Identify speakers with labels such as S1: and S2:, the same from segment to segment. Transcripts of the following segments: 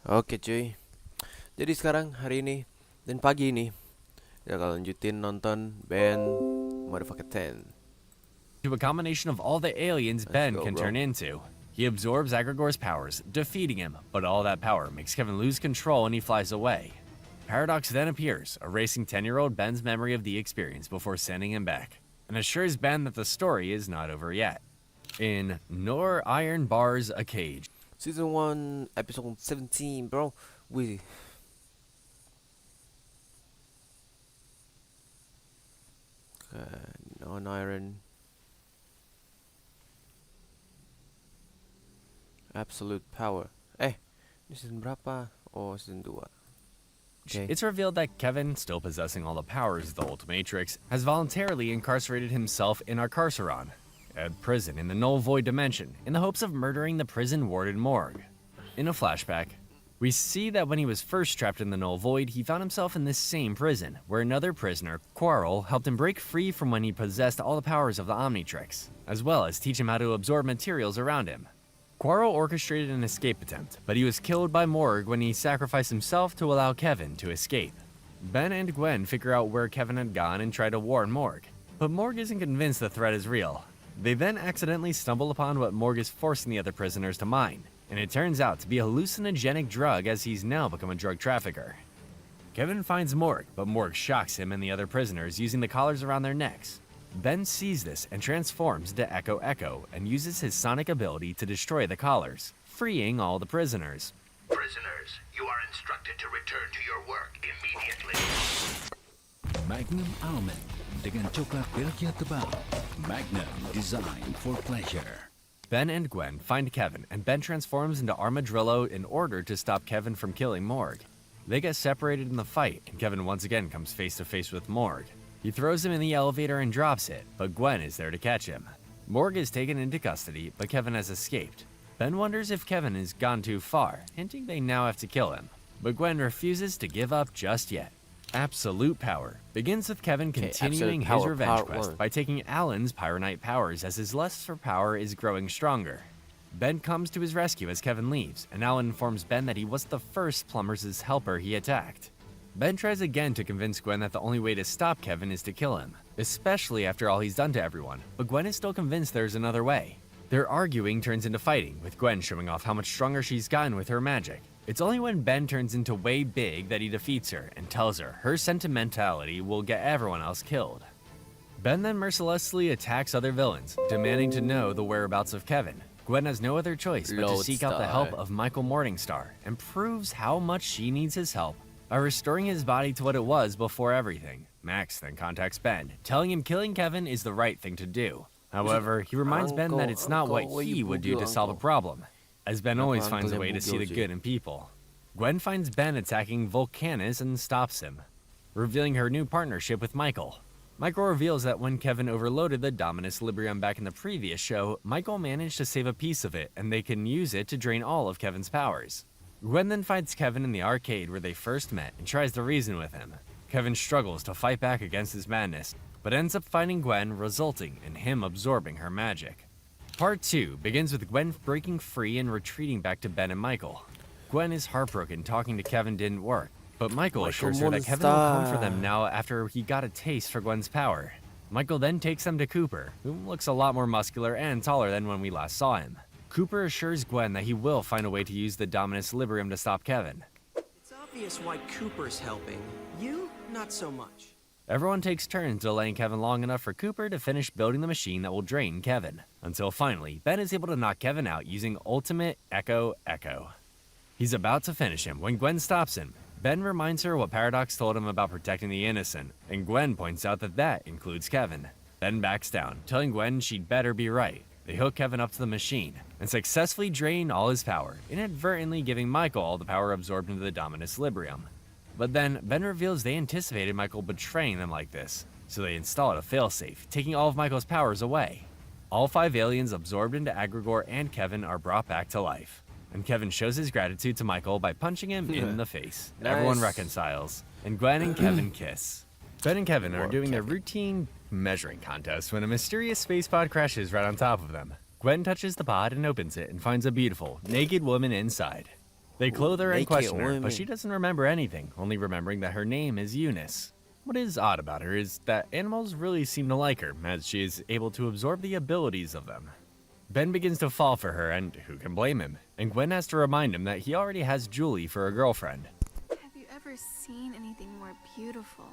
S1: Oke cuy, jadi sekarang hari ini dan pagi ini kita akan lanjutin nonton band Motherfucker 10.
S2: To a combination of all the aliens
S1: Let's
S2: Ben
S1: go,
S2: can
S1: bro.
S2: turn into. He absorbs Agrigor's powers, defeating him, but all that power makes Kevin lose control and he flies away. Paradox then appears, erasing 10-year-old Ben's memory of the experience before sending him back, and assures Ben that the story is not over yet. In Nor Iron Bars a Cage,
S1: Season 1, episode 17, bro. We non-iron absolute power. Ini season berapa? Oh, season 2. Okay.
S2: it's revealed that Kevin, still possessing all the powers of the Ultimatrix, has voluntarily incarcerated himself in Arcarceron, a prison in the Null Void dimension, in the hopes of murdering the prison warden Morgue. In a flashback, we see that when he was first trapped in the Null Void, he found himself in this same prison, where another prisoner, Quarrel, helped him break free from when he possessed all the powers of the Omnitrix, as well as teach him how to absorb materials around him. Quarrel orchestrated an escape attempt, but he was killed by Morgue when he sacrificed himself to allow Kevin to escape. Ben and Gwen figure out where Kevin had gone and try to warn Morgue, but Morgue isn't convinced the threat is real. They then accidentally stumble upon what Morgue is forcing the other prisoners to mine, and it turns out to be a hallucinogenic drug as he's now become a drug trafficker. Kevin finds Morgue, but Morgue shocks him and the other prisoners using the collars around their necks. Ben sees this and transforms into Echo Echo and uses his sonic ability to destroy the collars, freeing all the prisoners.
S3: Prisoners, you are instructed to return to your work immediately.
S4: Magnum Almond dengan coklat Belgia tebal. Magnum, designed for pleasure.
S2: Ben and Gwen find Kevin, and Ben transforms into Armadillo in order to stop Kevin from killing Morgue. They get separated in the fight, and Kevin once again comes face to face with Morgue. He throws him in the elevator and drops it, but Gwen is there to catch him. Morgue is taken into custody, but Kevin has escaped. Ben wonders if Kevin has gone too far, hinting they now have to kill him. But Gwen refuses to give up just yet. Absolute Power begins with Kevin continuing his revenge quest by taking Alan's Pyronite powers as his lust for power is growing stronger. Ben comes to his rescue as Kevin leaves, and Alan informs Ben that he was the first Plumbers' helper he attacked. Ben tries again to convince Gwen that the only way to stop Kevin is to kill him, especially after all he's done to everyone, but Gwen is still convinced there's another way. Their arguing turns into fighting, with Gwen showing off how much stronger she's gotten with her magic. It's only when Ben turns into way big that he defeats her and tells her sentimentality will get everyone else killed. Ben then mercilessly attacks other villains, demanding to know the whereabouts of Kevin. Gwen has no other choice but to seek out the help of Michael Morningstar and proves how much she needs his help by restoring his body to what it was before everything. Max then contacts Ben, telling him killing Kevin is the right thing to do. However, he reminds Ben that it's not what he would do to solve a problem, as Ben always finds a way to see the good in people. Gwen finds Ben attacking Vulcanus and stops him, revealing her new partnership with Michael. Michael reveals that when Kevin overloaded the Dominus Librium back in the previous show, Michael managed to save a piece of it, and they can use it to drain all of Kevin's powers. Gwen then finds Kevin in the arcade where they first met and tries to reason with him. Kevin struggles to fight back against his madness, but ends up fighting Gwen, resulting in him absorbing her magic. Part 2 begins with Gwen breaking free and retreating back to Ben and Michael. Gwen is heartbroken talking to Kevin didn't work, but Michael assures her that Kevin will come for them now after he got a taste for Gwen's power. Michael then takes them to Cooper, who looks a lot more muscular and taller than when we last saw him. Cooper assures Gwen that he will find a way to use the Dominus Librium to stop Kevin.
S5: It's obvious why Cooper's helping. You, not so much.
S2: Everyone takes turns delaying Kevin long enough for Cooper to finish building the machine that will drain Kevin, until finally, Ben is able to knock Kevin out using Ultimate Echo Echo. He's about to finish him when Gwen stops him. Ben reminds her what Paradox told him about protecting the innocent, and Gwen points out that that includes Kevin. Ben backs down, telling Gwen she'd better be right. They hook Kevin up to the machine, and successfully drain all his power, inadvertently giving Michael all the power absorbed into the Dominus Librium. But then, Ben reveals they anticipated Michael betraying them like this, so they installed a failsafe, taking all of Michael's powers away. All 5 aliens absorbed into Agrigor and Kevin are brought back to life, and Kevin shows his gratitude to Michael by punching him in the face.
S1: Nice.
S2: Everyone reconciles, and Gwen and Kevin kiss. Ben and Kevin are doing their routine measuring contest when a mysterious space pod crashes right on top of them. Gwen touches the pod and opens it and finds a beautiful, naked woman inside. They clothe her and
S1: naked
S2: question her,
S1: women.
S2: but she doesn't remember anything, only remembering that her name is Eunice. What is odd about her is that animals really seem to like her, as she is able to absorb the abilities of them. Ben begins to fall for her, and who can blame him? And Gwen has to remind him that he already has Julie for a girlfriend.
S6: Have you ever seen anything more beautiful?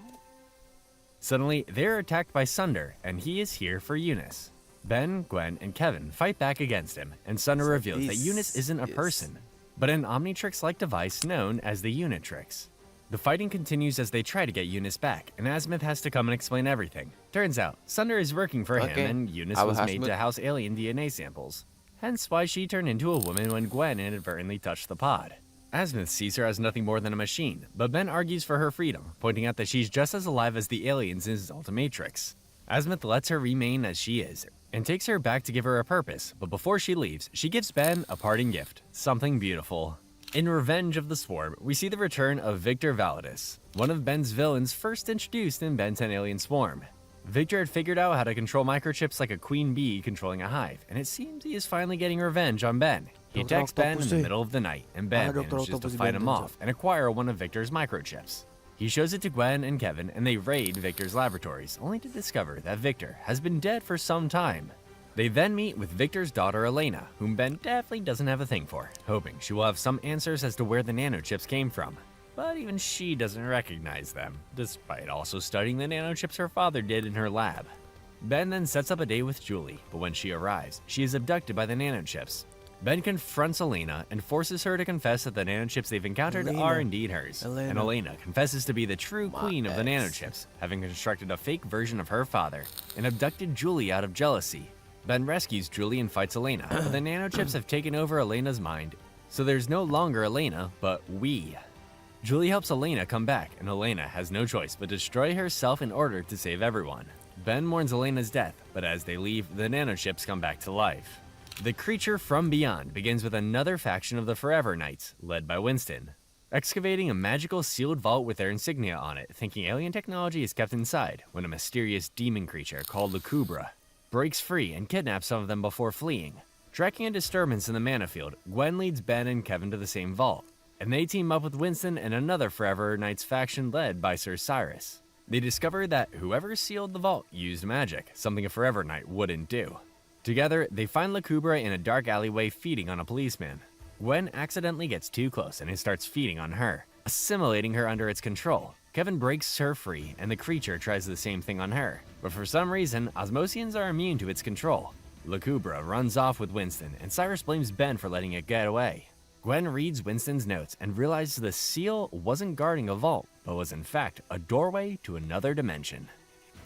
S2: Suddenly, they're attacked by Sunder, and he is here for Eunice. Ben, Gwen, and Kevin fight back against him, and Sunder
S1: So
S2: reveals that
S1: this
S2: Eunice isn't a
S1: is-
S2: person, but an Omnitrix-like device known as the Unitrix. The fighting continues as they try to get Eunice back, and Azimuth has to come and explain everything. Turns out, Sunder is working for him,
S1: Okay.
S2: and Eunice
S1: Our
S2: was made
S1: Azimuth.
S2: to house alien DNA samples. Hence why she turned into a woman when Gwen inadvertently touched the pod. Azimuth sees her as nothing more than a machine, but Ben argues for her freedom, pointing out that she's just as alive as the aliens in his Ultimatrix. Azimuth lets her remain as she is, and takes her back to give her a purpose, but before she leaves, she gives Ben a parting gift, something beautiful. In Revenge of the Swarm, we see the return of Victor Validus, one of Ben's villains first introduced in Ben 10 Alien Swarm. Victor had figured out how to control microchips like a queen bee controlling a hive, and it seems he is finally getting revenge on Ben. He
S1: Dr.
S2: attacks Ben in the
S1: Octopus.
S2: middle of the night, and Ben
S1: Dr.
S2: manages to
S1: Octopus
S2: fight him
S1: Ben
S2: off and acquire one of Victor's microchips. He shows it to Gwen and Kevin, and they raid Victor's laboratories, only to discover that Victor has been dead for some time. They then meet with Victor's daughter Elena, whom Ben definitely doesn't have a thing for, hoping she will have some answers as to where the nanochips came from. But even she doesn't recognize them, despite also studying the nanochips her father did in her lab. Ben then sets up a date with Julie, but when she arrives, she is abducted by the nanochips. Ben confronts Elena and forces her to confess that the nanochips they've encountered
S1: Elena.
S2: are indeed hers.
S1: Elena.
S2: And Elena confesses to be the true
S1: My
S2: queen of the
S1: ex.
S2: nanochips, having constructed a fake version of her father, and abducted Julie out of jealousy. Ben rescues Julie and fights Elena, but the nanochips have taken over Elena's mind, so there's no longer Elena, but we. Julie helps Elena come back, and Elena has no choice but destroy herself in order to save everyone. Ben mourns Elena's death, but as they leave, the nanochips come back to life. The creature from beyond begins with another faction of the Forever Knights, led by Winston, excavating a magical sealed vault with their insignia on it, thinking alien technology is kept inside, when a mysterious demon creature called Lucubra breaks free and kidnaps some of them before fleeing. Tracking a disturbance in the mana field, Gwen leads Ben and Kevin to the same vault, and they team up with Winston and another Forever Knights faction led by Sir Cyrus. They discover that whoever sealed the vault used magic, something a Forever Knight wouldn't do. Together, they find Lucubra in a dark alleyway feeding on a policeman. Gwen accidentally gets too close and it starts feeding on her, assimilating her under its control. Kevin breaks her free, and the creature tries the same thing on her, but for some reason, Osmosians are immune to its control. Lucubra runs off with Winston, and Cyrus blames Ben for letting it get away. Gwen reads Winston's notes and realizes the seal wasn't guarding a vault, but was in fact a doorway to another dimension.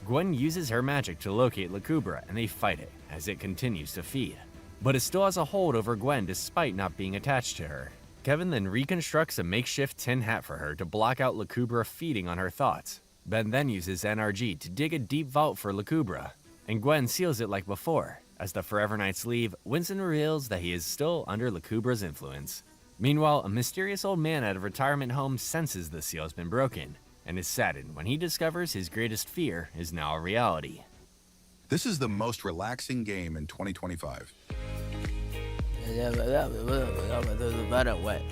S2: Gwen uses her magic to locate Lucubra, and they fight it, as it continues to feed. But it still has a hold over Gwen despite not being attached to her. Kevin then reconstructs a makeshift tin hat for her to block out Lucubra feeding on her thoughts. Ben then uses NRG to dig a deep vault for Lucubra, and Gwen seals it like before. As the Forever Knights leave, Winston reveals that he is still under Lucubra's influence. Meanwhile, a mysterious old man at a retirement home senses the seal has been broken, and is saddened when he discovers his greatest fear is now a reality.
S7: This is the most relaxing game in 2025.
S1: What?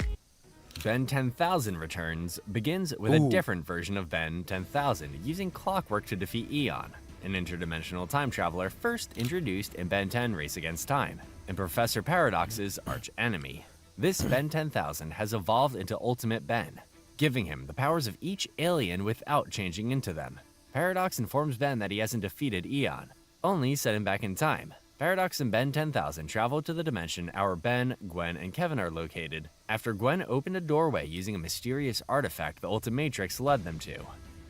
S2: Ben 10,000 Returns begins with a different version of Ben 10,000 using clockwork to defeat Eon, an interdimensional time traveler first introduced in Ben 10 Race Against Time, and Professor Paradox's arch-enemy. This Ben 10,000 has evolved into Ultimate Ben, giving him the powers of each alien without changing into them. Paradox informs Ben that he hasn't defeated Eon, only set him back in time. Paradox and Ben 10,000 travel to the dimension our Ben, Gwen, and Kevin are located after Gwen opened a doorway using a mysterious artifact the Ultimatrix led them to.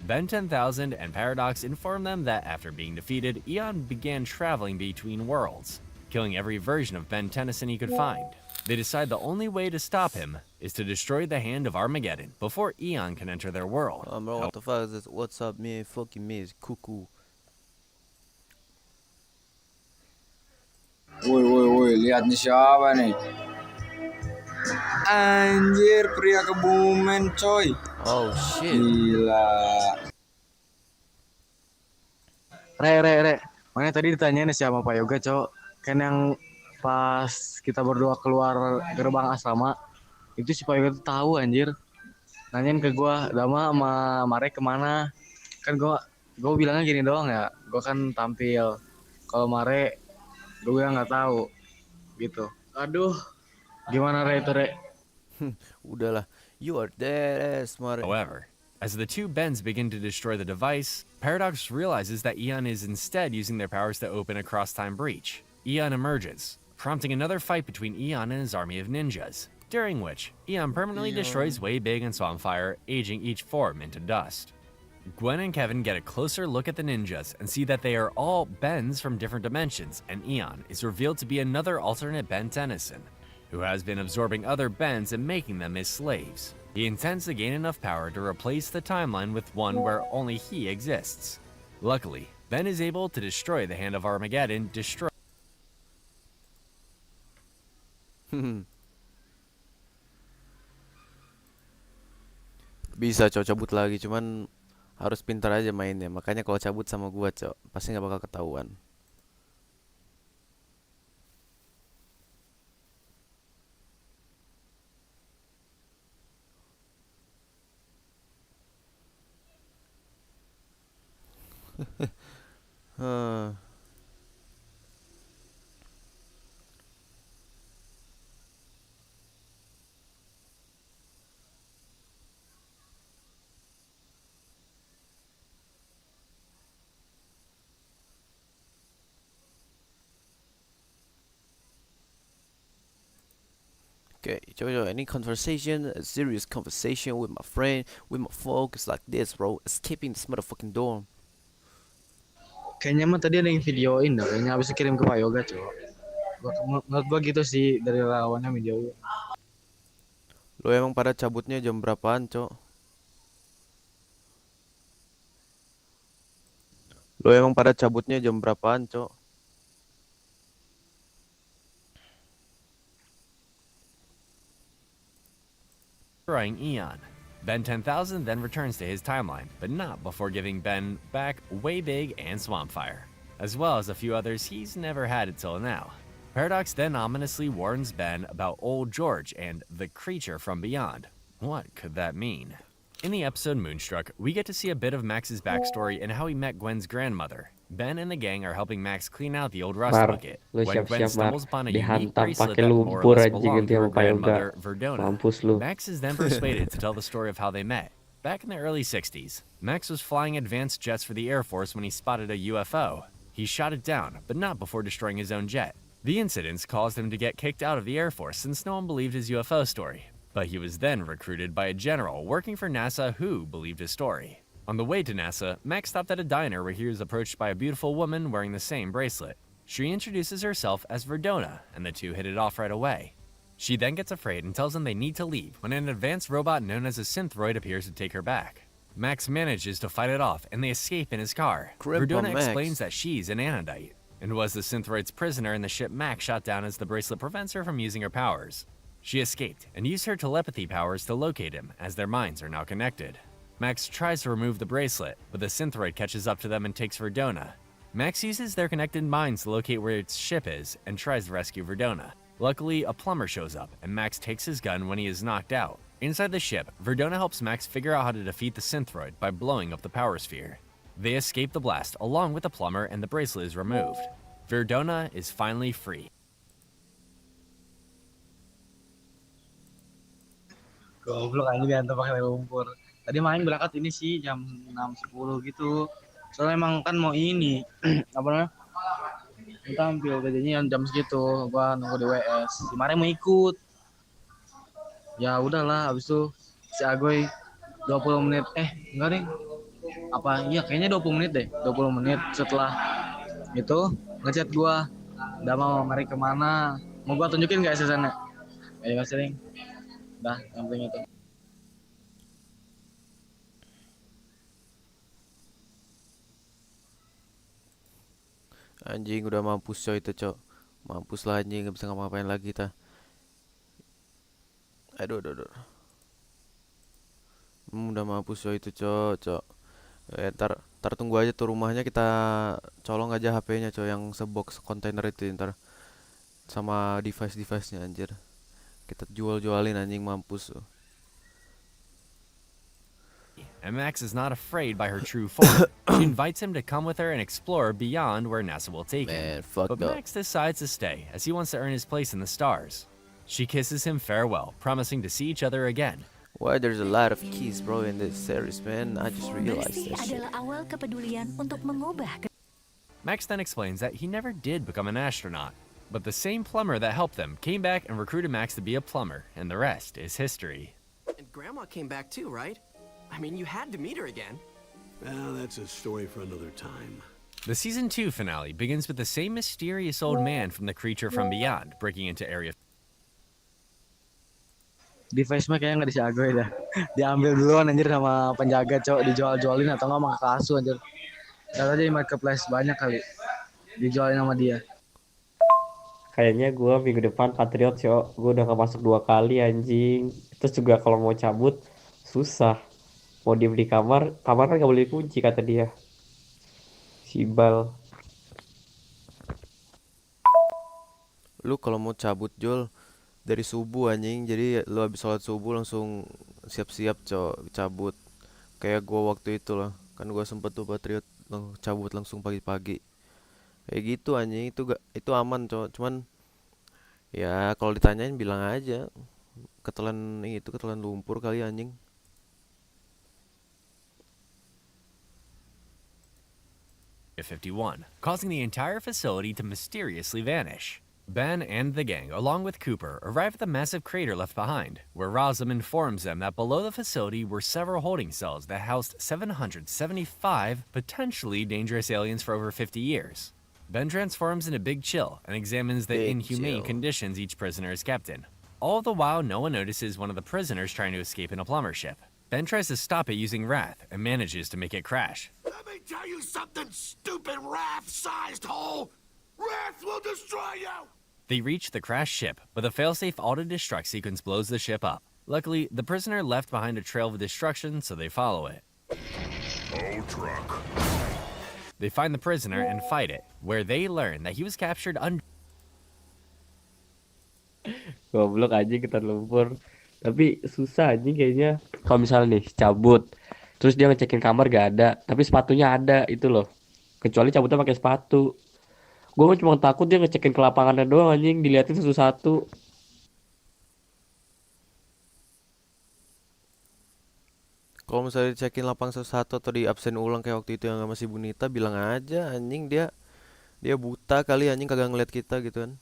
S2: Ben 10,000 and Paradox inform them that after being defeated, Eon began traveling between worlds, killing every version of Ben Tennyson he could find. They decide the only way to stop him is to destroy the Hand of Armageddon before Eon can enter their world.
S1: Bro, what the fuck is this? What's up, man? Fucking me is cuckoo.
S8: Woi, lihat nih siapa nih? Anjir, pria Kebumen, coy.
S1: Oh shit.
S8: Gila. Re. Makanya tadi ditanyain siapa Pak Yoga, cok. Kan yang pas kita berdua keluar gerbang asrama, Itu si Pak Yoga tuh tahu anjir. Nanyain ke gua, Dama sama Marek kemana? Kan gua bilangnya gini doang ya. Gua kan tampil. Kalau Marek gua bilang nggak tahu gitu. Aduh, gimana Re itu Re?
S1: Udahlah. You are dead, smart.
S2: However, as the two Bens begin to destroy the device, Paradox realizes that Eon is instead using their powers to open a cross-time breach. Eon emerges, prompting another fight between Eon and his army of ninjas, during which Eon permanently destroys Way Big and Swampfire, aging each form into dust. Gwen and Kevin get a closer look at the ninjas and see that they are all Bens from different dimensions, and Eon is revealed to be another alternate Ben Tennyson, who has been absorbing other Bens and making them his slaves. He intends to gain enough power to replace the timeline with one where only he exists. Luckily, Ben is able to destroy the Hand of Armageddon,
S1: Bisa cok cabut lagi, cuman harus pintar aja mainnya. Makanya kalau cabut sama gua cok, pasti nggak bakal ketahuan. Huh. Okay, coba any conversation, a serious conversation with my friend, with my folks like this, bro. Escaping this motherfucking dorm.
S8: Kayaknya mah tadi ada yang videoin dah. Kayaknya habis kirim ke Pak Yoga coba. Menurut gua gitu sih dari lawannya videoin.
S1: Lo emang pada cabutnya jam berapaan, cok? Lo emang pada cabutnya jam berapaan, cok?
S2: destroying Eon. Ben 10,000 then returns to his timeline, but not before giving Ben back Way Big and Swampfire, as well as a few others he's never had until now. Paradox then ominously warns Ben about Old George and the creature from beyond. What could that mean? In the episode Moonstruck, we get to see a bit of Max's backstory and how he met Gwen's grandmother. Ben and the gang are helping Max clean out the old rust
S9: Mar,
S2: bucket
S9: lu
S2: when Gwen
S9: siap-siap Mar,
S2: stumbles upon a unique
S9: dihantam
S2: bracelet
S9: pakai
S2: that more or
S9: lumpur
S2: less
S9: anjing
S2: belonged
S9: nanti
S2: to her
S9: sama Pak Yoga.
S2: grandmother, Verdona.
S9: Mampus lu.
S2: Max is then persuaded to tell the story of how they met. Back in the early 60s, Max was flying advanced jets for the Air Force when he spotted a UFO. He shot it down, but not before destroying his own jet. The incidents caused him to get kicked out of the Air Force since no one believed his UFO story. But he was then recruited by a general working for NASA who believed his story. On the way to NASA, Max stopped at a diner where he was approached by a beautiful woman wearing the same bracelet. She introduces herself as Verdona, and the two hit it off right away. She then gets afraid and tells them they need to leave when an advanced robot known as a synthroid appears to take her back. Max manages to fight it off and they escape in his car.
S1: Crap on
S2: Verdona
S1: Max.
S2: explains that she's an Anodite and was the synthroid's prisoner in the ship Max shot down as the bracelet prevents her from using her powers. She escaped and used her telepathy powers to locate him as their minds are now connected. Max tries to remove the bracelet, but the synthroid catches up to them and takes Verdona. Max uses their connected minds to locate where its ship is and tries to rescue Verdona. Luckily, a plumber shows up, and Max takes his gun when he is knocked out. Inside the ship, Verdona helps Max figure out how to defeat the synthroid by blowing up the power sphere. They escape the blast along with the plumber, and the bracelet is removed. Verdona is finally free.
S8: Goblok aja diantar pakai lumpur. Tadi main berangkat ini sih jam 6.10 gitu. Soalnya emang kan mau ini apa namanya? Tampil jadinya jam segitu. Gua nunggu di WS. Si Mare mau ikut. Ya udahlah, habis itu si Agoy 20 menit. Enggak deh. Apa iya kayaknya 20 menit deh. 20 menit setelah itu ngechat gua. Udah mau Mare kemana? Mau gua tunjukin enggak SSN-nya? Ayo sering. Dah, yang penting itu.
S1: Anjing udah mampus coy itu cok. Mampus lah anjing, gak bisa ngapa-ngapain lagi kita. Aduh. Udah mampus coy itu cok. Ntar tunggu aja tuh rumahnya, kita colong aja HP-nya coy, yang sebox kontainer itu ntar sama device-nya anjir. Kita jual-jualin anjing mampus tuh.
S2: And Max is not afraid by her true form. She invites him to come with her and explore beyond where NASA will take him.
S1: Man, fucked
S2: But
S1: up.
S2: Max decides to stay as he wants to earn his place in the stars. She kisses him farewell, promising to see each other again.
S1: Why there's a lot of keys, bro, in this series, man? I just realized
S9: Bersih
S1: that shit.
S9: adalah awal kepedulian untuk mengubah.
S2: Max then explains that he never did become an astronaut, but the same plumber that helped them came back and recruited Max to be a plumber, and the rest is history.
S5: And Grandma came back too, right? I mean, you had to meet her again.
S10: Well, that's a story for another time.
S2: The season 2 finale begins with the same mysterious old man from the creature from beyond breaking into Area.
S8: Device mah kayaknya nggak disiagoy dah. Diambil duluan anjir sama penjaga, cowok, dijual-jualin atau nggak sama kasu anjir. Kata aja di marketplace banyak kali dijualin sama dia.
S11: Kayaknya gue minggu depan Patriot, cok. Gue udah gak masuk 2 kali anjing. Terus juga kalau mau cabut susah. Mau diem di kamar kan gak boleh dikunci kata dia. Sibal.
S1: Lu kalau mau cabut Jul dari subuh anjing, jadi lu habis sholat subuh langsung siap-siap cabut. Kayak gua waktu itu lah, kan gua sempet tuh Patriot cabut langsung pagi-pagi. Kayak gitu anjing, itu aman cuman ya kalau ditanyain bilang aja ketelan lumpur kali anjing.
S2: Area 51, causing the entire facility to mysteriously vanish. Ben and the gang, along with Cooper, arrive at the massive crater left behind, where Rosam informs them that below the facility were several holding cells that housed 775 potentially dangerous aliens for over 50 years. Ben transforms into Big Chill and examines the
S1: Big
S2: inhumane
S1: Chill.
S2: conditions each prisoner is kept in. All the while, no one notices one of the prisoners trying to escape in a plumber ship. Ben tries to stop it using Wrath and manages to make it crash.
S3: Let me tell you something, stupid raft-sized hole! Raft will destroy you!
S2: They reach the crashed ship, but the failsafe auto-destruct sequence blows the ship up. Luckily, the prisoner left behind a trail of destruction, so they follow it.
S3: Oh, truck.
S2: They find the prisoner and fight it, where they learn that he was captured under.
S11: Goblok anjing ketan lumpur. Tapi susah anjing kayaknya. Kalau misalnya nih cabut, terus dia ngecekin kamar gak ada, tapi sepatunya ada itu loh. Kecuali cabutnya pakai sepatu. Gue cuma takut dia ngecekin ke lapangannya doang anjing, diliatin satu-satu.
S1: Kalau misalnya dicekin lapang satu atau di absen ulang kayak waktu itu yang masih Bunita, bilang aja anjing dia buta kali anjing kagak ngeliat kita gitu kan.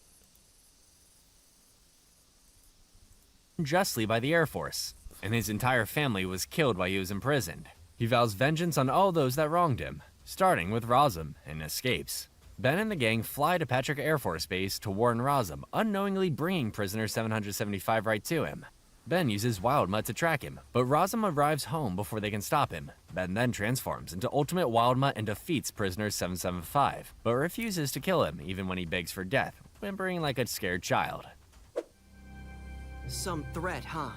S2: Justly by the Air Force, and his entire family was killed while he was imprisoned. He vows vengeance on all those that wronged him, starting with Rosam, and escapes. Ben and the gang fly to Patrick Air Force Base to warn Rosam, unknowingly bringing prisoner 775 right to him. Ben uses Wild Mutt to track him, but Rosam arrives home before they can stop him. Ben then transforms into Ultimate Wild Mutt and defeats prisoner 775, but refuses to kill him even when he begs for death, whimpering like a scared child.
S5: Some threat, huh?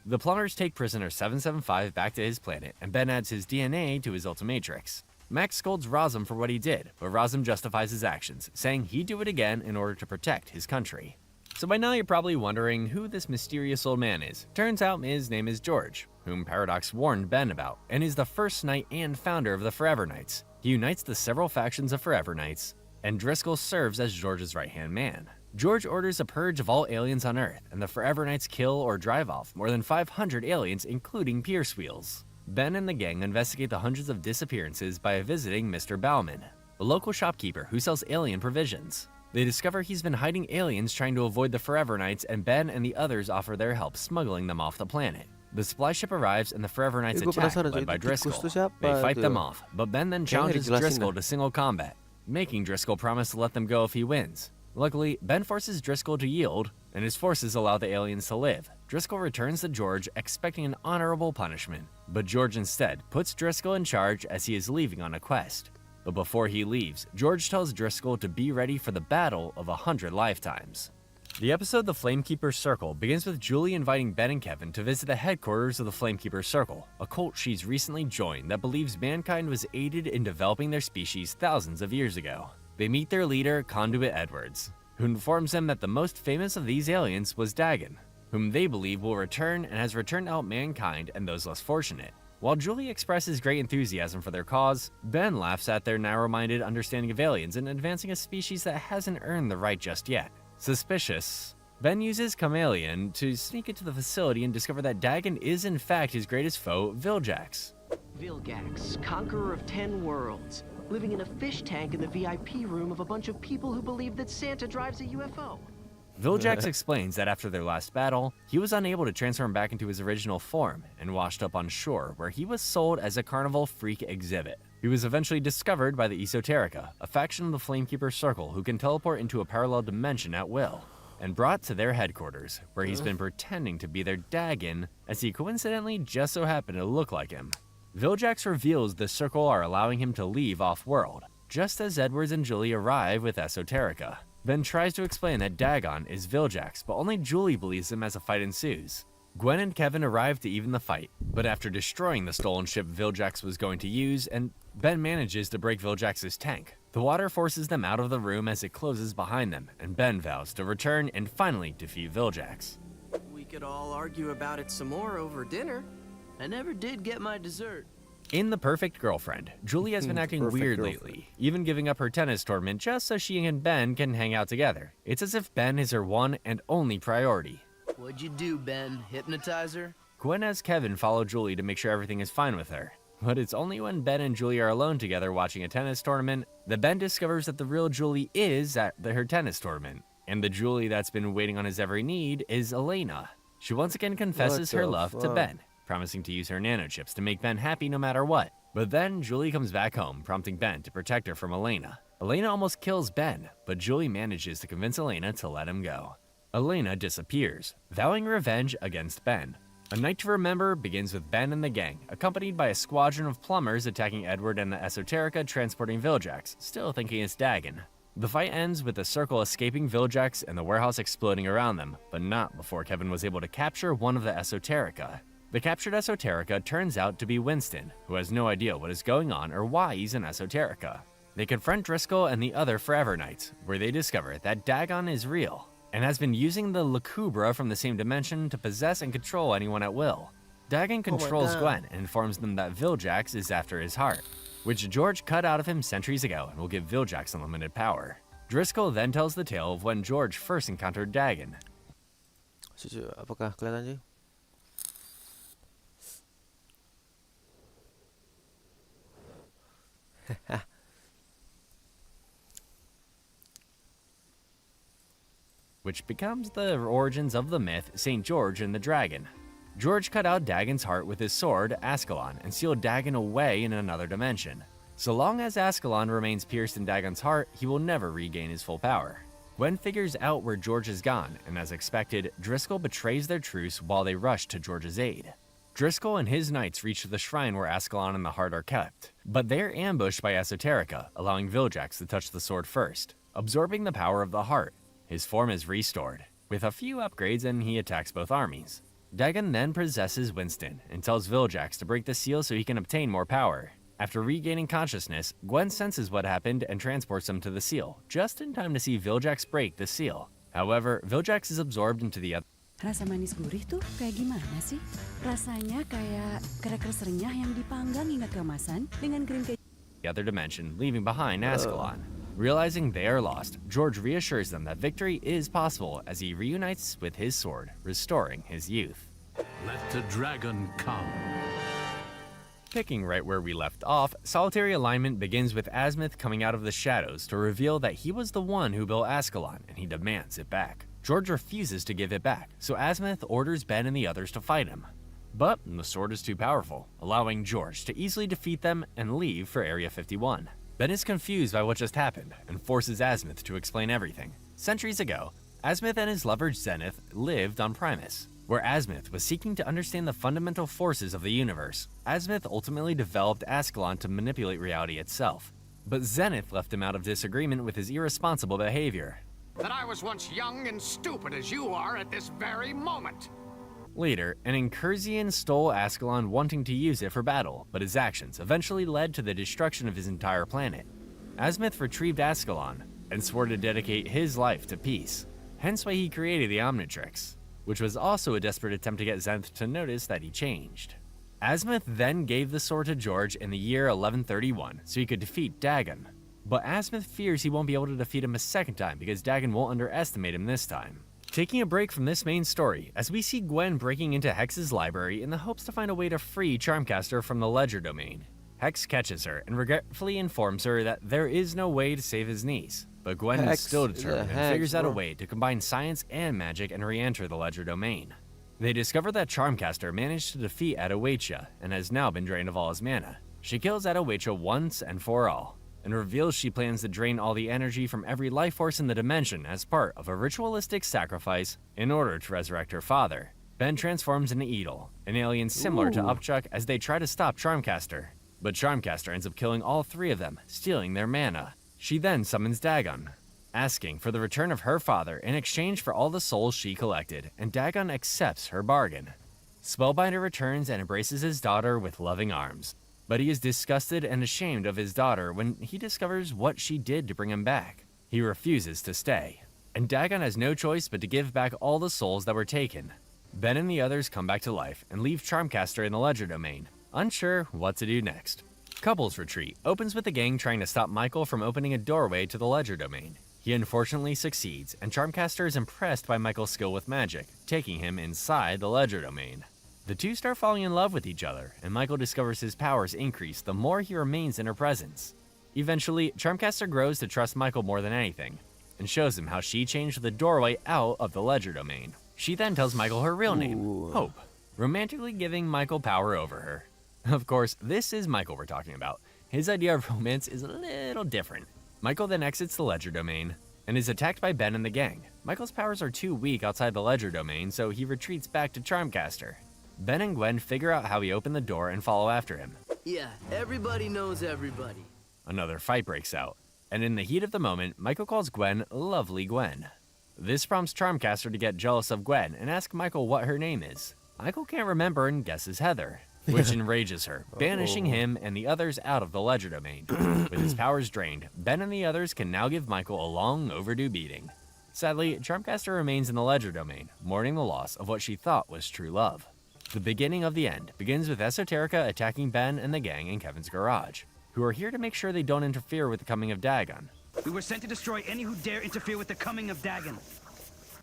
S2: The plumbers take prisoner 775 back to his planet, and Ben adds his DNA to his Ultimatrix. Max scolds Rosam for what he did, but Rosam justifies his actions, saying he'd do it again in order to protect his country. So by now you're probably wondering who this mysterious old man is. Turns out his name is George, whom Paradox warned Ben about, and is the first knight and founder of the Forever Knights. He unites the several factions of Forever Knights, and Driscoll serves as George's right-hand man. George orders a purge of all aliens on Earth, and the Forever Knights kill or drive off more than 500 aliens, including Pierce Wheels. Ben and the gang investigate the hundreds of disappearances by visiting Mr. Bauman, a local shopkeeper who sells alien provisions. They discover he's been hiding aliens trying to avoid the Forever Knights, and Ben and the others offer their help smuggling them off the planet. The supply ship arrives and the Forever Knights
S1: Gue
S2: attack,
S1: penasaran,
S2: led by
S1: itu tikus
S2: Driscoll.
S1: tuh siapa
S2: They fight
S1: tuh?
S2: them off, but Ben then
S1: Kayaknya
S2: challenges
S1: dijelasin
S2: Driscoll
S1: dah.
S2: to single combat, making Driscoll promise to let them go if he wins. Luckily, Ben forces Driscoll to yield, and his forces allow the aliens to live. Driscoll returns to George, expecting an honorable punishment, but George instead puts Driscoll in charge as he is leaving on a quest. But before he leaves, George tells Driscoll to be ready for the battle of 100 lifetimes. The episode The Flamekeeper Circle begins with Julie inviting Ben and Kevin to visit the headquarters of the Flamekeeper Circle, a cult she's recently joined that believes mankind was aided in developing their species thousands of years ago. They meet their leader, Conduit Edwards. who informs them that the most famous of these aliens was Dagon, whom they believe will return and has returned to help mankind and those less fortunate. While Julie expresses great enthusiasm for their cause, Ben laughs at their narrow-minded understanding of aliens and advancing a species that hasn't earned the right just yet. Suspicious, Ben uses Chameleon to sneak into the facility and discover that Dagon is in fact his greatest foe, Viljax.
S5: Vilgax, conqueror of 10 worlds, living in a fish tank in the VIP room of a bunch of people who believe that Santa drives a UFO.
S2: Viljax explains that after their last battle, he was unable to transform back into his original form and washed up on shore, where he was sold as a carnival freak exhibit. He was eventually discovered by the Esoterica, a faction of the Flamekeeper Circle who can teleport into a parallel dimension at will, and brought to their headquarters, where he's been pretending to be their Dagon, as he coincidentally just so happened to look like him. Viljax reveals the Circle are allowing him to leave off-world, just as Edwards and Julie arrive with Esoterica. Ben tries to explain that Dagon is Viljax, but only Julie believes him as a fight ensues. Gwen and Kevin arrive to even the fight, but after destroying the stolen ship Viljax was going to use, and Ben manages to break Viljax's tank, the water forces them out of the room as it closes behind them, and Ben vows to return and finally defeat Viljax.
S5: We could all argue about it some more over dinner. I never did get my dessert.
S2: In The Perfect Girlfriend, Julie has been acting weird lately, even giving up her tennis tournament just so she and Ben can hang out together. It's as if Ben is her one and only priority.
S5: What'd you do, Ben? Hypnotizer?
S2: Gwen has Kevin follow Julie to make sure everything is fine with her. But it's only when Ben and Julie are alone together watching a tennis tournament that Ben discovers that the real Julie is at her tennis tournament. And the Julie that's been waiting on his every need is Elena. She once again confesses her love to Ben, promising to use her nanochips to make Ben happy no matter what. But then Julie comes back home, prompting Ben to protect her from Elena. Elena almost kills Ben, but Julie manages to convince Elena to let him go. Elena disappears, vowing revenge against Ben. A Night to Remember begins with Ben and the gang, accompanied by a squadron of plumbers attacking Edward and the Esoterica transporting Viljax, still thinking it's Dagon. The fight ends with the Circle escaping Viljax and the warehouse exploding around them, but not before Kevin was able to capture one of the Esoterica. The captured Esoterica turns out to be Winston, who has no idea what is going on or why he's an Esoterica. They confront Driscoll and the other Forever Knights, where they discover that Dagon is real, and has been using the Lacubra from the same dimension to possess and control anyone at will. Dagon controls Gwen and informs them that Viljax is after his heart, which George cut out of him centuries ago and will give Viljax unlimited power. Driscoll then tells the tale of when George first encountered Dagon.
S1: Apakah kelihatan sih?
S2: Which becomes the origins of the myth St. George and the Dragon. George cut out Dagon's heart with his sword, Ascalon, and sealed Dagon away in another dimension. So long as Ascalon remains pierced in Dagon's heart, he will never regain his full power. Gwen figures out where George is gone, and as expected, Driscoll betrays their truce while they rush to George's aid. Driscoll and his knights reach the shrine where Ascalon and the heart are kept, but they're ambushed by Esoterica, allowing Viljax to touch the sword first, absorbing the power of the heart. His form is restored, with a few upgrades, and he attacks both armies. Dagon then possesses Winston and tells Viljax to break the seal so he can obtain more power. After regaining consciousness, Gwen senses what happened and transports him to the seal, just in time to see Viljax break the seal. However, Viljax is absorbed into the other.
S12: Rasa manis gurih tuh kayak gimana sih? Rasanya kayak crackers renyah yang dipanggang hingga keemasan dengan krim keju.
S2: The other dimension, leaving behind Ascalon. Realizing they are lost, George reassures them that victory is possible as he reunites with his sword, restoring his youth.
S4: Let the dragon come.
S2: Picking right where we left off, Solitary Alignment begins with Azimuth coming out of the shadows to reveal that he was the one who built Ascalon, and he demands it back. George refuses to give it back, so Azimuth orders Ben and the others to fight him. But the sword is too powerful, allowing George to easily defeat them and leave for Area 51. Ben is confused by what just happened and forces Azimuth to explain everything. Centuries ago, Azimuth and his lover Zenith lived on Primus, where Azimuth was seeking to understand the fundamental forces of the universe. Azimuth ultimately developed Ascalon to manipulate reality itself, but Zenith left him out of disagreement with his irresponsible behavior.
S3: That I was once young and stupid as you are at this very moment.
S2: Later, an Incursian stole Ascalon wanting to use it for battle, but his actions eventually led to the destruction of his entire planet. Azimuth retrieved Ascalon, and swore to dedicate his life to peace. Hence why he created the Omnitrix, which was also a desperate attempt to get Zenth to notice that he changed. Azimuth then gave the sword to George in the year 1131 so he could defeat Dagon. But Azimuth fears he won't be able to defeat him a second time because Dagon won't underestimate him this time. Taking a break from this main story, as we see Gwen breaking into Hex's library in the hopes to find a way to free Charmcaster from the Ledger domain. Hex catches her and regretfully informs her that there is no way to save his niece, but Gwen is still determined and figures out a way to combine science and magic and re-enter the Ledger domain. They discover that Charmcaster managed to defeat Adowaitia and has now been drained of all his mana. She kills Adowaitia once and for all, and reveals she plans to drain all the energy from every life force in the dimension as part of a ritualistic sacrifice in order to resurrect her father. Ben transforms into Edel, an alien similar to Upchuck, as they try to stop Charmcaster. But Charmcaster ends up killing all three of them, stealing their mana. She then summons Dagon, asking for the return of her father in exchange for all the souls she collected, and Dagon accepts her bargain. Spellbinder returns and embraces his daughter with loving arms, but he is disgusted and ashamed of his daughter when he discovers what she did to bring him back. He refuses to stay, and Dagon has no choice but to give back all the souls that were taken. Ben and the others come back to life and leave Charmcaster in the Ledger domain, unsure what to do next. Couples Retreat opens with the gang trying to stop Michael from opening a doorway to the Ledger domain. He unfortunately succeeds, and Charmcaster is impressed by Michael's skill with magic, taking him inside the Ledger domain. The two start falling in love with each other, and Michael discovers his powers increase the more he remains in her presence. Eventually, Charmcaster grows to trust Michael more than anything, and shows him how she changed the doorway out of the Ledger domain. She then tells Michael her real name, Hope, romantically giving Michael power over her. Of course, this is Michael we're talking about. His idea of romance is a little different. Michael then exits the Ledger domain and is attacked by Ben and the gang. Michael's powers are too weak outside the Ledger domain, so he retreats back to Charmcaster. Ben and Gwen figure out how he opened the door and follow after him.
S5: Yeah, everybody knows everybody.
S2: Another fight breaks out, and in the heat of the moment, Michael calls Gwen Lovely Gwen. This prompts Charmcaster to get jealous of Gwen and ask Michael what her name is. Michael can't remember and guesses Heather, which enrages her, banishing him and the others out of the Ledger domain. With his powers drained, Ben and the others can now give Michael a long overdue beating. Sadly, Charmcaster remains in the Ledger domain, mourning the loss of what she thought was true love. The beginning of the end begins with Esoterica attacking Ben and the gang in Kevin's garage, who are here to make sure they don't interfere with the coming of Dagon.
S13: We were sent to destroy any who dare interfere with the coming of Dagon.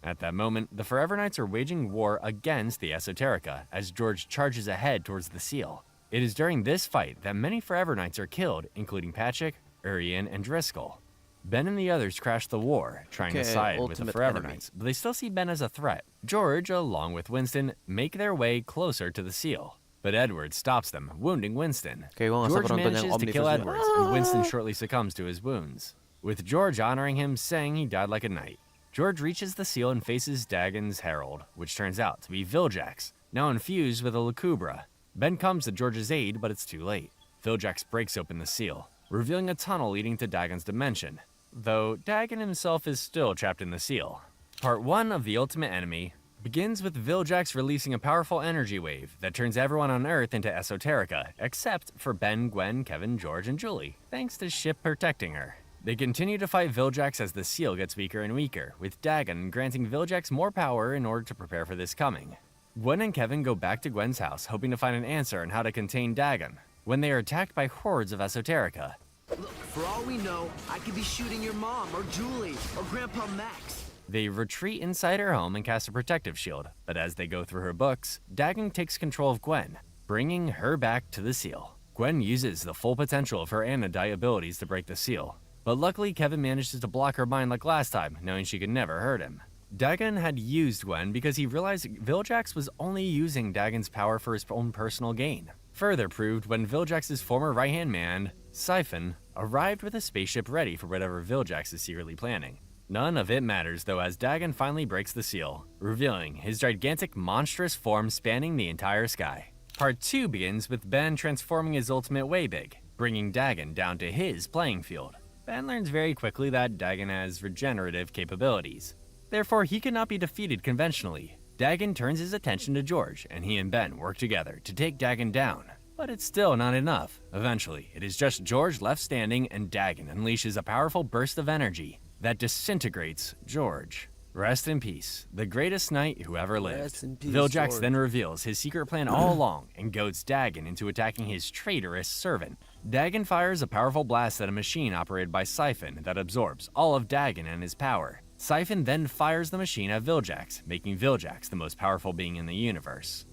S2: At that moment, the Forever Knights are waging war against the Esoterica as George charges ahead towards the seal. It is during this fight that many Forever Knights are killed, including Patrick, Urian, and Driscoll. Ben and the others crash the war, trying to side with the Forever Knights, but they still see Ben as a threat. George, along with Winston, make their way closer to the seal, but Edward stops them, wounding Winston. George manages to kill Edwards, and Winston shortly succumbs to his wounds, with George honoring him, saying he died like a knight. George reaches the seal and faces Dagon's herald, which turns out to be Viljax, now infused with a Lucubra. Ben comes to George's aid, but it's too late. Viljax breaks open the seal, revealing a tunnel leading to Dagon's dimension, though Dagon himself is still trapped in the seal. Part 1 of The Ultimate Enemy begins with Viljax releasing a powerful energy wave that turns everyone on Earth into Esoterica, except for Ben, Gwen, Kevin, George, and Julie, thanks to Ship protecting her. They continue to fight Viljax as the seal gets weaker and weaker, with Dagon granting Viljax more power in order to prepare for this coming. Gwen and Kevin go back to Gwen's house, hoping to find an answer on how to contain Dagon, when they are attacked by hordes of Esoterica.
S5: Look, for all we know, I could be shooting your mom, or Julie, or Grandpa Max.
S2: They retreat inside her home and cast a protective shield, but as they go through her books, Dagon takes control of Gwen, bringing her back to the seal. Gwen uses the full potential of her Anodite abilities to break the seal, but luckily Kevin manages to block her mind like last time, knowing she could never hurt him. Dagon had used Gwen because he realized Viljax was only using Dagon's power for his own personal gain. Further proved when Viljax's former right-hand man, Siphon, arrived with a spaceship ready for whatever Viljax is secretly planning. None of it matters though, as Dagon finally breaks the seal, revealing his gigantic monstrous form spanning the entire sky. Part 2 begins with Ben transforming his ultimate way big, bringing Dagon down to his playing field. Ben learns very quickly that Dagon has regenerative capabilities. Therefore, he cannot be defeated conventionally. Dagon turns his attention to George, and he and Ben work together to take Dagon down. But it's still not enough. Eventually, it is just George left standing, and Dagon unleashes a powerful burst of energy. that disintegrates George. Rest in peace, the greatest knight who ever lived.
S1: Rest in peace,
S2: Viljax
S1: George.
S2: then reveals his secret plan all along and goads Dagon into attacking his traitorous servant. Dagon fires a powerful blast at a machine operated by Siphon that absorbs all of Dagon and his power. Siphon then fires the machine at Viljax, making Viljax the most powerful being in the universe.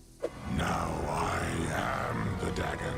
S3: Now I am the Dagon.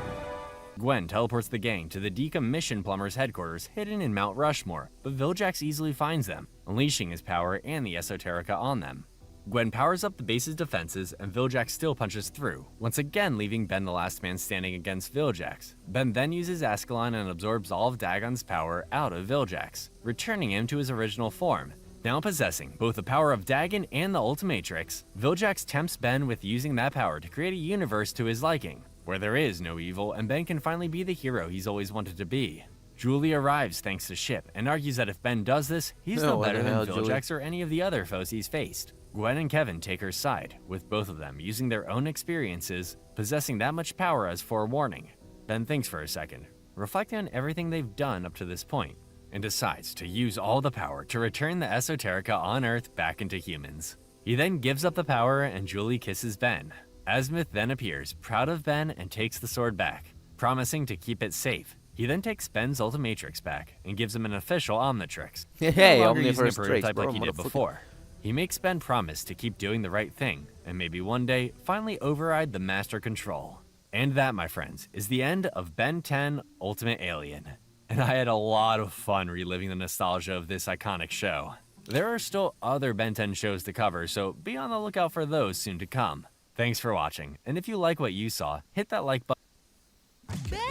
S2: Gwen teleports the gang to the decommissioned plumber's headquarters hidden in Mount Rushmore, but Viljax easily finds them, unleashing his power and the esoterica on them. Gwen powers up the base's defenses and Viljax still punches through, once again leaving Ben the last man standing against Viljax. Ben then uses Ascalon and absorbs all of Dagon's power out of Viljax, returning him to his original form. Now possessing both the power of Dagon and the Ultimatrix, Viljax tempts Ben with using that power to create a universe to his liking, where there is no evil and Ben can finally be the hero he's always wanted to be. Julie arrives thanks to Ship and argues that if Ben does this, he's no
S1: what
S2: better
S1: the
S2: than
S1: hell,
S2: Viljax or any of the other foes he's faced. Gwen and Kevin take her side, with both of them using their own experiences, possessing that much power as forewarning. Ben thinks for a second, reflecting on everything they've done up to this point, and decides to use all the power to return the esoterica on Earth back into humans. He then gives up the power and Julie kisses Ben. Azimuth then appears, proud of Ben, and takes the sword back, promising to keep it safe. He then takes Ben's Ultimatrix back and gives him an official Omnitrix.
S1: Hey,
S2: no longer using a
S1: Omniverse
S2: prototype
S1: Trix, bro,
S2: like he did
S1: motherfucker.
S2: before. He makes Ben promise to keep doing the right thing, and maybe one day finally override the Master Control. And that, my friends, is the end of Ben 10 Ultimate Alien. And I had a lot of fun reliving the nostalgia of this iconic show. There are still other Ben 10 shows to cover, so be on the lookout for those soon to come. Thanks for watching, and if you like what you saw, hit that like button.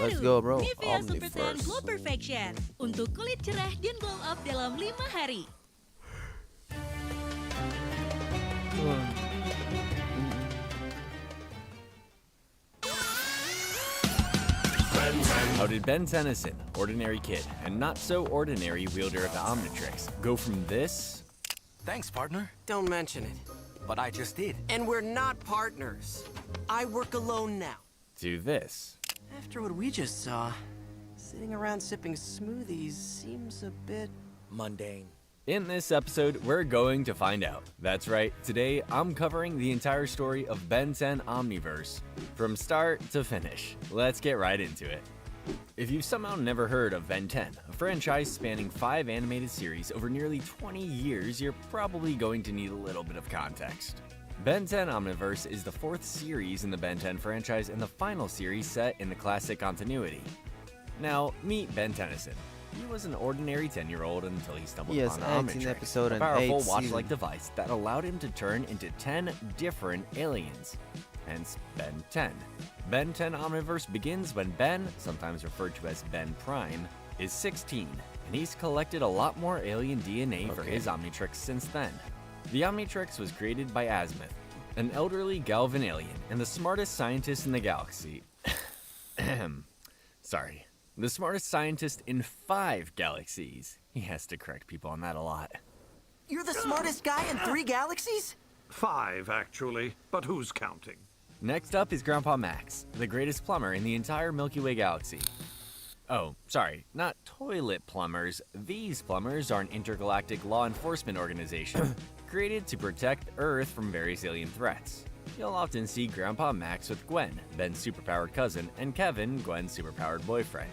S1: Let's go, bro.
S14: Nivea Super Tan
S1: Omniverse.
S14: Glow Perfection untuk kulit cerah dan glow up dalam 5 hari.
S2: How did Ben Tennyson, ordinary kid, and not so ordinary wielder of the Omnitrix, go from this
S15: Thanks, partner.
S5: Don't mention it.
S15: But I just did.
S5: And we're not partners. I work alone now.
S2: to this?
S5: After what we just saw, sitting around sipping smoothies seems a bit
S15: mundane.
S2: In this episode, we're going to find out. That's right, today I'm covering the entire story of Ben 10 Omniverse, from start to finish. Let's get right into it. If you've somehow never heard of Ben 10, a franchise spanning 5 animated series over nearly 20 years, you're probably going to need a little bit of context. Ben 10 Omniverse is the 4th series in the Ben 10 franchise and the final series set in the classic continuity. Now, meet Ben Tennyson. He was an ordinary 10-year-old until he stumbled
S1: Yes,
S2: upon the
S1: 18
S2: Omnitrix,
S1: episode
S2: a
S1: and
S2: powerful
S1: 8
S2: watch-like
S1: season.
S2: device that allowed him to turn into 10 different aliens, hence Ben 10. Ben 10 Omniverse begins when Ben, sometimes referred to as Ben Prime, is 16, and he's collected a lot more alien DNA for his Omnitrix since then. The Omnitrix was created by Azimuth, an elderly Galvan alien and the smartest scientist in the galaxy. Sorry. The smartest scientist in 5 galaxies. He has to correct people on that a lot.
S5: You're the smartest guy in 3 galaxies?
S4: 5, actually, but who's counting?
S2: Next up is Grandpa Max, the greatest plumber in the entire Milky Way galaxy. Oh, sorry, not toilet plumbers. These plumbers are an intergalactic law enforcement organization created to protect Earth from various alien threats. You'll often see Grandpa Max with Gwen, Ben's superpowered cousin, and Kevin, Gwen's superpowered boyfriend.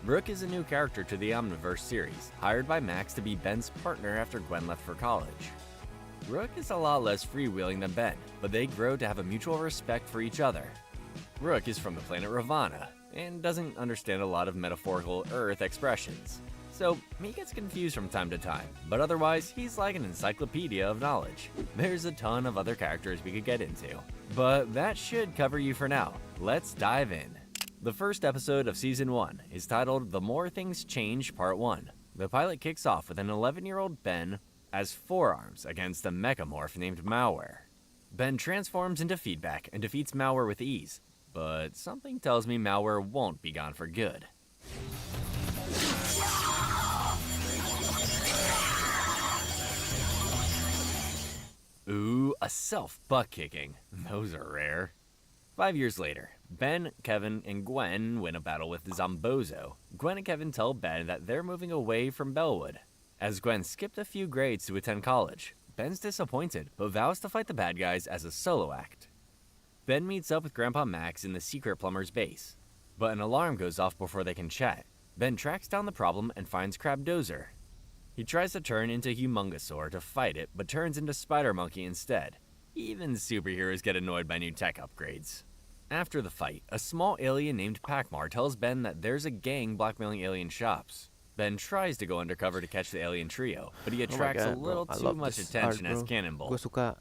S2: Brooke is a new character to the Omniverse series, hired by Max to be Ben's partner after Gwen left for college. Brooke is a lot less freewheeling than Ben, but they grow to have a mutual respect for each other. Brooke is from the planet Ravana, and doesn't understand a lot of metaphorical Earth expressions. So, he gets confused from time to time, but otherwise, he's like an encyclopedia of knowledge. There's a ton of other characters we could get into, but that should cover you for now. Let's dive in. The first episode of Season 1 is titled The More Things Change Part 1. The pilot kicks off with an 11-year-old Ben as forearms against a mechamorph named Malware. Ben transforms into Feedback and defeats Malware with ease, but something tells me Malware won't be gone for good. Ooh, a self-butt kicking. Those are rare. 5 years later, Ben, Kevin, and Gwen win a battle with Zombozo. Gwen and Kevin tell Ben that they're moving away from Bellwood. As Gwen skipped a few grades to attend college, Ben's disappointed but vows to fight the bad guys as a solo act. Ben meets up with Grandpa Max in the secret plumber's base, but an alarm goes off before they can chat. Ben tracks down the problem and finds Crabdozer. He tries to turn into Humongousaur to fight it, but turns into Spider Monkey instead. Even superheroes get annoyed by new tech upgrades. After the fight, a small alien named Pac-Man tells Ben that there's a gang blackmailing alien shops. Ben tries to go undercover to catch the alien trio, but he attracts a little too much attention as Cannonball.
S1: Gue suka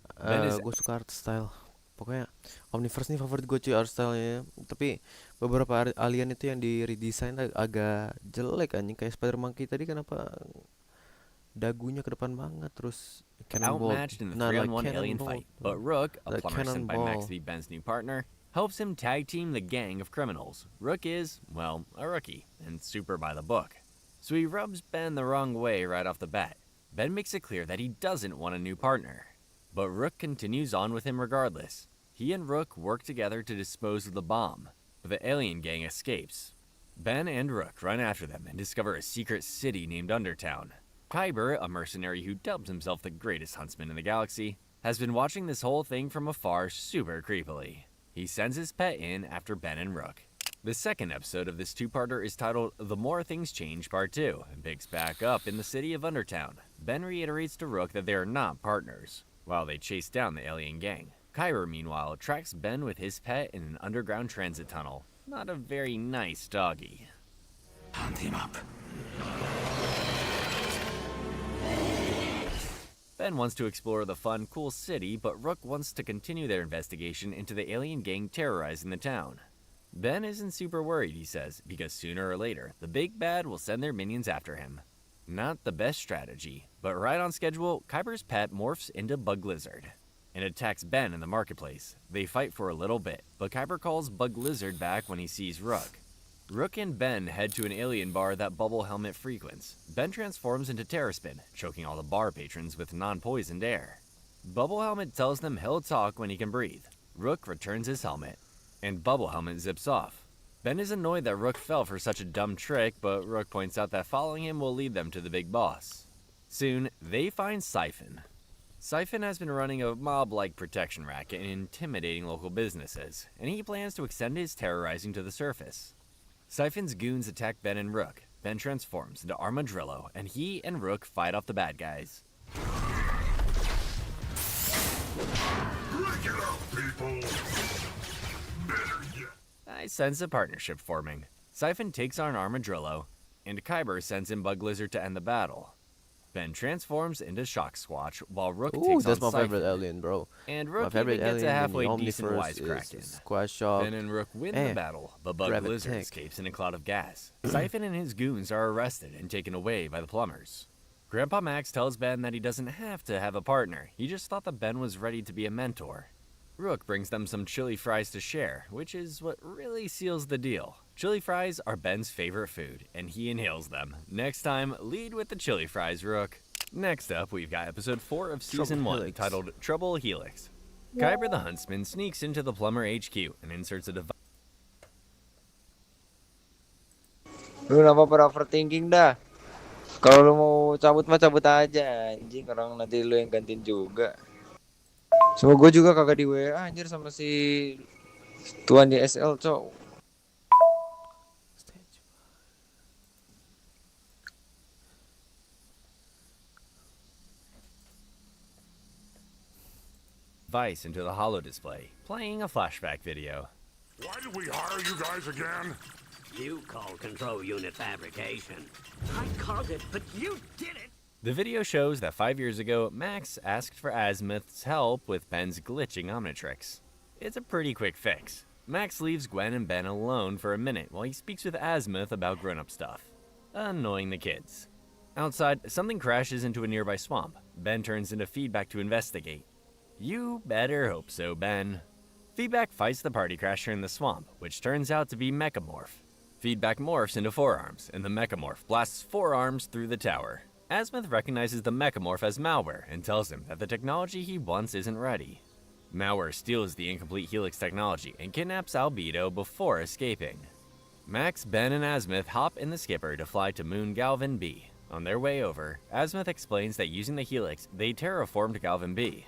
S1: art style. Pokoknya Omniverse nih favorit gue cuy art stylenya. Tapi beberapa alien itu yang di redesign agak jelek anjing, kayak Spider Monkey tadi kenapa dagunya ke depan banget, terus Cannonball.
S2: Outmatched in the 3-on-1 alien fight, but Rook, a plumber sent by Max to be Ben's new partner, helps him tag team the gang of criminals. Rook is, well, a rookie, and super by the book. So he rubs Ben the wrong way right off the bat. Ben makes it clear that he doesn't want a new partner. But Rook continues on with him regardless. He and Rook work together to dispose of the bomb, but the alien gang escapes. Ben and Rook run after them and discover a secret city named Undertown. Kyber, a mercenary who dubs himself the greatest huntsman in the galaxy, has been watching this whole thing from afar super creepily. He sends his pet in after Ben and Rook. The second episode of this two-parter is titled The More Things Change Part 2 and picks back up in the city of Undertown. Ben reiterates to Rook that they are not partners, while they chase down the alien gang. Kyber, meanwhile, tracks Ben with his pet in an underground transit tunnel. Not a very nice doggy.
S3: Hunt him up.
S2: Ben wants to explore the fun, cool city, but Rook wants to continue their investigation into the alien gang terrorizing the town. Ben isn't super worried, he says, because sooner or later, the big bad will send their minions after him. Not the best strategy, but right on schedule, Kyber's pet morphs into Bug Lizard and attacks Ben in the marketplace. They fight for a little bit, but Kyber calls Bug Lizard back when he sees Rook. Rook and Ben head to an alien bar that Bubble Helmet frequents. Ben transforms into Terraspin, choking all the bar patrons with non-poisoned air. Bubble Helmet tells them he'll talk when he can breathe. Rook returns his helmet, and Bubble Helmet zips off. Ben is annoyed that Rook fell for such a dumb trick, but Rook points out that following him will lead them to the big boss. Soon, they find Siphon. Siphon has been running a mob-like protection racket and intimidating local businesses, and he plans to extend his terrorizing to the surface. Siphon's goons attack Ben and Rook. Ben transforms into Armadillo, and he and Rook fight off the bad guys.
S3: Break it up, people! Better yet.
S2: I sense a partnership forming. Siphon takes on Armadillo, and Kyber sends in Bug Lizard to end the battle. Ben transforms into Shock Squatch, while Rook takes
S1: that's
S2: on
S1: my favorite
S2: Siphon.
S1: alien, bro.
S2: And
S1: My
S2: Rook
S1: favorite
S2: even gets a
S1: alien in
S2: halfway
S1: the
S2: decent
S1: Omniverse is
S2: wisecracking.
S1: Squash Shock.
S2: Ben and Rook win the battle, but Bug
S1: Rabbit
S2: Lizard
S1: Tank.
S2: escapes in a cloud of gas. Siphon and his goons are arrested and taken away by the plumbers. Grandpa Max tells Ben that he doesn't have to have a partner. He just thought that Ben was ready to be a mentor. Rook brings them some chili fries to share, which is what really seals the deal. Chili fries are Ben's favorite food, and he inhales them. Next time, lead with the chili fries, Rook. Next up, we've got episode 4 of season 1, titled Trouble Helix. Kyber the Huntsman sneaks into the plumber HQ and inserts a device.
S16: Lu kenapa pada overthinking dah? Kalau lu mau cabut mah cabut aja, anjing, orang nanti lu yang gantiin juga. Sama gue juga kagak di WA anjir sama si tuan di SL, cok.
S2: Into the holo display, playing a flashback video.
S3: Why did we hire you guys again?
S13: You called control unit fabrication. I called it, but you did it!
S2: The video shows that 5 years ago, Max asked for Azimuth's help with Ben's glitching Omnitrix. It's a pretty quick fix. Max leaves Gwen and Ben alone for a minute while he speaks with Azimuth about grown-up stuff, annoying the kids. Outside, something crashes into a nearby swamp. Ben turns into Feedback to investigate. You better hope so, Ben. Feedback fights the party crasher in the swamp, which turns out to be Mechamorph. Feedback morphs into Forearms, and the Mechamorph blasts Forearms through the tower. Azimuth recognizes the Mechamorph as malware and tells him that the technology he wants isn't ready. Malware steals the incomplete Helix technology and kidnaps Albedo before escaping. Max, Ben, and Azimuth hop in the skipper to fly to Moon Galvin B. On their way over, Azimuth explains that using the helix, they terraformed Galvan B,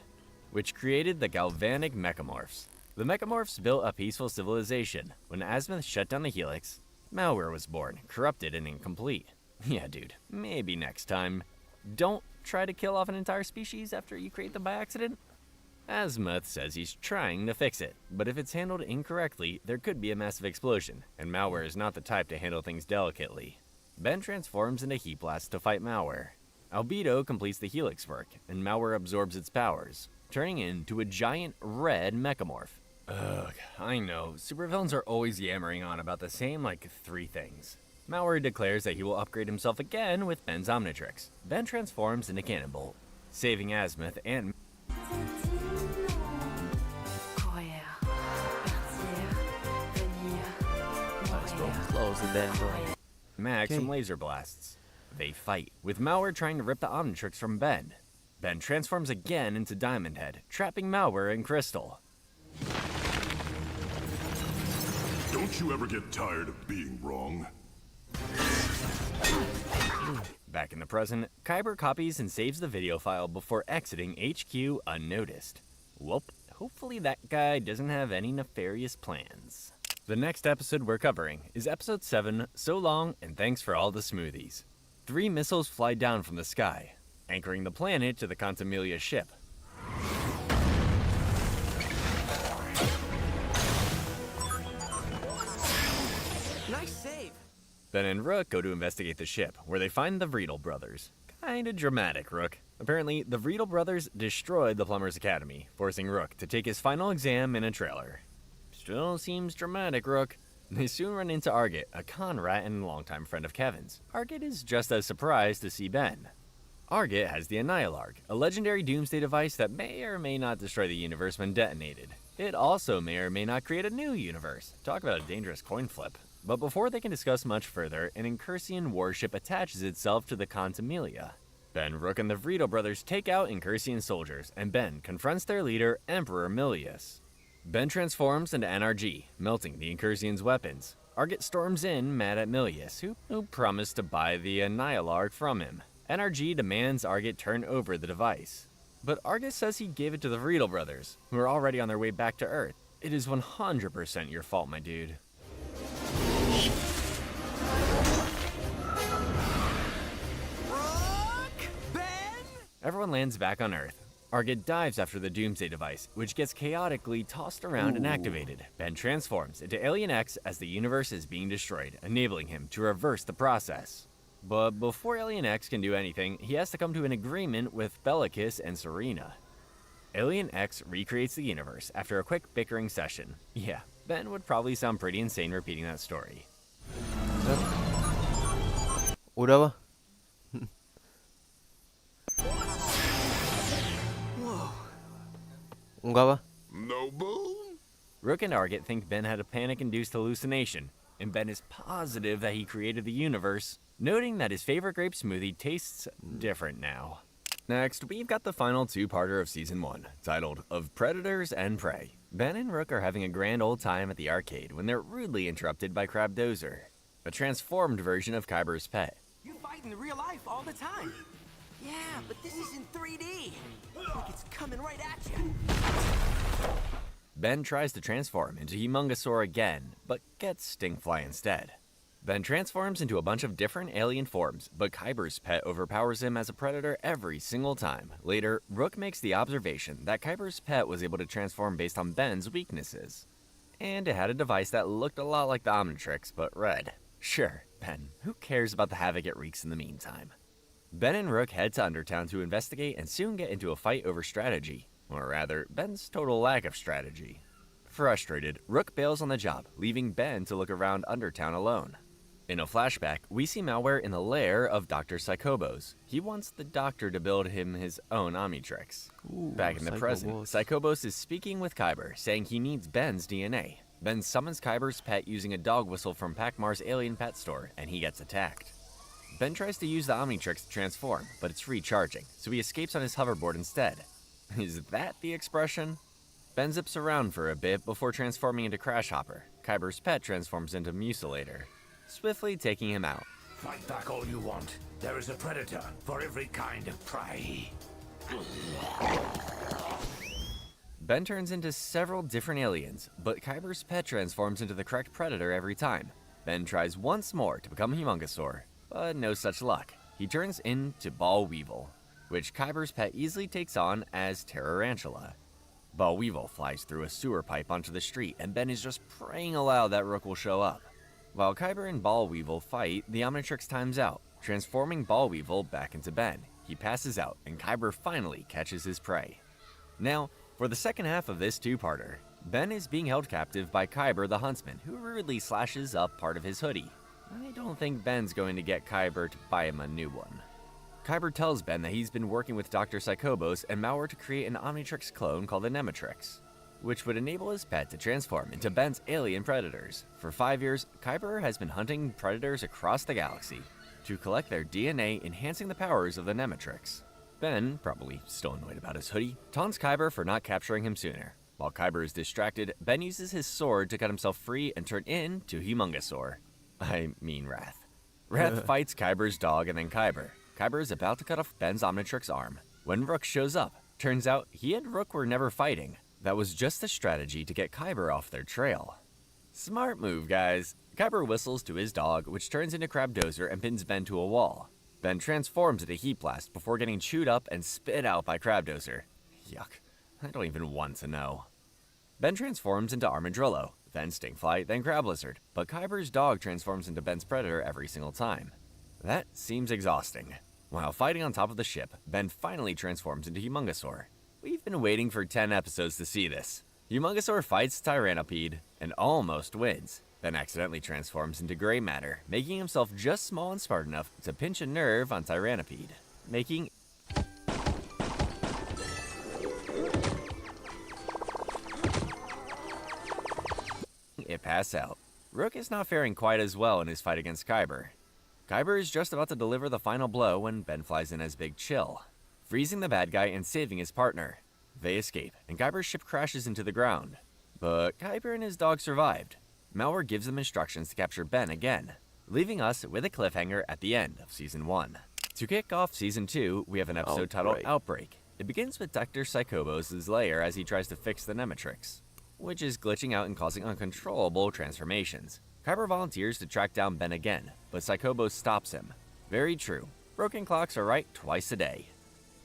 S2: which created the galvanic mechamorphs. The mechamorphs built a peaceful civilization. When Azimuth shut down the helix, malware was born, corrupted and incomplete. Yeah, dude, maybe next time. Don't try to kill off an entire species after you create them by accident. Azimuth says he's trying to fix it, but if it's handled incorrectly, there could be a massive explosion, and malware is not the type to handle things delicately. Ben transforms into Heat Blast to fight malware. Albedo completes the helix work, and malware absorbs its powers, turning into a giant red mechamorph. Ugh, I know, supervillains are always yammering on about the same, 3 things. Malware declares that he will upgrade himself again with Ben's Omnitrix. Ben transforms into Cannonbolt, saving Azimuth and
S1: Close the damn door.
S2: Max from Laser Blasts. They fight, with malware trying to rip the Omnitrix from Ben. Ben transforms again into Diamond Head, trapping malware in Crystal.
S3: Don't you ever get tired of being wrong?
S2: Back in the present, Kyber copies and saves the video file before exiting HQ unnoticed. Well, hopefully that guy doesn't have any nefarious plans. The next episode we're covering is episode 7, So Long and Thanks for All the Smoothies. 3 missiles fly down from the sky, anchoring the planet to the Contamelia ship.
S15: Nice save.
S2: Ben and Rook go to investigate the ship, where they find the Vriedel brothers. Kinda dramatic, Rook. Apparently, the Vriedel brothers destroyed the Plumbers Academy, forcing Rook to take his final exam in a trailer. Still seems dramatic, Rook. They soon run into Argit, a Conrat and longtime friend of Kevin's. Argit is just as surprised to see Ben. Argit has the Annihilarg, a legendary doomsday device that may or may not destroy the universe when detonated. It also may or may not create a new universe. Talk about a dangerous coin flip. But before they can discuss much further, an Incursian warship attaches itself to the Contamelia. Ben, Rook, and the Vriedel brothers take out Incursian soldiers, and Ben confronts their leader, Emperor Milius. Ben transforms into NRG, melting the Incursian's weapons. Argit storms in, mad at Milius, who promised to buy the Annihilarg from him. NRG demands Argit turn over the device. But Argit says he gave it to the Vriedel brothers, who are already on their way back to Earth. It is 100% your fault, my dude. Everyone lands back on Earth. Argit dives after the Doomsday device, which gets chaotically tossed around and activated. Ben transforms into Alien X as the universe is being destroyed, enabling him to reverse the process. But before Alien X can do anything, he has to come to an agreement with Bellicus and Serena. Alien X recreates the universe after a quick bickering session. Yeah, Ben would probably sound pretty insane repeating that story.
S1: Udah apa? Enggak apa?
S3: No boom?
S2: Rook and Argit think Ben had a panic-induced hallucination, and Ben is positive that he created the universe, noting that his favorite grape smoothie tastes different now. Next, we've got the final 2-parter of Season 1, titled Of Predators and Prey. Ben and Rook are having a grand old time at the arcade when they're rudely interrupted by Crab Dozer, a transformed version of Kyber's pet.
S15: You fight in real life all the time. Yeah, but this is in 3D. Like it's coming right at you.
S2: Ben tries to transform into Humongosaur again, but gets Stinkfly instead. Ben transforms into a bunch of different alien forms, but Kyber's pet overpowers him as a predator every single time. Later, Rook makes the observation that Kyber's pet was able to transform based on Ben's weaknesses. And it had a device that looked a lot like the Omnitrix, but red. Sure, Ben, who cares about the havoc it wreaks in the meantime? Ben and Rook head to Undertown to investigate and soon get into a fight over strategy. Or rather, Ben's total lack of strategy. Frustrated, Rook bails on the job, leaving Ben to look around Undertown alone. In a flashback, we see malware in the lair of Dr. Psychobos. He wants the doctor to build him his own Omnitrix. Back in the present, Psychobos is speaking with Kyber, saying he needs Ben's DNA. Ben summons Kyber's pet using a dog whistle from Pakmar's alien pet store, and he gets attacked. Ben tries to use the Omnitrix to transform, but it's recharging, so he escapes on his hoverboard instead. Is that the expression? Ben zips around for a bit before transforming into Crash Hopper. Kyber's pet transforms into Musulator, swiftly taking him out.
S3: Fight back all you want. There is a predator for every kind of prey.
S2: Ben turns into several different aliens, but Kyber's pet transforms into the correct predator every time. Ben tries once more to become Humongosaur, but no such luck. He turns into Ball Weevil, which Kyber's pet easily takes on as Terrorantula. Ball Weevil flies through a sewer pipe onto the street, and Ben is just praying aloud that Rook will show up. While Kyber and Ball Weevil fight, the Omnitrix times out, transforming Ball Weevil back into Ben. He passes out, and Kyber finally catches his prey. Now, for the second half of this two-parter, Ben is being held captive by Kyber the Huntsman, who rudely slashes up part of his hoodie. I don't think Ben's going to get Kyber to buy him a new one. Kyber tells Ben that he's been working with Dr. Psychobos and Mauer to create an Omnitrix clone called the Nematrix, which would enable his pet to transform into Ben's alien predators. For 5 years, Kyber has been hunting predators across the galaxy to collect their DNA, enhancing the powers of the Nematrix. Ben, probably still annoyed about his hoodie, taunts Kyber for not capturing him sooner. While Kyber is distracted, Ben uses his sword to cut himself free and turn into Humongosaur. I mean Wrath. Wrath fights Kyber's dog and then Kyber. Kyber is about to cut off Ben's Omnitrix arm when Rook shows up. Turns out he and Rook were never fighting. That was just a strategy to get Kyber off their trail. Smart move, guys. Kyber whistles to his dog, which turns into Crabdozer and pins Ben to a wall. Ben transforms into Heat Blast before getting chewed up and spit out by Crabdozer. Yuck. I don't even want to know. Ben transforms into Armadillo, then Stinkfly, then Crab Lizard, but Kyber's dog transforms into Ben's predator every single time. That seems exhausting. While fighting on top of the ship, Ben finally transforms into Humongosaur. We've been waiting for 10 episodes to see this. Humongosaur fights Tyrannopede and almost wins, then accidentally transforms into Gray Matter, making himself just small and smart enough to pinch a nerve on Tyrannopede, making it pass out. Rook is not faring quite as well in his fight against Kyber. Kyber is just about to deliver the final blow when Ben flies in as Big Chill, freezing the bad guy and saving his partner. They escape, and Kyber's ship crashes into the ground. But Kyber and his dog survived. Mauer gives them instructions to capture Ben again, leaving us with a cliffhanger at the end of Season 1. To kick off Season 2, we have an episode titled Outbreak. It begins with Dr. Psychobos' lair as he tries to fix the Nematrix, which is glitching out and causing uncontrollable transformations. Kyber volunteers to track down Ben again, but Psychobos stops him. Very true. Broken clocks are right twice a day.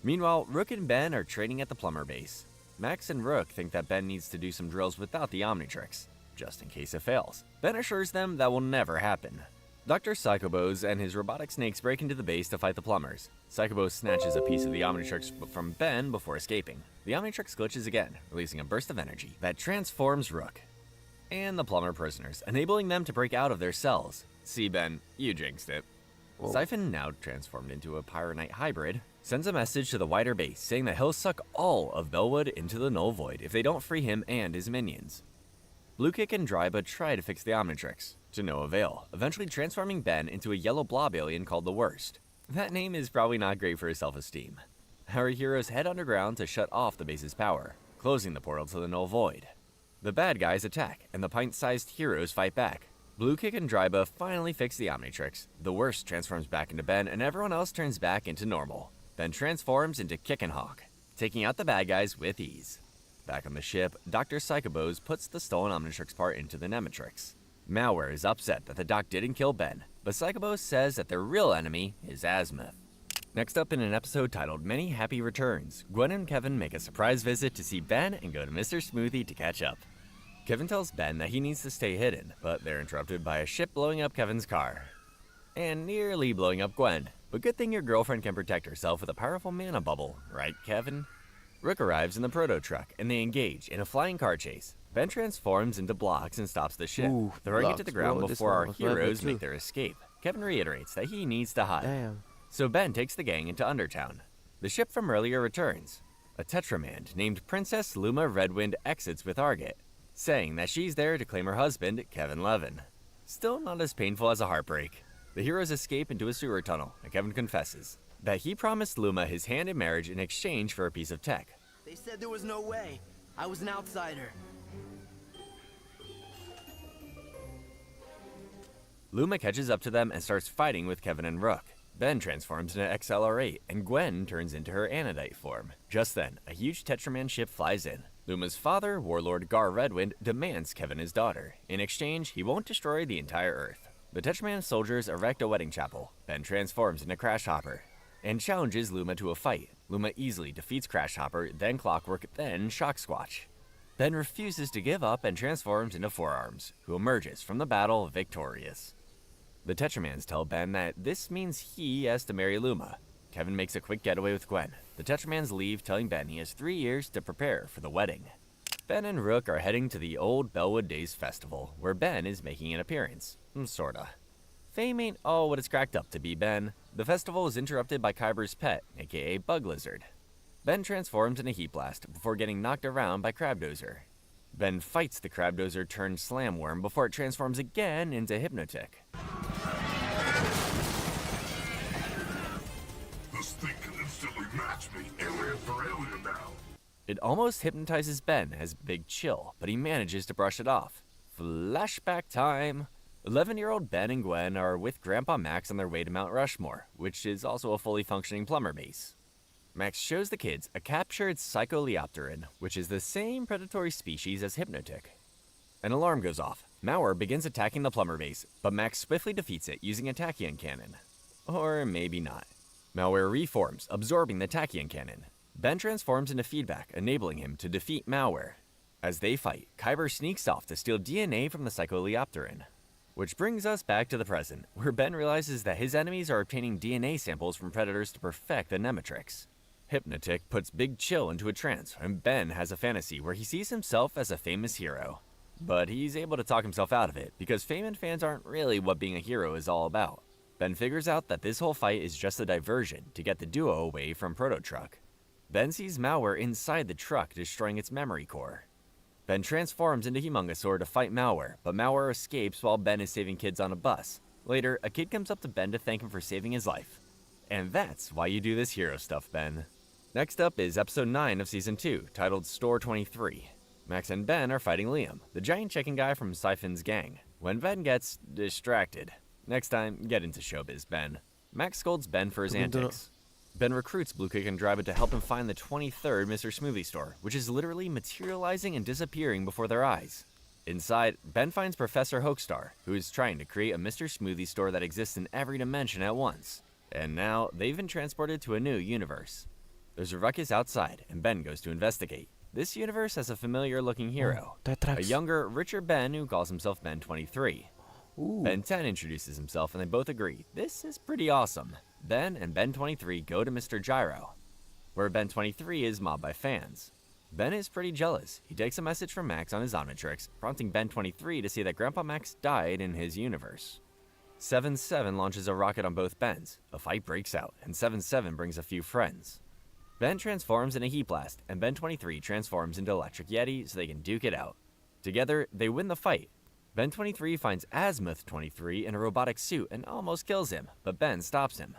S2: Meanwhile, Rook and Ben are training at the plumber base. Max and Rook think that Ben needs to do some drills without the Omnitrix, just in case it fails. Ben assures them that will never happen. Dr. Psychobos and his robotic snakes break into the base to fight the plumbers. Psychobos snatches a piece of the Omnitrix from Ben before escaping. The Omnitrix glitches again, releasing a burst of energy that transforms Rook and the plumber prisoners, enabling them to break out of their cells. See, Ben, you jinxed it.
S1: Whoa.
S2: Siphon, now transformed into a Pyronite hybrid, sends a message to the wider base saying that he'll suck all of Bellwood into the Null Void if they don't free him and his minions. Bluekick and Dryba try to fix the Omnitrix, to no avail, eventually transforming Ben into a yellow blob alien called the Worst. That name is probably not great for his self-esteem. Our heroes head underground to shut off the base's power, closing the portal to the Null Void. The bad guys attack, and the pint-sized heroes fight back. Bluekick and Dryba finally fix the Omnitrix, the Worst transforms back into Ben, and everyone else turns back into normal. Ben transforms into Kickenhawk, taking out the bad guys with ease. Back on the ship, Dr. Psychobos puts the stolen Omnitrix part into the Nematrix. Mauer is upset that the doc didn't kill Ben, but Psychobos says that their real enemy is Azimuth. Next up in an episode titled Many Happy Returns, Gwen and Kevin make a surprise visit to see Ben and go to Mr. Smoothie to catch up. Kevin tells Ben that he needs to stay hidden, but they're interrupted by a ship blowing up Kevin's car. And nearly blowing up Gwen. But good thing your girlfriend can protect herself with a powerful mana bubble, right, Kevin? Rook arrives in the proto truck, and they engage in a flying car chase. Ben transforms into blocks and stops the ship, throwing it to the ground before our heroes make their escape. Kevin reiterates that he needs to hide.
S1: Damn.
S2: So Ben takes the gang into Undertown. The ship from earlier returns. A Tetramand named Princess Luma Redwind exits with Arget, saying that she's there to claim her husband, Kevin Levin. Still not as painful as a heartbreak. The heroes escape into a sewer tunnel, and Kevin confesses that he promised Luma his hand in marriage in exchange for a piece of tech.
S15: They said there was no way. I was an outsider.
S2: Luma catches up to them and starts fighting with Kevin and Rook. Ben transforms into XLR8, and Gwen turns into her Anodite form. Just then, a huge Tetraman ship flies in. Luma's father, Warlord Gar Redwind, demands Kevin his daughter. In exchange, he won't destroy the entire Earth. The Tetraman soldiers erect a wedding chapel. Ben transforms into Crash Hopper and challenges Luma to a fight. Luma easily defeats Crash Hopper, then Clockwork, then Shock Squatch. Ben refuses to give up and transforms into Forearms, who emerges from the battle victorious. The Tetramans tell Ben that this means he has to marry Luma. Kevin makes a quick getaway with Gwen. The Tetramans leave, telling Ben he has 3 years to prepare for the wedding. Ben and Rook are heading to the old Bellwood Days Festival, where Ben is making an appearance. Sorta. Fame ain't all what it's cracked up to be, Ben. The festival is interrupted by Kyber's pet, aka Bug Lizard. Ben transforms in a Heat Blast before getting knocked around by Crabdozer. Ben fights the Crabdozer turned Slamworm before it transforms again into Hypnotic.
S3: This thing can instantly match me, alien for alien now.
S2: It almost hypnotizes Ben as Big Chill, but he manages to brush it off. Flashback time! 11-year-old Ben and Gwen are with Grandpa Max on their way to Mount Rushmore, which is also a fully functioning plumber base. Max shows the kids a captured Psycholeopteran, which is the same predatory species as Hypnotic. An alarm goes off. Mauer begins attacking the plumber base, but Max swiftly defeats it using a tachyon cannon. Or maybe not. Malware reforms, absorbing the tachyon cannon. Ben transforms into Feedback, enabling him to defeat Malware. As they fight, Kyber sneaks off to steal DNA from the Psycholeopteran. Which brings us back to the present, where Ben realizes that his enemies are obtaining DNA samples from predators to perfect the Nemetrix. Hypnotic puts Big Chill into a trance, and Ben has a fantasy where he sees himself as a famous hero. But he's able to talk himself out of it, because fame and fans aren't really what being a hero is all about. Ben figures out that this whole fight is just a diversion to get the duo away from Proto Truck. Ben sees Malware inside the truck destroying its memory core. Ben transforms into Humongosaur to fight Malware, but Malware escapes while Ben is saving kids on a bus. Later, a kid comes up to Ben to thank him for saving his life. And that's why you do this hero stuff, Ben. Next up is episode 9 of season 2, titled Store 23. Max and Ben are fighting Liam, the giant chicken guy from Siphon's gang, when Ben gets distracted. Next time, get into showbiz, Ben. Max scolds Ben for his antics. Ben recruits Blue Kick and Drive to help him find the 23rd Mr. Smoothie store, which is literally materializing and disappearing before their eyes. Inside, Ben finds Professor Hoakstar, who is trying to create a Mr. Smoothie store that exists in every dimension at once. And now, they've been transported to a new universe. There's a ruckus outside, and Ben goes to investigate. This universe has a familiar-looking hero, a younger, richer Ben who calls himself Ben 23. Ben 10 introduces himself, and they both agree, this is pretty awesome. Ben and Ben 23 go to Mr. Gyro, where Ben 23 is mobbed by fans. Ben is pretty jealous. He takes a message from Max on his Omnitrix, prompting Ben 23 to see that Grandpa Max died in his universe. 7-7 launches a rocket on both Bens. A fight breaks out, and 7-7 brings a few friends. Ben transforms in a Heat Blast, and Ben 23 transforms into Electric Yeti so they can duke it out. Together, they win the fight. Ben 23 finds Azimuth 23 in a robotic suit and almost kills him, but Ben stops him.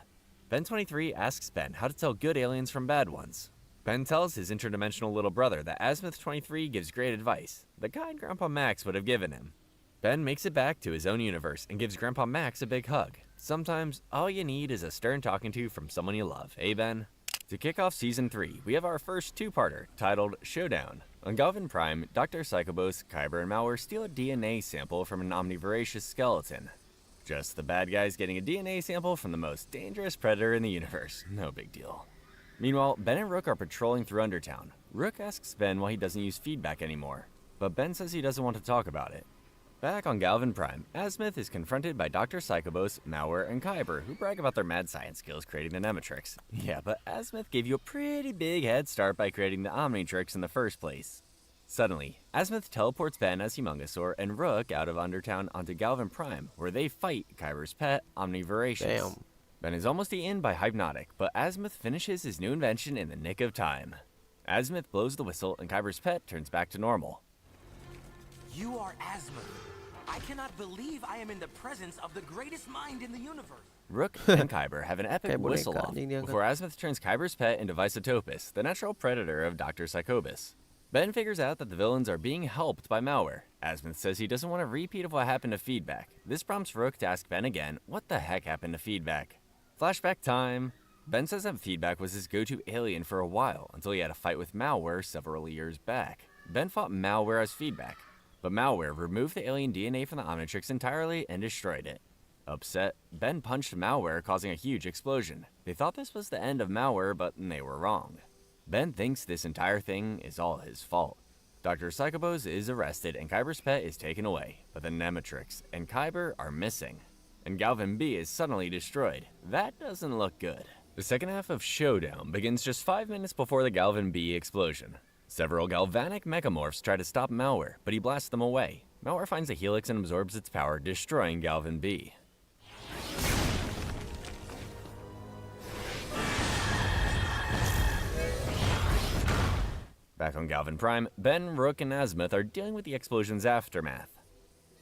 S2: Ben 23 asks Ben how to tell good aliens from bad ones. Ben tells his interdimensional little brother that Azimuth 23 gives great advice, the kind Grandpa Max would have given him. Ben makes it back to his own universe and gives Grandpa Max a big hug. Sometimes, all you need is a stern talking to from someone you love, eh, Ben? To kick off Season 3, we have our first two-parter, titled Showdown. On Galvin Prime, Dr. Psychobos, Kyber, and Malware steal a DNA sample from an omnivoracious skeleton. Just the bad guys getting a DNA sample from the most dangerous predator in the universe. No big deal. Meanwhile, Ben and Rook are patrolling through Undertown. Rook asks Ben why he doesn't use feedback anymore, but Ben says he doesn't want to talk about it. Back on Galvin Prime, Azimuth is confronted by Dr. Psychobos, Malware, and Kyber, who brag about their mad science skills creating the Nemetrix. Yeah, but Azimuth gave you a pretty big head start by creating the Omnitrix in the first place. Suddenly, Azimuth teleports Ben as Humongosaur and Rook out of Undertown onto Galvin Prime, where they fight Kyber's pet, Omnivoracious.
S1: Damn.
S2: Ben is almost eaten by Hypnotic, but Azimuth finishes his new invention in the nick of time. Azimuth blows the whistle and Kyber's pet turns back to normal.
S15: You are Azimuth. I cannot believe I am in the presence of the greatest mind in the universe.
S2: Rook and Kyber have an epic
S1: Kayak boneka,
S2: whistle-off
S1: anjing diangkat.
S2: before Azimuth turns Kyber's pet into Visotopus, the natural predator of Dr. Psychobus. Ben figures out that the villains are being helped by malware. Azimuth says he doesn't want a repeat of what happened to Feedback. This prompts Rook to ask Ben again, what the heck happened to Feedback? Flashback time. Ben says that Feedback was his go-to alien for a while, until he had a fight with Malware several years back. Ben fought Malware as Feedback, but Malware removed the alien DNA from the Omnitrix entirely and destroyed it. Upset, Ben punched Malware, causing a huge explosion. They thought this was the end of Malware, but they were wrong. Ben thinks this entire thing is all his fault. Dr. Psychobos is arrested and Kyber's pet is taken away, but the Nematrix and Kyber are missing. And Galvin B is suddenly destroyed. That doesn't look good. The second half of Showdown begins just 5 minutes before the Galvin B explosion. Several galvanic mechamorphs try to stop Malware, but he blasts them away. Malware finds a helix and absorbs its power, destroying Galvin B. Back on Galvin Prime, Ben, Rook, and Azimuth are dealing with the explosion's aftermath.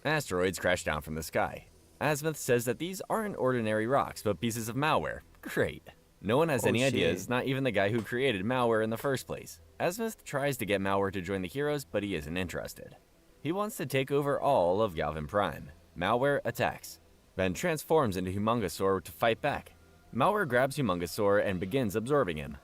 S2: Asteroids crash down from the sky. Azimuth says that these aren't ordinary rocks, but pieces of malware. Great. No one has any ideas, not even the guy who created malware in the first place. Azimuth tries to get malware to join the heroes, but he isn't interested. He wants to take over all of Galvin Prime. Malware attacks. Ben transforms into Humongosaur to fight back. Malware grabs Humongosaur and begins absorbing him.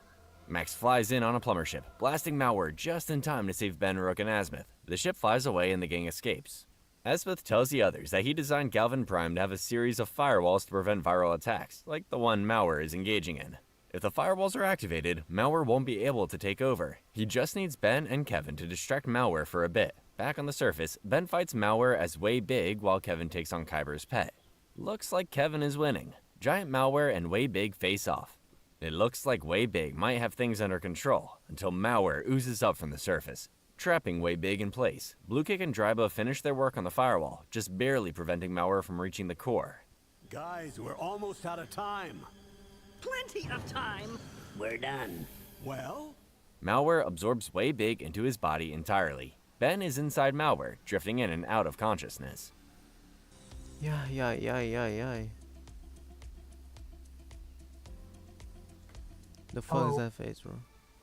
S2: Max flies in on a plumber ship, blasting Malware just in time to save Ben, Rook, and Azimuth. The ship flies away and the gang escapes. Azimuth tells the others that he designed Galvin Prime to have a series of firewalls to prevent viral attacks, like the one Malware is engaging in. If the firewalls are activated, Malware won't be able to take over. He just needs Ben and Kevin to distract Malware for a bit. Back on the surface, Ben fights Malware as Way Big while Kevin takes on Kyber's pet. Looks like Kevin is winning. Giant Malware and Way Big face off. It looks like Way Big might have things under control, until Malware oozes up from the surface, trapping Way Big in place. Blue Kick and Dryba finish their work on the firewall, just barely preventing Malware from reaching the core.
S10: Guys, we're almost out of time.
S13: Plenty of time. We're done.
S10: Well?
S2: Malware absorbs Way Big into his body entirely. Ben is inside Malware, drifting in and out of consciousness.
S1: Yeah. The fuck is that face, bro?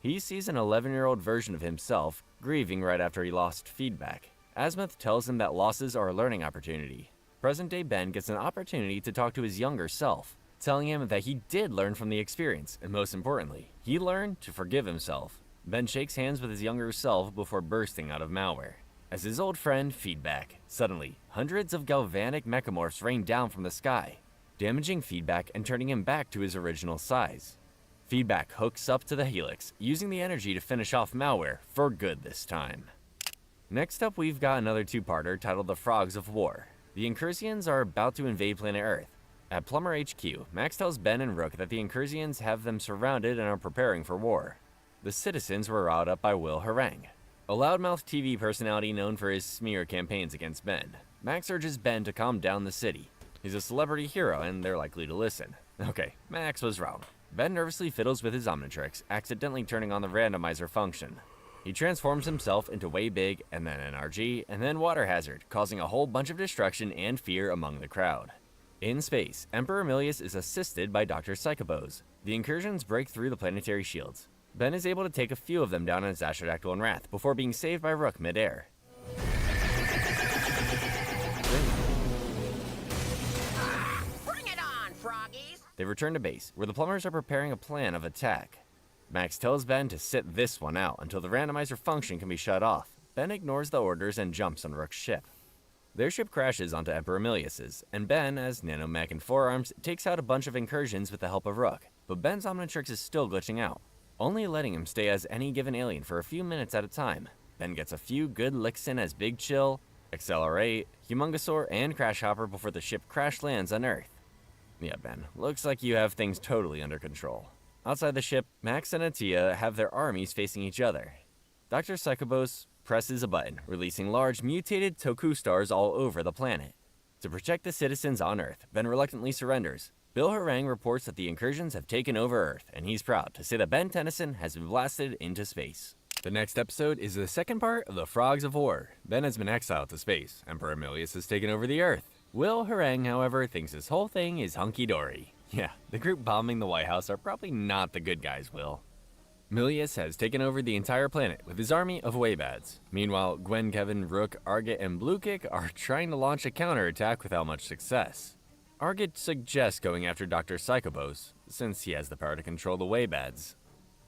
S2: He sees an 11-year-old version of himself, grieving right after he lost Feedback. Azimuth tells him that losses are a learning opportunity. Present-day Ben gets an opportunity to talk to his younger self, telling him that he did learn from the experience, and most importantly, he learned to forgive himself. Ben shakes hands with his younger self before bursting out of Malware. As his old friend, Feedback, suddenly, hundreds of galvanic mechamorphs rain down from the sky, damaging Feedback and turning him back to his original size. Feedback hooks up to the helix, using the energy to finish off Malware for good this time. Next up, we've got another two-parter titled The Frogs of War. The Incursians are about to invade planet Earth. At Plumber HQ, Max tells Ben and Rook that the Incursians have them surrounded and are preparing for war. The citizens were riled up by Will Harang, a loudmouth TV personality known for his smear campaigns against Ben. Max urges Ben to calm down the city. He's a celebrity hero and they're likely to listen. Okay, Max was wrong. Ben nervously fiddles with his Omnitrix, accidentally turning on the randomizer function. He transforms himself into Way Big, and then NRG, and then Water Hazard, causing a whole bunch of destruction and fear among the crowd. In space, Emperor Milius is assisted by Dr. Psychobos. The incursions break through the planetary shields. Ben is able to take a few of them down as Astrodactyl and Wrath, before being saved by Rook midair.
S13: Bring it on, froggies!
S2: They return to base, where the plumbers are preparing a plan of attack. Max tells Ben to sit this one out until the randomizer function can be shut off. Ben ignores the orders and jumps on Rook's ship. Their ship crashes onto Emperor Milius's, and Ben, as Nanomech and Forearms, takes out a bunch of incursions with the help of Rook. But Ben's Omnitrix is still glitching out, only letting him stay as any given alien for a few minutes at a time. Ben gets a few good licks in as Big Chill, Accelerate, Humongosaur, and Crash Hopper before the ship crash lands on Earth. Yeah, Ben, looks like you have things totally under control. Outside the ship, Max and Atia have their armies facing each other. Dr. Psychobos presses a button, releasing large mutated Toku stars all over the planet. To protect the citizens on Earth, Ben reluctantly surrenders. Bill Harang reports that the incursions have taken over Earth, and he's proud to say that Ben Tennyson has been blasted into space. The next episode is the second part of the Frogs of War. Ben has been exiled to space. Emperor Milius has taken over the Earth. Will Harang, however, thinks this whole thing is hunky-dory. Yeah, the group bombing the White House are probably not the good guys, Will. Milius has taken over the entire planet with his army of Waybads. Meanwhile, Gwen, Kevin, Rook, Arget, and Bluekick are trying to launch a counterattack without much success. Arget suggests going after Dr. Psychobos, since he has the power to control the Waybads.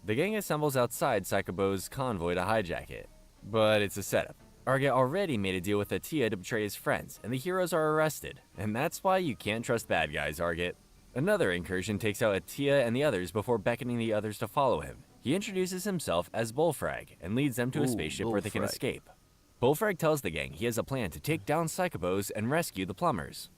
S2: The gang assembles outside Psychobos' convoy to hijack it, but it's a setup. Arget already made a deal with Atia to betray his friends, and the heroes are arrested, and that's why you can't trust bad guys, Arget. Another incursion takes out Atia and the others before beckoning the others to follow him. He introduces himself as Bullfrag and leads them to a spaceship where they can escape. Bullfrag tells the gang he has a plan to take down Psychobos and rescue the plumbers.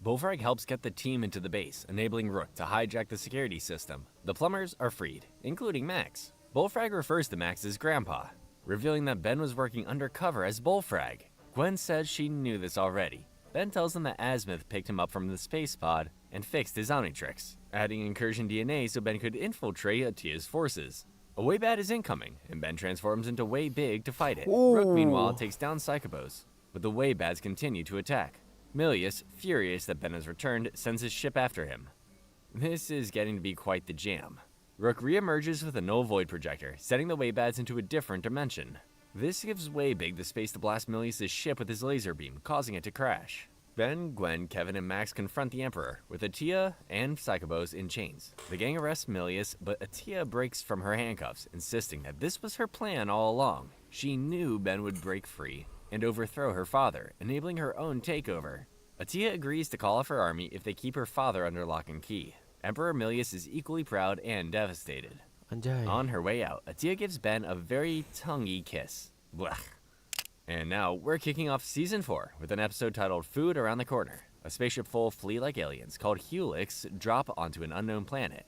S2: Bullfrag helps get the team into the base, enabling Rook to hijack the security system. The plumbers are freed, including Max. Bullfrag refers to Max as Grandpa, revealing that Ben was working undercover as Bullfrag. Gwen says she knew this already. Ben tells them that Azimuth picked him up from the space pod and fixed his Omnitrix, adding incursion DNA so Ben could infiltrate Atia's forces. A Waybad is incoming, and Ben transforms into Way Big to fight it. Rook, meanwhile, takes down Psychobos, but the Waybads continue to attack. Milius, furious that Ben has returned, sends his ship after him. This is getting to be quite the jam. Rook reemerges with a null void projector, setting the Waybads into a different dimension. This gives Waybig the space to blast Milius' ship with his laser beam, causing it to crash. Ben, Gwen, Kevin, and Max confront the Emperor, with Atia and Psychobos in chains. The gang arrests Milius, but Atia breaks from her handcuffs, insisting that this was her plan all along. She knew Ben would break free and overthrow her father, enabling her own takeover. Atia agrees to call off her army if they keep her father under lock and key. Emperor Milius is equally proud and devastated.
S1: Anjay.
S2: On her way out, Atia gives Ben a very tonguey kiss. Blech. And now, we're kicking off Season 4 with an episode titled Food Around the Corner. A spaceship full of flea-like aliens called Helix drop onto an unknown planet,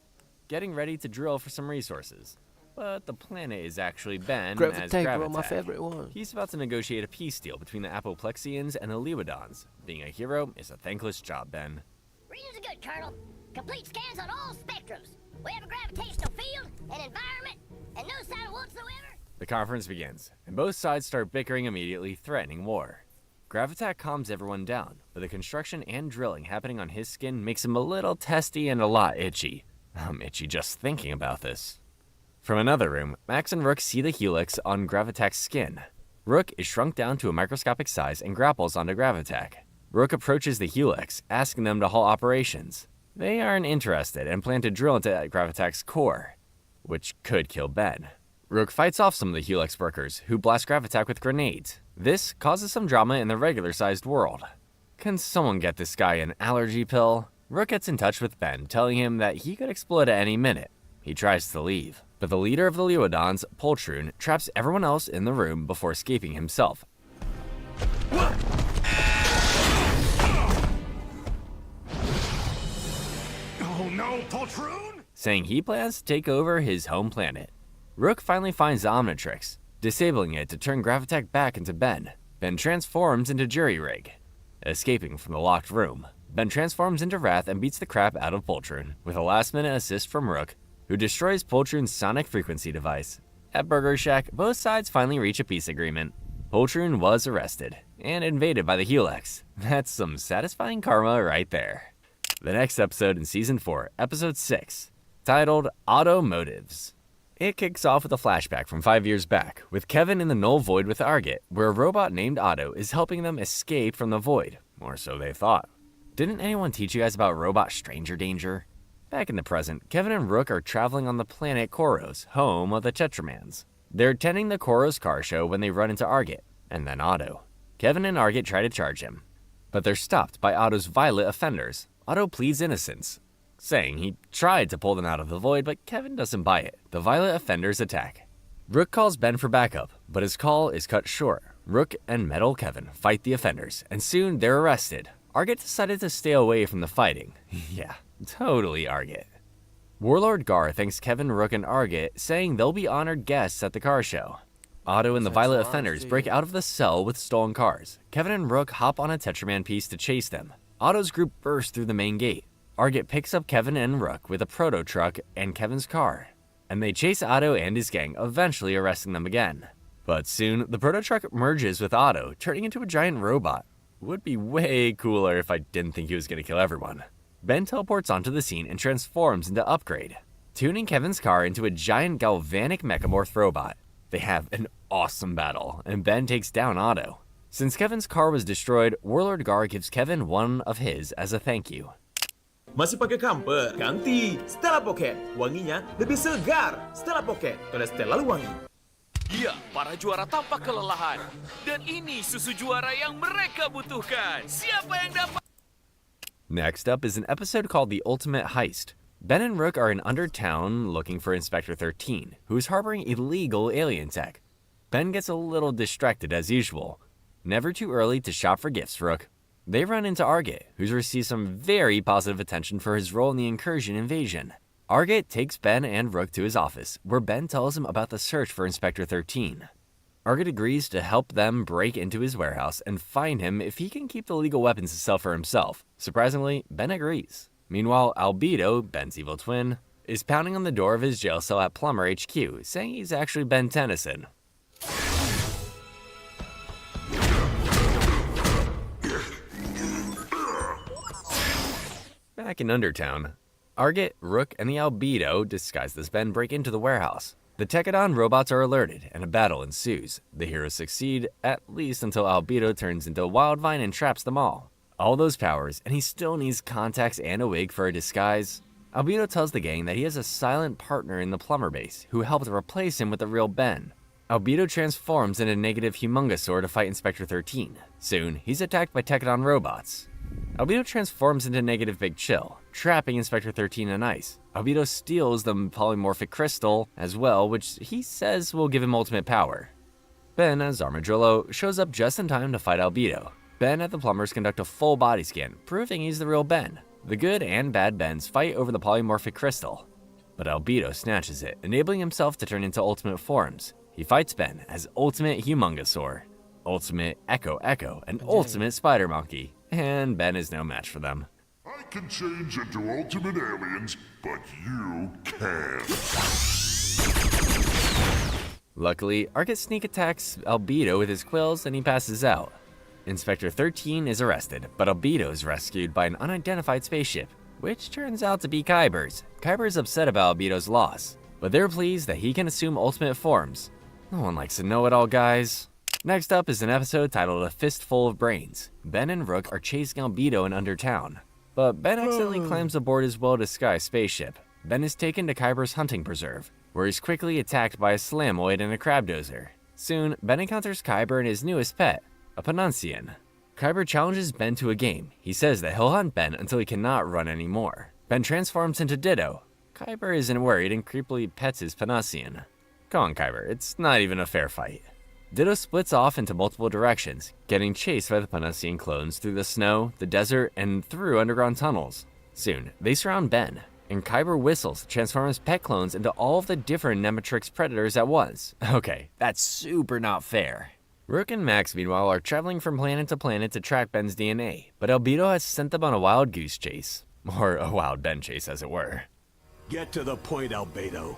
S2: getting ready to drill for some resources. But the planet is actually Ben as Gravitek.
S1: My favorite one.
S2: He's about to negotiate a peace deal between the Apoplexians and the Leodons. Being a hero is a thankless job, Ben.
S17: Reasons are good, Colonel. Complete scans on all spectrums. We have a gravitational field, an environment, and no sign whatsoever.
S2: The conference begins, and both sides start bickering immediately, threatening war. Gravitak calms everyone down, but the construction and drilling happening on his skin makes him a little testy and a lot itchy. I'm itchy just thinking about this. From another room, Max and Rook see the Helix on Gravitak's skin. Rook is shrunk down to a microscopic size and grapples onto Gravitak. Rook approaches the Helix, asking them to halt operations. They aren't interested and plan to drill into Gravitak's core, which could kill Ben. Rook fights off some of the Helix workers, who blast Gravitak with grenades. This causes some drama in the regular-sized world. Can someone get this guy an allergy pill? Rook gets in touch with Ben, telling him that he could explode at any minute. He tries to leave, but the leader of the Leodons, Poltroon, traps everyone else in the room before escaping himself.
S4: Oh no, Poltroon!
S2: Saying he plans to take over his home planet. Rook finally finds the Omnitrix, disabling it to turn Gravitak back into Ben. Ben transforms into Jury Rig. Escaping from the locked room, Ben transforms into Wrath and beats the crap out of Poltroon, with a last-minute assist from Rook, who destroys Poltroon's sonic frequency device. At Burger Shack, both sides finally reach a peace agreement. Poltroon was arrested, and invaded by the Helix. That's some satisfying karma right there. The next episode in Season 4, Episode 6, titled Automotives. It kicks off with a flashback from 5 years back, with Kevin in the Null Void with Arget, where a robot named Otto is helping them escape from the Void, or so they thought. Didn't anyone teach you guys about robot stranger danger? Back in the present, Kevin and Rook are traveling on the planet Koros, home of the Tetramans. They're attending the Koros car show when they run into Arget, and then Otto. Kevin and Arget try to charge him, but they're stopped by Otto's violent offenders. Otto pleads innocence, saying he tried to pull them out of the Void, but Kevin doesn't buy it. The violent offenders attack. Rook calls Ben for backup, but his call is cut short. Rook and Metal Kevin fight the offenders, and soon they're arrested. Arget decided to stay away from the fighting. Yeah, totally Arget. Warlord Gar thanks Kevin, Rook, and Arget, saying they'll be honored guests at the car show. Otto and the violent offenders break out of the cell with stolen cars. Kevin and Rook hop on a Tetraman piece to chase them. Otto's group bursts through the main gate. Arget picks up Kevin and Rook with a proto-truck and Kevin's car, and they chase Otto and his gang, eventually arresting them again. But soon, the proto-truck merges with Otto, turning into a giant robot. Would be way cooler if I didn't think he was going to kill everyone. Ben teleports onto the scene and transforms into Upgrade. tuning Kevin's car into a giant galvanic mechamorph robot. They have an awesome battle, and Ben takes down Otto. Since Kevin's car was destroyed, Warlord Gar gives Kevin one of his as a thank you.
S18: Masih pakai camper? Ganti Stella Pocket. Wanginya lebih segar. Stella Pocket, toilet selalu wangi.
S19: Ya, para juara tampak kelelahan. Dan ini susu juara yang mereka butuhkan. Siapa yang dapat?
S2: Next up is an episode called The Ultimate Heist. Ben and Rook are in Undertown looking for Inspector 13, who is harboring illegal alien tech. Ben gets a little distracted as usual. Never too early to shop for gifts, Rook. They run into Argate, who's received some very positive attention for his role in the incursion invasion. Argate takes Ben and Rook to his office, where Ben tells him about the search for Inspector 13. Argate agrees to help them break into his warehouse and find him if he can keep the legal weapons to sell for himself. Surprisingly, Ben agrees. Meanwhile, Albedo, Ben's evil twin, is pounding on the door of his jail cell at Plumber HQ, saying he's actually Ben Tennyson. Back in Undertown, Argate, Rook, and the Albedo, disguised as Ben, break into the warehouse. The Tekadon robots are alerted, and a battle ensues. The heroes succeed, at least until Albedo turns into a Wildvine and traps them all. All those powers, and he still needs contacts and a wig for a disguise. Albedo tells the gang that he has a silent partner in the plumber base, who helped replace him with the real Ben. Albedo transforms into Negative Humongosaur to fight Inspector 13. Soon, he's attacked by Tekadon robots. Albedo transforms into Negative Big Chill, trapping Inspector 13 in ice. Albedo steals the polymorphic crystal as well, which he says will give him ultimate power. Ben, as Armadillo, shows up just in time to fight Albedo. Ben and the plumbers conduct a full body scan, proving he's the real Ben. The good and bad Bens fight over the polymorphic crystal, but Albedo snatches it, enabling himself to turn into ultimate forms. He fights Ben as Ultimate Humongosaur, Ultimate Echo Echo, and Ultimate Spider Monkey, and Ben is no match for them.
S4: I can change into ultimate aliens, but you can't.
S2: Luckily, Argate sneak attacks Albedo with his quills and he passes out. Inspector 13 is arrested, but Albedo is rescued by an unidentified spaceship, which turns out to be Kyber's. Kyber's upset about Albedo's loss, but they're pleased that he can assume ultimate forms. No one likes to know it all, guys. Next up is an episode titled A Fistful of Brains. Ben and Rook are chasing Albedo in Undertown, but Ben accidentally climbs aboard his well-disguised spaceship. Ben is taken to Kyber's hunting preserve, where he's quickly attacked by a Slamoid and a Crabdozer. Soon, Ben encounters Kyber and his newest pet, a Panuncian. Kyber challenges Ben to a game. He says that he'll hunt Ben until he cannot run anymore. Ben transforms into Ditto. Kyber isn't worried and creepily pets his Panuncian. Come on, Kyber, it's not even a fair fight. Ditto splits off into multiple directions, getting chased by the Panuncian clones through the snow, the desert, and through underground tunnels. Soon, they surround Ben, and Kyber whistles to transform his pet clones into all of the different Nematrix predators at once. Okay, that's super not fair. Rook and Max, meanwhile, are traveling from planet to planet to track Ben's DNA, but Albedo has sent them on a wild goose chase. Or a wild Ben chase, as it were.
S10: Get to the point, Albedo.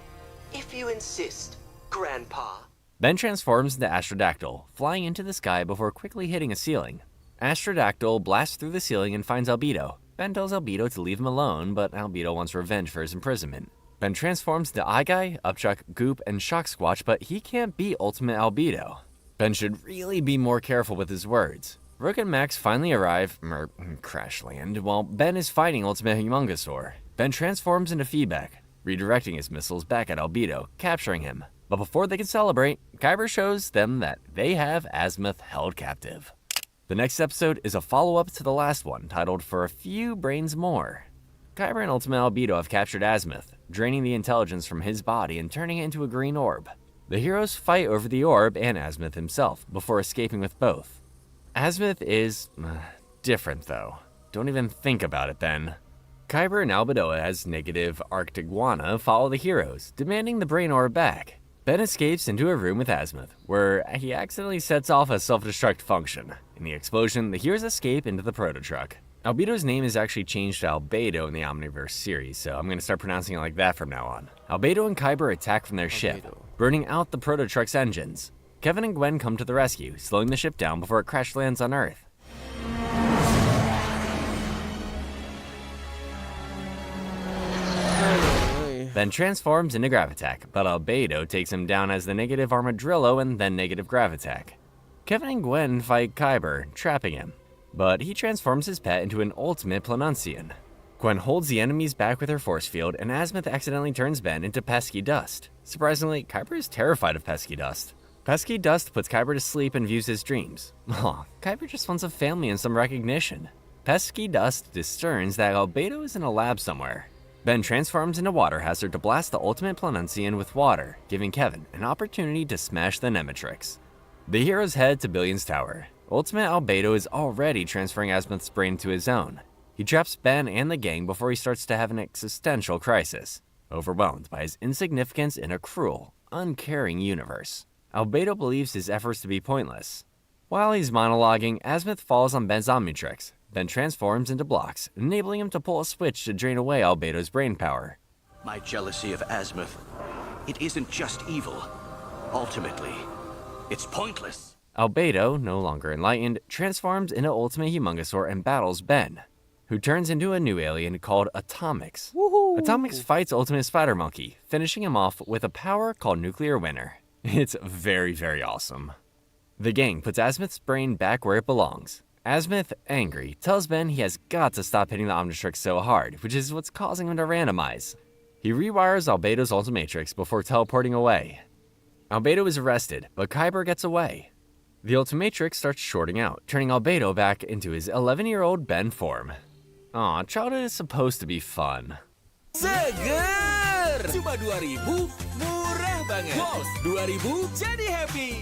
S5: If you insist, Grandpa.
S2: Ben transforms into Astrodactyl, flying into the sky before quickly hitting a ceiling. Astrodactyl blasts through the ceiling and finds Albedo. Ben tells Albedo to leave him alone, but Albedo wants revenge for his imprisonment. Ben transforms into Eye Guy, Upchuck, Goop, and Shock Squatch, but he can't beat Ultimate Albedo. Ben should really be more careful with his words. Rook and Max finally arrive, crash land, while Ben is fighting Ultimate Humongosaur. Ben transforms into Feedback, redirecting his missiles back at Albedo, capturing him. But before they can celebrate, Kyber shows them that they have Azimuth held captive. The next episode is a follow-up to the last one, titled For a Few Brains More. Kyber and Ultimate Albedo have captured Azimuth, draining the intelligence from his body and turning it into a green orb. The heroes fight over the orb and Azimuth himself, before escaping with both. Azimuth is different though. Don't even think about it then. Kyber and Albedo as Negative Arctiguana follow the heroes, demanding the brain orb back. Ben escapes into a room with Azimuth, where he accidentally sets off a self-destruct function. In the explosion, the heroes escape into the proto-truck. Albedo's name is actually changed to Albedo in the Omniverse series, so I'm going to start pronouncing it like that from now on. Albedo and Kyber attack from their ship, burning out the proto-truck's engines. Kevin and Gwen come to the rescue, slowing the ship down before it crash lands on Earth. Ben transforms into Gravitack, but Albedo takes him down as the negative Armadillo and then negative Gravitack. Kevin and Gwen fight Kyber, trapping him, but he transforms his pet into an ultimate Planuncian. Gwen holds the enemies back with her force field, and Azimuth accidentally turns Ben into Pesky Dust. Surprisingly, Kyber is terrified of Pesky Dust. Pesky Dust puts Kyber to sleep and views his dreams. Aw, Kyber just wants a family and some recognition. Pesky Dust discerns that Albedo is in a lab somewhere. Ben transforms into Water Hazard to blast the ultimate Planuncian with water, giving Kevin an opportunity to smash the Nemetrix. The heroes head to Billion's Tower. Ultimate Albedo is already transferring Azimuth's brain to his own. He traps Ben and the gang before he starts to have an existential crisis, overwhelmed by his insignificance in a cruel, uncaring universe. Albedo believes his efforts to be pointless. While he's monologuing, Azimuth falls on Ben's Omnitrix. Ben transforms into blocks, enabling him to pull a switch to drain away Albedo's brain power.
S20: My jealousy of Azimuth, it isn't just evil. Ultimately, it's pointless.
S2: Albedo, no longer enlightened, transforms into Ultimate Humongousaur and battles Ben, who turns into a new alien called Atomics.
S1: Woohoo!
S2: Atomics fights Ultimate Spider Monkey, finishing him off with a power called Nuclear Winter. It's very, very awesome. The gang puts Azimuth's brain back where it belongs. Azimuth, angry, tells Ben he has got to stop hitting the Omnitrix so hard, which is what's causing him to randomize. He rewires Albedo's Ultimatrix before teleporting away. Albedo is arrested, but Kyber gets away. The Ultimatrix starts shorting out, turning Albedo back into his 11-year-old Ben form. Aw, childhood is supposed to be fun.
S19: Seger! Cuma 2.000, murah banget. Bos, 2.000 jadi happy.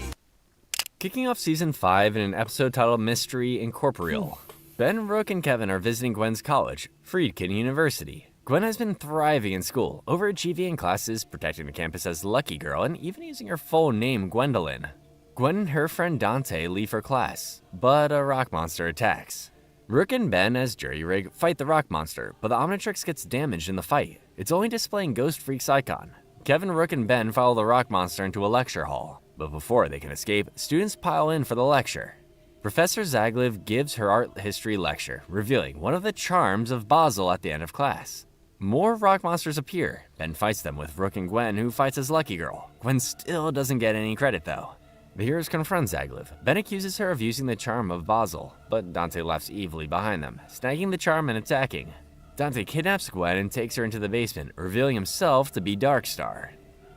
S2: Kicking off Season 5 in an episode titled Mystery Incorporeal, Ben, Rook, and Kevin are visiting Gwen's college, Friedkin University. Gwen has been thriving in school, overachieving in classes, protecting the campus as Lucky Girl, and even using her full name, Gwendolyn. Gwen and her friend Dante leave for class, but a rock monster attacks. Rook and Ben, as Jury Rig, fight the rock monster, but the Omnitrix gets damaged in the fight. It's only displaying Ghost Freak's icon. Kevin, Rook, and Ben follow the rock monster into a lecture hall, but before they can escape, students pile in for the lecture. Professor Zagliv gives her art history lecture, revealing one of the charms of Basel at the end of class. More rock monsters appear. Ben fights them with Rook and Gwen, who fights as Lucky Girl. Gwen still doesn't get any credit though. The heroes confront Zagliv. Ben accuses her of using the charm of Basel, but Dante laughs evilly behind them, snagging the charm and attacking. Dante kidnaps Gwen and takes her into the basement, revealing himself to be Darkstar.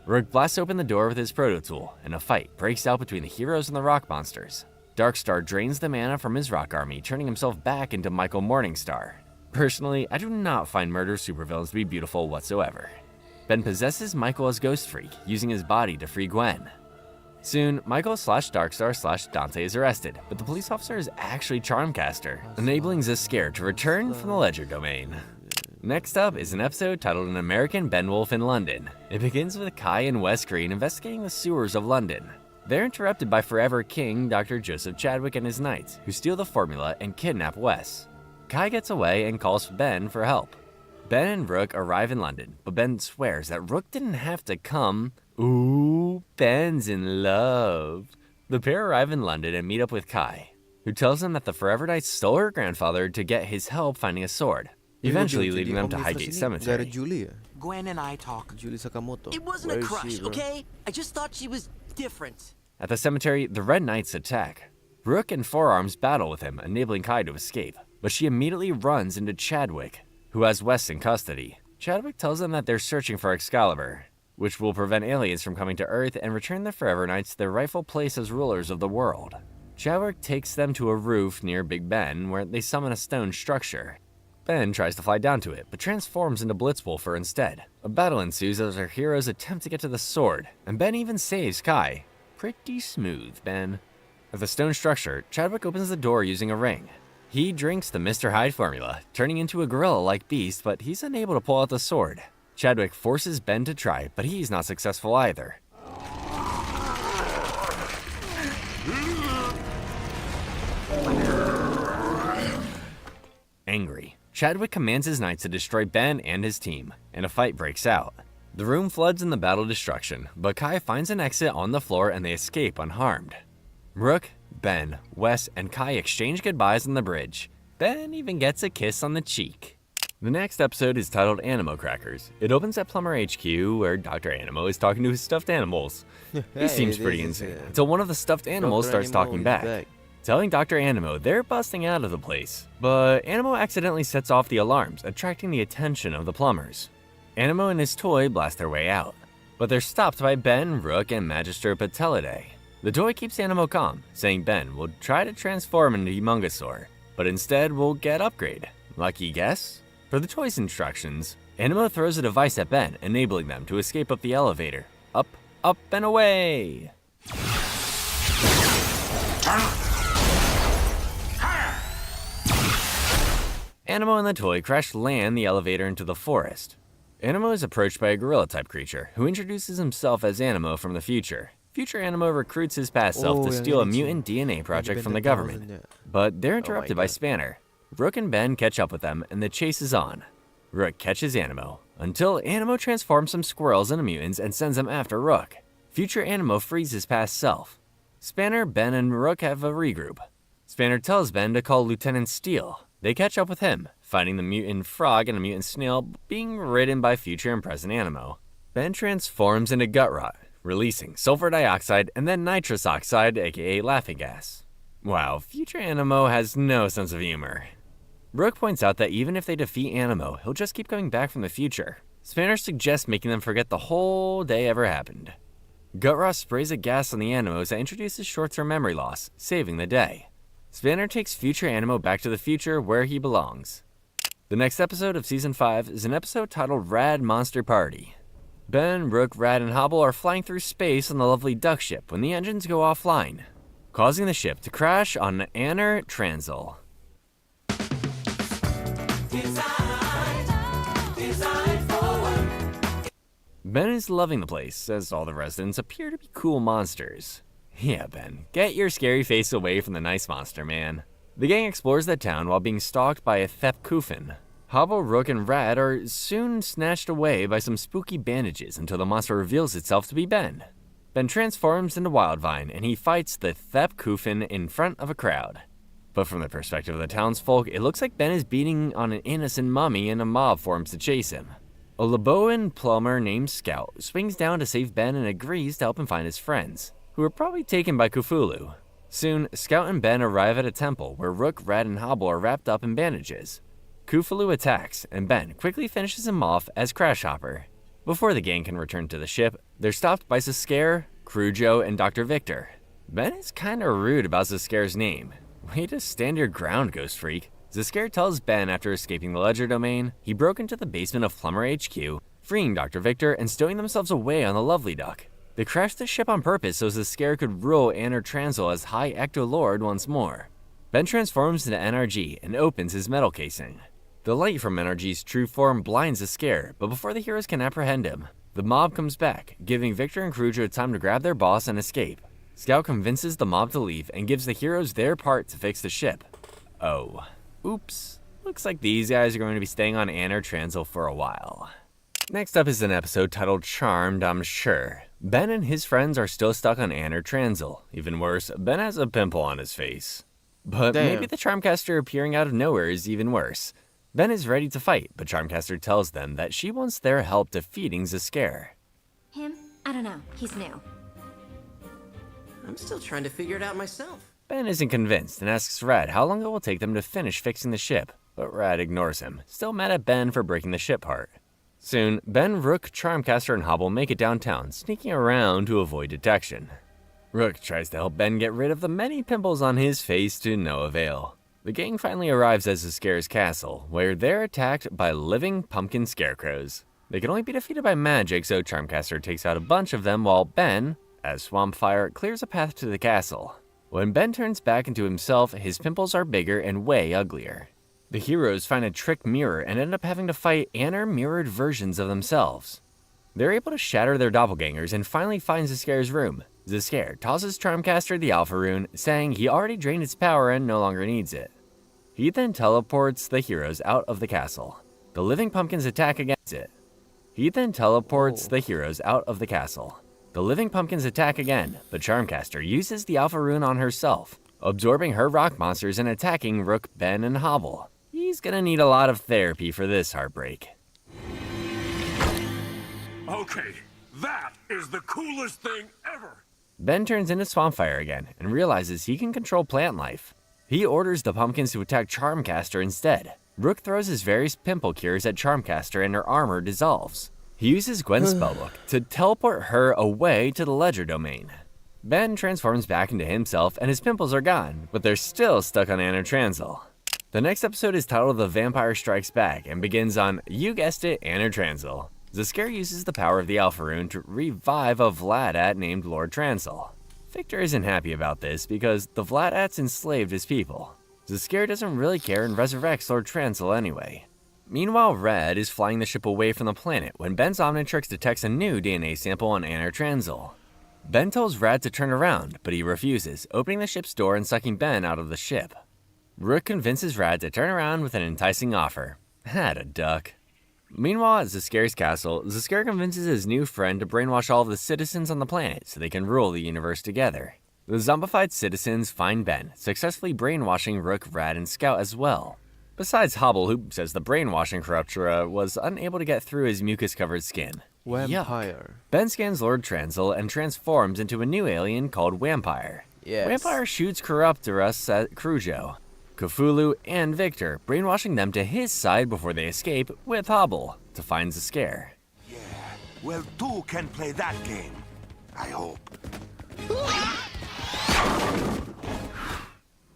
S2: Rook blasts open the door with his proto tool, and a fight breaks out between the heroes and the rock monsters. Darkstar drains the mana from his rock army, turning himself back into Michael Morningstar. Personally, I do not find murder supervillains to be beautiful whatsoever. Ben possesses Michael as Ghost Freak, using his body to free Gwen. Soon, Michael/Darkstar/Dante is arrested, but the police officer is actually Charmcaster, enabling Zescare to return from the Ledger domain. Next up is an episode titled An American Benwolf in London. It begins with Kai and Wes Green investigating the sewers of London. They're interrupted by Forever King Dr. Joseph Chadwick and his knights, who steal the formula and kidnap Wes. Kai gets away and calls Ben for help. Ben and Rook arrive in London, but Ben swears that Rook didn't have to come. Ooh, Ben's in love. The pair arrive in London and meet up with Kai, who tells them that the Forever Knights stole her grandfather to get his help finding a sword, eventually leading them to Highgate Cemetery.
S15: Gwen and I talk.
S1: Julie Sakamoto.
S15: It wasn't a crush, okay? I just thought she was different.
S2: At the cemetery, the Red Knights attack. Rook and Forearms battle with him, enabling Kai to escape, but she immediately runs into Chadwick, who has Wes in custody. Chadwick tells them that they're searching for Excalibur, which will prevent aliens from coming to Earth and return the Forever Knights to their rightful place as rulers of the world. Chadwick takes them to a roof near Big Ben, where they summon a stone structure. Ben tries to fly down to it, but transforms into Blitzwolfer instead. A battle ensues as our heroes attempt to get to the sword, and Ben even saves Kai. Pretty smooth, Ben. At the stone structure, Chadwick opens the door using a ring. He drinks the Mr. Hyde formula, turning into a gorilla-like beast, but he's unable to pull out the sword. Chadwick forces Ben to try, but he's not successful either. Angry, Chadwick commands his knights to destroy Ben and his team, and a fight breaks out. The room floods in the battle destruction, but Kai finds an exit on the floor and they escape unharmed. Rook, Ben, Wes, and Kai exchange goodbyes on the bridge. Ben even gets a kiss on the cheek. The next episode is titled Animo Crackers. It opens at Plumber HQ, where Dr. Animo is talking to his stuffed animals. He seems pretty insane, until one of the stuffed animals starts talking back, telling Dr. Animo they're busting out of the place. But Animo accidentally sets off the alarms, attracting the attention of the plumbers. Animo and his toy blast their way out, but they're stopped by Ben, Rook, and Magister Patelidae. The toy keeps Animo calm, saying Ben will try to transform into Humongousaur, but instead will get upgrade. Lucky guess? For the toy's instructions, Animo throws a device at Ben, enabling them to escape up the elevator. Up, up, and away! Animo and the toy crash land the elevator into the forest. Animo is approached by a gorilla-type creature, who introduces himself as Animo from the future. Future Animo recruits his past self to steal a mutant DNA project from the government, but they're interrupted by Spanner. Rook and Ben catch up with them, and the chase is on. Rook catches Animo, until Animo transforms some squirrels into mutants and sends them after Rook. Future Animo frees his past self. Spanner, Ben, and Rook have a regroup. Spanner tells Ben to call Lieutenant Steele. They catch up with him, finding the mutant frog and a mutant snail being ridden by future and present Animo. Ben transforms into gut rot, releasing sulfur dioxide and then nitrous oxide, aka laughing gas. Wow, future Animo has no sense of humor. Rook points out that even if they defeat Animo, he'll just keep coming back from the future. Spanner suggests making them forget the whole day ever happened. Gutrot sprays a gas on the Animos that introduces short-term memory loss, saving the day. Spanner takes future Animo back to the future where he belongs. The next episode of Season 5 is an episode titled Rad Monster Party. Ben, Rook, Rad, and Hobble are flying through space on the lovely duck ship when the engines go offline, causing the ship to crash on Anner Transil. Ben is loving the place, as all the residents appear to be cool monsters. Yeah, Ben, get your scary face away from the nice monster, man. The gang explores the town while being stalked by a Thepkufin. Hobble, Rook, and Rad are soon snatched away by some spooky bandages until the monster reveals itself to be Ben. Ben transforms into Wildvine, and he fights the Thepkufin in front of a crowd. But from the perspective of the townsfolk, it looks like Ben is beating on an innocent mummy and a mob forms to chase him. A Leboan plumber named Scout swings down to save Ben and agrees to help him find his friends, who are probably taken by Cthulhu. Soon, Scout and Ben arrive at a temple where Rook, Rad, and Hobble are wrapped up in bandages. Cthulhu attacks, and Ben quickly finishes him off as Crash Hopper. Before the gang can return to the ship, they're stopped by Zaskare, Crujo, and Dr. Victor. Ben is kinda rude about Zascare's name. Way to stand your ground, Ghost Freak. Zaskare tells Ben after escaping the Ledger domain, he broke into the basement of Plumber HQ, freeing Dr. Victor and stowing themselves away on the Lovely Duck. They crashed the ship on purpose so Zaskare could rule Anner Transil as High Ecto-Lord once more. Ben transforms into NRG and opens his metal casing. The light from NRG's true form blinds Zaskare, but before the heroes can apprehend him, the mob comes back, giving Victor and Crujo time to grab their boss and escape. Scout convinces the mob to leave and gives the heroes their part to fix the ship. Oh. Oops. Looks like these guys are going to be staying on Anner Transil for a while. Next up is an episode titled Charmed, I'm Sure. Ben and his friends are still stuck on Anner Transil. Even worse, Ben has a pimple on his face. But maybe the Charmcaster appearing out of nowhere is even worse. Ben is ready to fight, but Charmcaster tells them that she wants their help defeating Zaskare.
S17: Him? I don't know. He's new.
S5: I'm still trying to figure it out myself.
S2: Ben isn't convinced and asks Rad how long it will take them to finish fixing the ship, but Rad ignores him, still mad at Ben for breaking the ship part. Soon, Ben, Rook, Charmcaster, and Hobble make it downtown, sneaking around to avoid detection. Rook tries to help Ben get rid of the many pimples on his face to no avail. The gang finally arrives at Zascare's castle, where they're attacked by living pumpkin scarecrows. They can only be defeated by magic, so Charmcaster takes out a bunch of them while Ben, as Swampfire, clears a path to the castle. When Ben turns back into himself, his pimples are bigger and way uglier. The heroes find a trick mirror and end up having to fight Anner mirrored versions of themselves. They're able to shatter their doppelgangers and finally find Zascare's room. Zaskare tosses Charmcaster the Alpha Rune, saying he already drained its power and no longer needs it. He then teleports the heroes out of the castle. The living pumpkins attack against it. The living pumpkins attack again, but Charmcaster uses the Alpha Rune on herself, absorbing her rock monsters and attacking Rook, Ben, and Hobble. He's He's gonna need a lot of therapy for this heartbreak.
S10: Okay, that is the coolest thing ever.
S2: Ben turns into Swampfire again and realizes he can control plant life. He orders the pumpkins to attack Charmcaster instead. Rook throws his various pimple cures at Charmcaster and her armor dissolves. He uses Gwen's spellbook to teleport her away to the Ledger domain. Ben transforms back into himself and his pimples are gone, but they're still stuck on Anna Transil. The next episode is titled The Vampire Strikes Back and begins on, you guessed it, Anna Transil. Zaskar uses the power of the Alpha Rune to revive a Vladat named Lord Transil. Victor isn't happy about this because the Vladats enslaved his people. Zaskar doesn't really care and resurrects Lord Transil anyway. Meanwhile, Red is flying the ship away from the planet when Ben's Omnitrix detects a new DNA sample on Anna Transil. Ben tells Red to turn around, but he refuses, opening the ship's door and sucking Ben out of the ship. Rook convinces Rad to turn around with an enticing offer. Had a duck. Meanwhile, at Zaskar's castle, Zaskar convinces his new friend to brainwash all of the citizens on the planet so they can rule the universe together. The zombified citizens find Ben, successfully brainwashing Rook, Rad, and Scout as well. Besides Hobble, who says the brainwashing Corruptura was unable to get through his mucus-covered skin.
S1: Vampire.
S2: Yuck. Ben scans Lord Transil and transforms into a new alien called Vampire.
S1: Yes.
S2: Vampire shoots Corruptorus at Crujo, Cthulhu, and Victor, brainwashing them to his side before they escape with Hobble to find Zaskar.
S3: Well, two can play that game. I hope.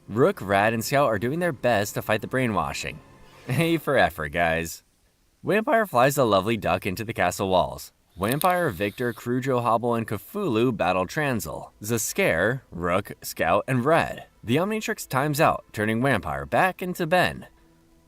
S2: Rook, Rad, and Scout are doing their best to fight the brainwashing. A for effort, guys. Vampire flies a lovely duck into the castle walls. Vampire, Victor, Crujo, Hobble, and Cthulhu battle Transil, Zaskar, Rook, Scout, and Red. The Omnitrix times out, turning Vampire back into Ben.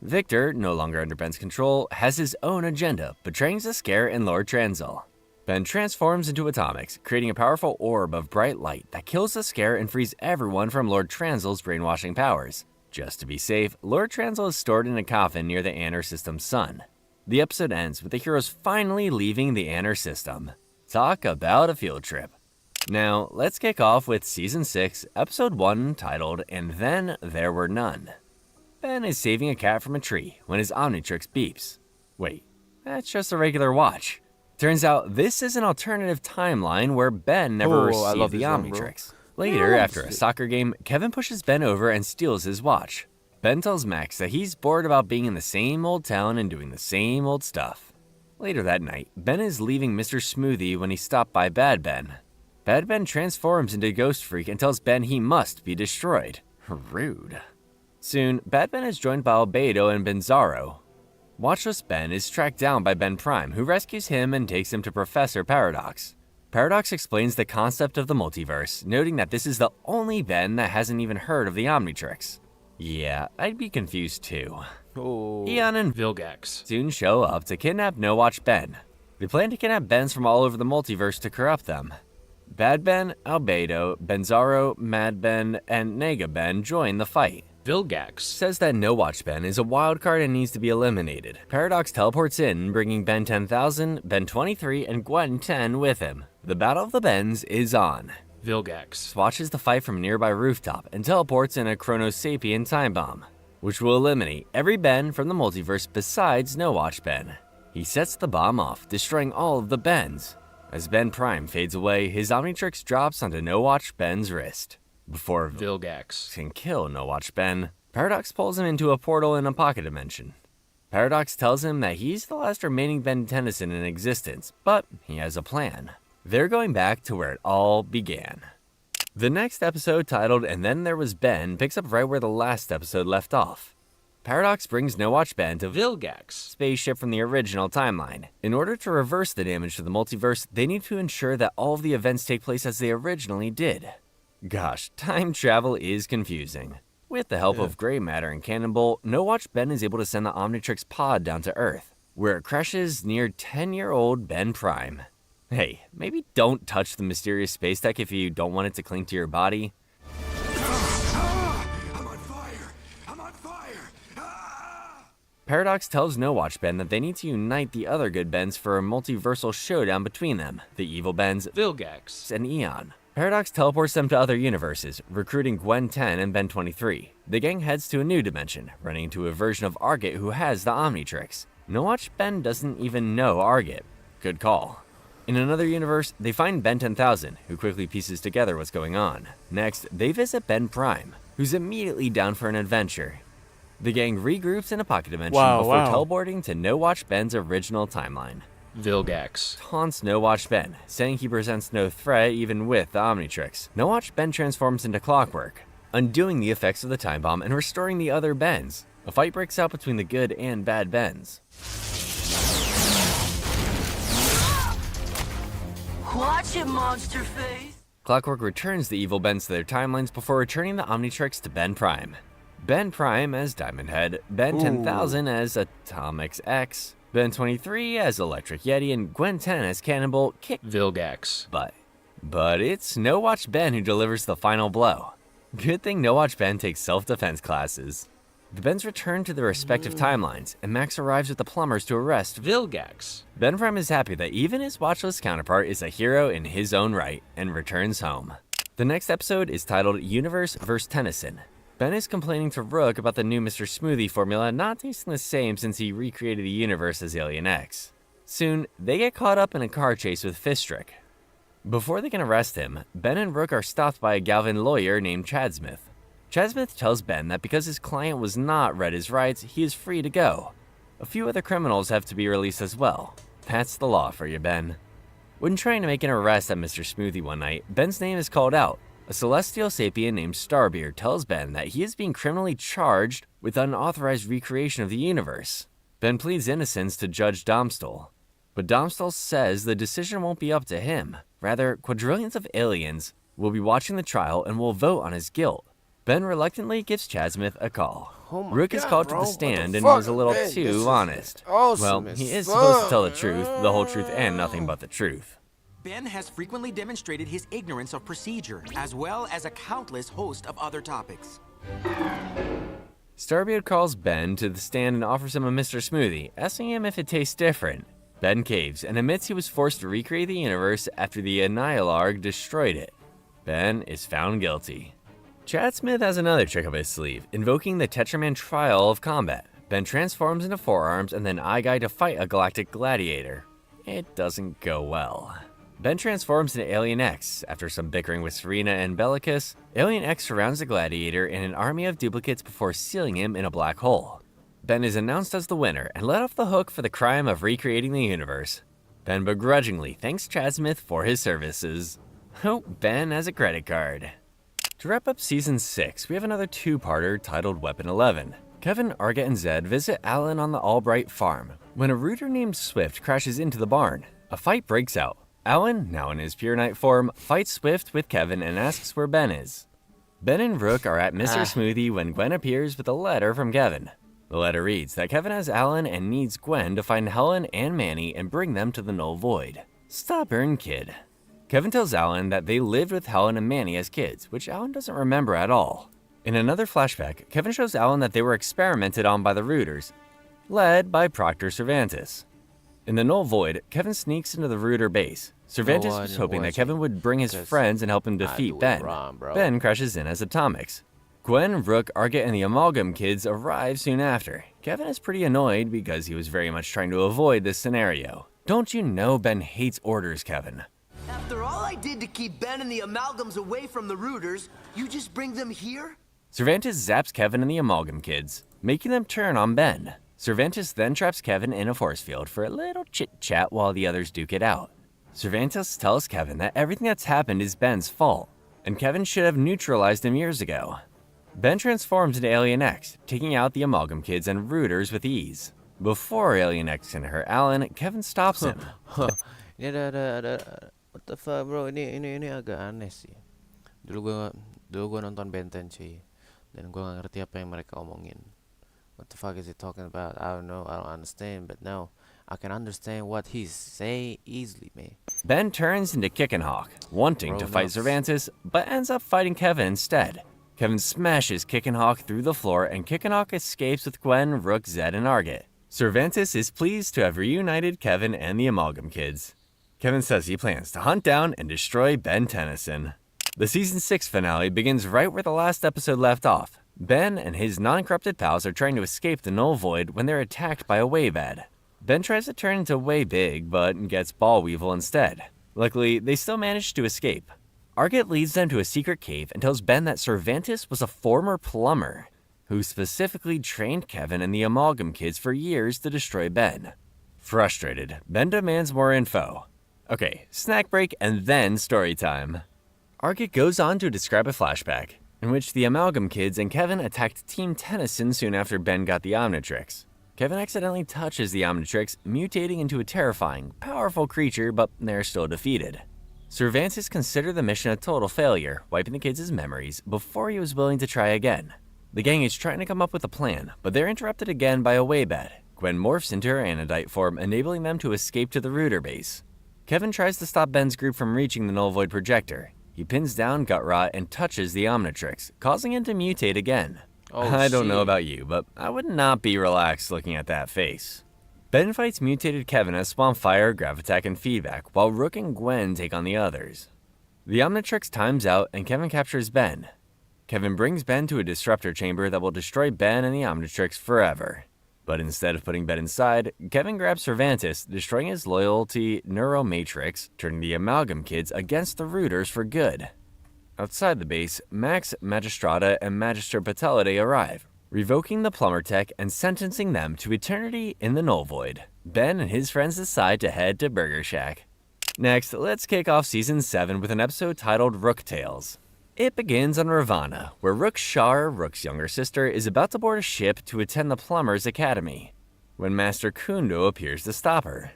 S2: Victor, no longer under Ben's control, has his own agenda, betraying Zaskar and Lord Transil. Ben transforms into Atomics, creating a powerful orb of bright light that kills Zaskar and frees everyone from Lord Transil's brainwashing powers. Just to be safe, Lord Transil is stored in a coffin near the Anner System's sun. The episode ends with the heroes finally leaving the Anner System. Talk about a field trip. Now, let's kick off with Season 6, Episode 1, titled, And Then There Were None. Ben is saving a cat from a tree when his Omnitrix beeps. Wait, that's just a regular watch. Turns out this is an alternative timeline where Ben never received the Omnitrix. Later, after a soccer game, Kevin pushes Ben over and steals his watch. Ben tells Max that he's bored about being in the same old town and doing the same old stuff. Later that night, Ben is leaving Mr. Smoothie when he stopped by Bad Ben. Bad Ben transforms into Ghost Freak and tells Ben he must be destroyed. Rude. Soon, Bad Ben is joined by Albedo and Benzaro. Watchless Ben is tracked down by Ben Prime, who rescues him and takes him to Professor Paradox. Paradox explains the concept of the multiverse, noting that this is the only Ben that hasn't even heard of the Omnitrix. Yeah, I'd be confused too. Eon and Vilgax soon show up to kidnap No Watch Ben. They plan to kidnap Bens from all over the multiverse to corrupt them. Bad Ben, Albedo, Benzaro, Mad Ben, and Nega Ben join the fight. Vilgax says that No Watch Ben is a wild card and needs to be eliminated. Paradox teleports in, bringing Ben 10,000, Ben 23, and Gwen 10 with him. The Battle of the Bens is on. Vilgax watches the fight from a nearby rooftop and teleports in a Chronosapien time bomb, which will eliminate every Ben from the multiverse besides No Watch Ben. He sets the bomb off, destroying all of the Bens. As Ben Prime fades away, his Omnitrix drops onto No Watch Ben's wrist. Before Vilgax can kill No Watch Ben, Paradox pulls him into a portal in a pocket dimension. Paradox tells him that he's the last remaining Ben Tennyson in existence, but he has a plan. They're going back to where it all began. The next episode, titled And Then There Was Ben, picks up right where the last episode left off. Paradox brings No Watch Ben to Vilgax, spaceship from the original timeline. In order to reverse the damage to the multiverse, they need to ensure that all of the events take place as they originally did. Gosh, time travel is confusing. With the help of gray matter and Cannonball, No Watch Ben is able to send the Omnitrix pod down to Earth, where it crashes near 10-year-old Ben Prime. Hey, maybe don't touch the mysterious space tech if you don't want it to cling to your body. Paradox tells No Watch Ben that they need to unite the other good Bens for a multiversal showdown between them, the evil Bens, Vilgax, and Eon. Paradox teleports them to other universes, recruiting Gwen 10 and Ben 23. The gang heads to a new dimension, running into a version of Argit who has the Omnitrix. No Watch Ben doesn't even know Argit. Good call. In another universe, they find Ben 10,000, who quickly pieces together what's going on. Next, they visit Ben Prime, who's immediately down for an adventure. The gang regroups in a pocket dimension before teleporting to No Watch Ben's original timeline.
S21: Vilgax
S2: taunts No Watch Ben, saying he presents no threat even with the Omnitrix. No Watch Ben transforms into Clockwork, undoing the effects of the time bomb and restoring the other Bens. A fight breaks out between the good and bad Bens.
S15: Watch it, monster face!
S2: Clockwork returns the evil Bens to their timelines before returning the Omnitrix to Ben Prime. Ben Prime as Diamond Head, Ben 10,000 as Atomix X, Ben 23 as Electric Yeti, and Gwen 10 as Cannonball Kick
S21: Vilgax.
S2: But it's No Watch Ben who delivers the final blow. Good thing No Watch Ben takes self-defense classes. The Bens return to their respective timelines, and Max arrives with the plumbers to arrest
S21: Vilgax.
S2: Ben Prime is happy that even his watchless counterpart is a hero in his own right, and returns home. The next episode is titled Universe vs. Tennyson. Ben is complaining to Rook about the new Mr. Smoothie formula not tasting the same since he recreated the universe as Alien X. Soon, they get caught up in a car chase with Fistrick. Before they can arrest him, Ben and Rook are stopped by a Galvin lawyer named Chad Smith. Chad Smith tells Ben that because his client was not read his rights, he is free to go. A few other criminals have to be released as well. That's the law for you, Ben. When trying to make an arrest at Mr. Smoothie one night, Ben's name is called out. A celestial sapien named Starbeard tells Ben that he is being criminally charged with unauthorized recreation of the universe. Ben pleads innocence to Judge Domstol, but Domstol says the decision won't be up to him. Rather, quadrillions of aliens will be watching the trial and will vote on his guilt. Ben reluctantly gives Chad Smith a call. Rook is called to the stand and was a little too honest. Well, he is supposed to tell the truth, the whole truth, and nothing but the truth.
S15: Ben has frequently demonstrated his ignorance of procedure, as well as a countless host of other topics.
S2: Starbeard calls Ben to the stand and offers him a Mr. Smoothie, asking him if it tastes different. Ben caves and admits he was forced to recreate the universe after the Annihilarg destroyed it. Ben is found guilty. Chad Smith has another trick up his sleeve, invoking the Tetraman Trial of Combat. Ben transforms into Forearms and then Eye Guy to fight a galactic gladiator. It doesn't go well. Ben transforms into Alien X. After some bickering with Serena and Bellicus, Alien X surrounds the gladiator and an army of duplicates before sealing him in a black hole. Ben is announced as the winner and let off the hook for the crime of recreating the universe. Ben begrudgingly thanks Chad Smith for his services. Oh, Ben has a credit card. To wrap up Season 6, we have another two-parter titled Weapon 11. Kevin, Argit, and Zed visit Alan on the Albright farm when a rooter named Swift crashes into the barn. A fight breaks out. Alan, now in his pure knight form, fights Swift with Kevin and asks where Ben is. Ben and Rook are at Mr. Smoothie when Gwen appears with a letter from Kevin. The letter reads that Kevin has Alan and needs Gwen to find Helen and Manny and bring them to the Null Void. Stubborn kid. Kevin tells Alan that they lived with Helen and Manny as kids, which Alan doesn't remember at all. In another flashback, Kevin shows Alan that they were experimented on by the Rooters, led by Proctor Cervantes. In the Null Void, Kevin sneaks into the Rooter base. Cervantes was hoping that Kevin would bring his friends and help him defeat Ben. Ben crashes in as Atomix. Gwen, Rook, Argit, and the Amalgam kids arrive soon after. Kevin is pretty annoyed because he was very much trying to avoid this scenario. Don't you know Ben hates orders, Kevin?
S15: After all I did to keep Ben and the Amalgams away from the Rooters, you just bring them here?
S2: Cervantes zaps Kevin and the Amalgam kids, making them turn on Ben. Cervantes then traps Kevin in a force field for a little chit-chat while the others duke it out. Cervantes tells Kevin that everything that's happened is Ben's fault, and Kevin should have neutralized him years ago. Ben transforms into Alien X, taking out the Amalgam kids and Rooters with ease. Before Alien X can hurt Alan, Kevin stops him.
S1: Ini ada what the fuck bro, ini agak aneh sih. Dulu gua nonton Ben 10 cuy, dan gua nggak ngerti apa yang mereka omongin. What the fuck is he talking about? I don't know, I don't understand, but now I can understand what he's saying easily, man.
S2: Ben turns into Kickenhawk, wanting to fight Cervantes, but ends up fighting Kevin instead. Kevin smashes Kickenhawk through the floor, and Kickenhawk escapes with Gwen, Rook, Zed, and Argit. Cervantes is pleased to have reunited Kevin and the Amalgam kids. Kevin says he plans to hunt down and destroy Ben Tennyson. The season 6 finale begins right where the last episode left off. Ben and his non-corrupted pals are trying to escape the null void when they're attacked by a Waybad. Ben tries to turn into Way Big, but gets Ball Weevil instead. Luckily, they still manage to escape. Argit leads them to a secret cave and tells Ben that Cervantes was a former plumber, who specifically trained Kevin and the Amalgam Kids for years to destroy Ben. Frustrated, Ben demands more info. Okay, snack break and then story time. Argit goes on to describe a flashback, in which the Amalgam Kids and Kevin attacked Team Tennyson soon after Ben got the Omnitrix. Kevin accidentally touches the Omnitrix, mutating into a terrifying, powerful creature, but they're still defeated. Cervantes considered the mission a total failure, wiping the kids' memories before he was willing to try again. The gang is trying to come up with a plan, but they're interrupted again by a Waybad. Gwen morphs into her Anodite form, enabling them to escape to the Rooter base. Kevin tries to stop Ben's group from reaching the Null Void projector. He pins down Gutrot and touches the Omnitrix, causing him to mutate again. I don't know about you, but I would not be relaxed looking at that face. Ben fights mutated Kevin as Swampfire, Gravitack, and Feedback, while Rook and Gwen take on the others. The Omnitrix times out and Kevin captures Ben. Kevin brings Ben to a disruptor chamber that will destroy Ben and the Omnitrix forever. But instead of putting Ben inside, Kevin grabs Cervantes, destroying his loyalty Neuromatrix, turning the Amalgam Kids against the Rooters for good. Outside the base, Max, Magistrata, and Magister Patellidae arrive, revoking the plumber tech and sentencing them to eternity in the Null Void. Ben and his friends decide to head to Burger Shack. Next, let's kick off Season 7 with an episode titled Rook Tales. It begins on Ravana, where Rook Shar, Rook's younger sister, is about to board a ship to attend the Plumber's Academy, when Master Kundo appears to stop her.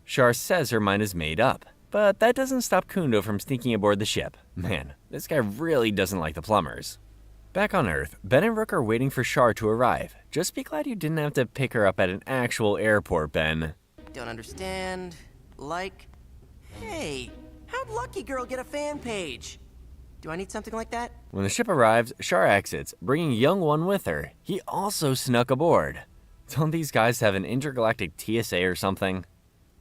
S2: Shar says her mind is made up, but that doesn't stop Kundo from sneaking aboard the ship. Man, this guy really doesn't like the plumbers. Back on Earth, Ben and Rook are waiting for Shar to arrive. Just be glad you didn't have to pick her up at an actual airport, Ben.
S15: Don't understand. Like, hey, how'd Lucky Girl get a fan page? Do I need something like that?
S2: When the ship arrives, Shar exits, bringing Young One with her. He also snuck aboard. Don't these guys have an intergalactic TSA or something?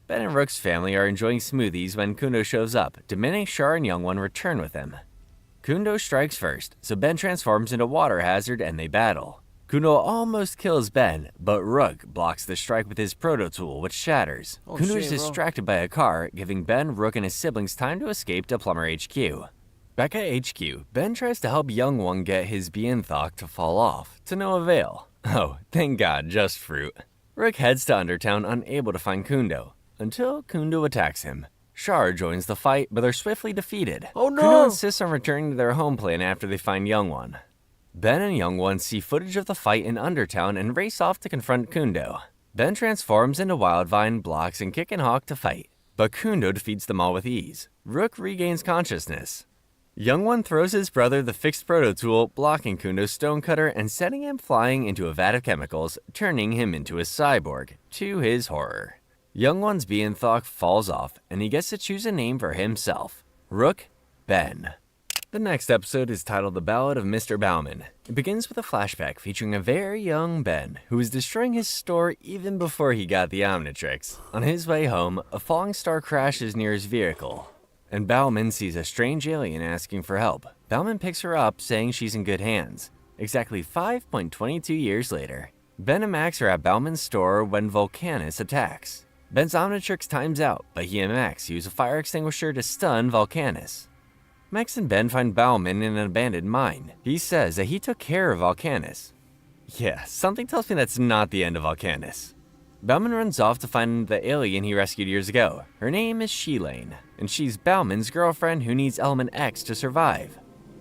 S2: Ben and Rook's family are enjoying smoothies when Kundo shows up, demanding Shar and Young One return with him. Kundo strikes first, so Ben transforms into Water Hazard and they battle. Kundo almost kills Ben, but Rook blocks the strike with his Proto Tool, which shatters. Kundo is distracted by a car, giving Ben, Rook, and his siblings time to escape to Plumber HQ. Back at HQ, Ben tries to help Young One get his Bienthok to fall off, to no avail. Oh, thank God, just fruit. Rook heads to Undertown, unable to find Kundo, until Kundo attacks him. Shar joins the fight, but they're swiftly defeated.
S1: Oh no!
S2: Kundo insists on returning to their home planet after they find Young One. Ben and Young One see footage of the fight in Undertown and race off to confront Kundo. Ben transforms into Wildvine, blocks, and Kick and Hawk to fight, but Kundo defeats them all with ease. Rook regains consciousness. Young One throws his brother the fixed Proto Tool, blocking Kundo's Stonecutter and setting him flying into a vat of chemicals, turning him into a cyborg, to his horror. Young One's Bienthok falls off, and he gets to choose a name for himself. Rook, Ben. The next episode is titled The Ballad of Mr. Bauman. It begins with a flashback featuring a very young Ben, who was destroying his store even before he got the Omnitrix. On his way home, a falling star crashes near his vehicle, and Bauman sees a strange alien asking for help. Bauman picks her up, saying she's in good hands. Exactly 5.22 years later, Ben and Max are at Bauman's store when Volcanus attacks. Ben's Omnitrix times out, but he and Max use a fire extinguisher to stun Volcanus. Max and Ben find Bauman in an abandoned mine. He says that he took care of Volcanus. Yeah, something tells me that's not the end of Volcanus. Bauman runs off to find the alien he rescued years ago. Her name is Sheelane, and she's Bauman's girlfriend who needs Element X to survive.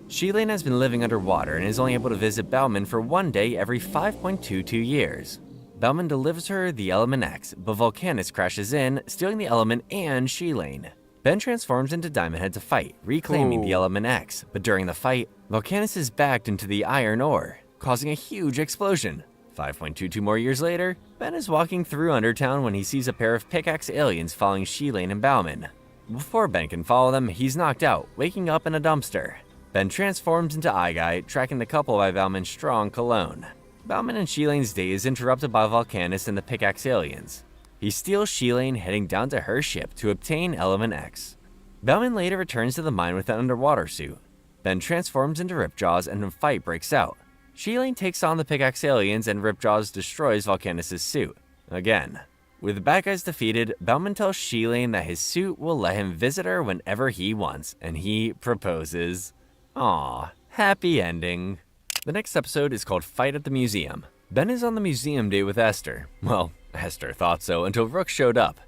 S2: Sheelane has been living underwater and is only able to visit Bauman for one day every 5.22 years. Bauman delivers her the Element X, but Volcanus crashes in, stealing the element and Sheelane. Ben transforms into Diamond Head to fight, reclaiming the Element X, but during the fight, Volcanus is backed into the iron ore, causing a huge explosion. 5.22 more years later, Ben is walking through Undertown when he sees a pair of pickaxe aliens following Sheelane and Bauman. Before Ben can follow them, he's knocked out, waking up in a dumpster. Ben transforms into Guy, tracking the couple by Bauman's strong cologne. Bauman and Sheelane's day is interrupted by Volcanus and the pickaxe aliens. He steals Sheelane, heading down to her ship to obtain Element X. Bellman later returns to the mine with an underwater suit. Ben transforms into Ripjaws and a fight breaks out. Sheeling takes on the Pickaxe aliens and Ripjaws destroys Volcanus' suit. Again. With the bad guys defeated, Bellman tells Sheeling that his suit will let him visit her whenever he wants, and he proposes. Aww, happy ending. The next episode is called Fight at the Museum. Ben is on the museum day with Esther. Well, Esther thought so until Rook showed up.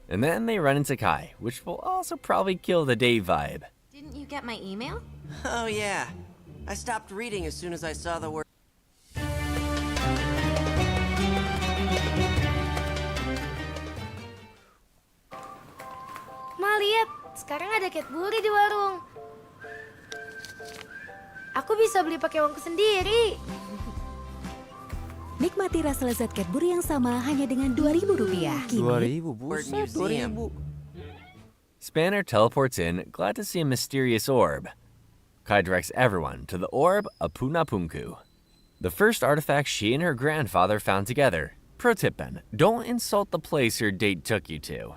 S2: And then they run into Kai, which will also probably kill the day vibe.
S6: Didn't you get my email?
S15: Oh, yeah. I stopped reading as soon as I saw the word.
S6: Ma, lihat. Sekarang ada Cadbury di warung. Aku bisa beli pakai uangku sendiri.
S12: Nikmati rasa lezat Cadbury yang sama hanya dengan Rp2.000.
S1: 2.000, buset, 2.000.
S2: Spanner teleports in, glad to see a mysterious orb. Kai directs everyone to the orb Apunapunku, the first artifact she and her grandfather found together. Pro tip, Ben, don't insult the place your date took you to.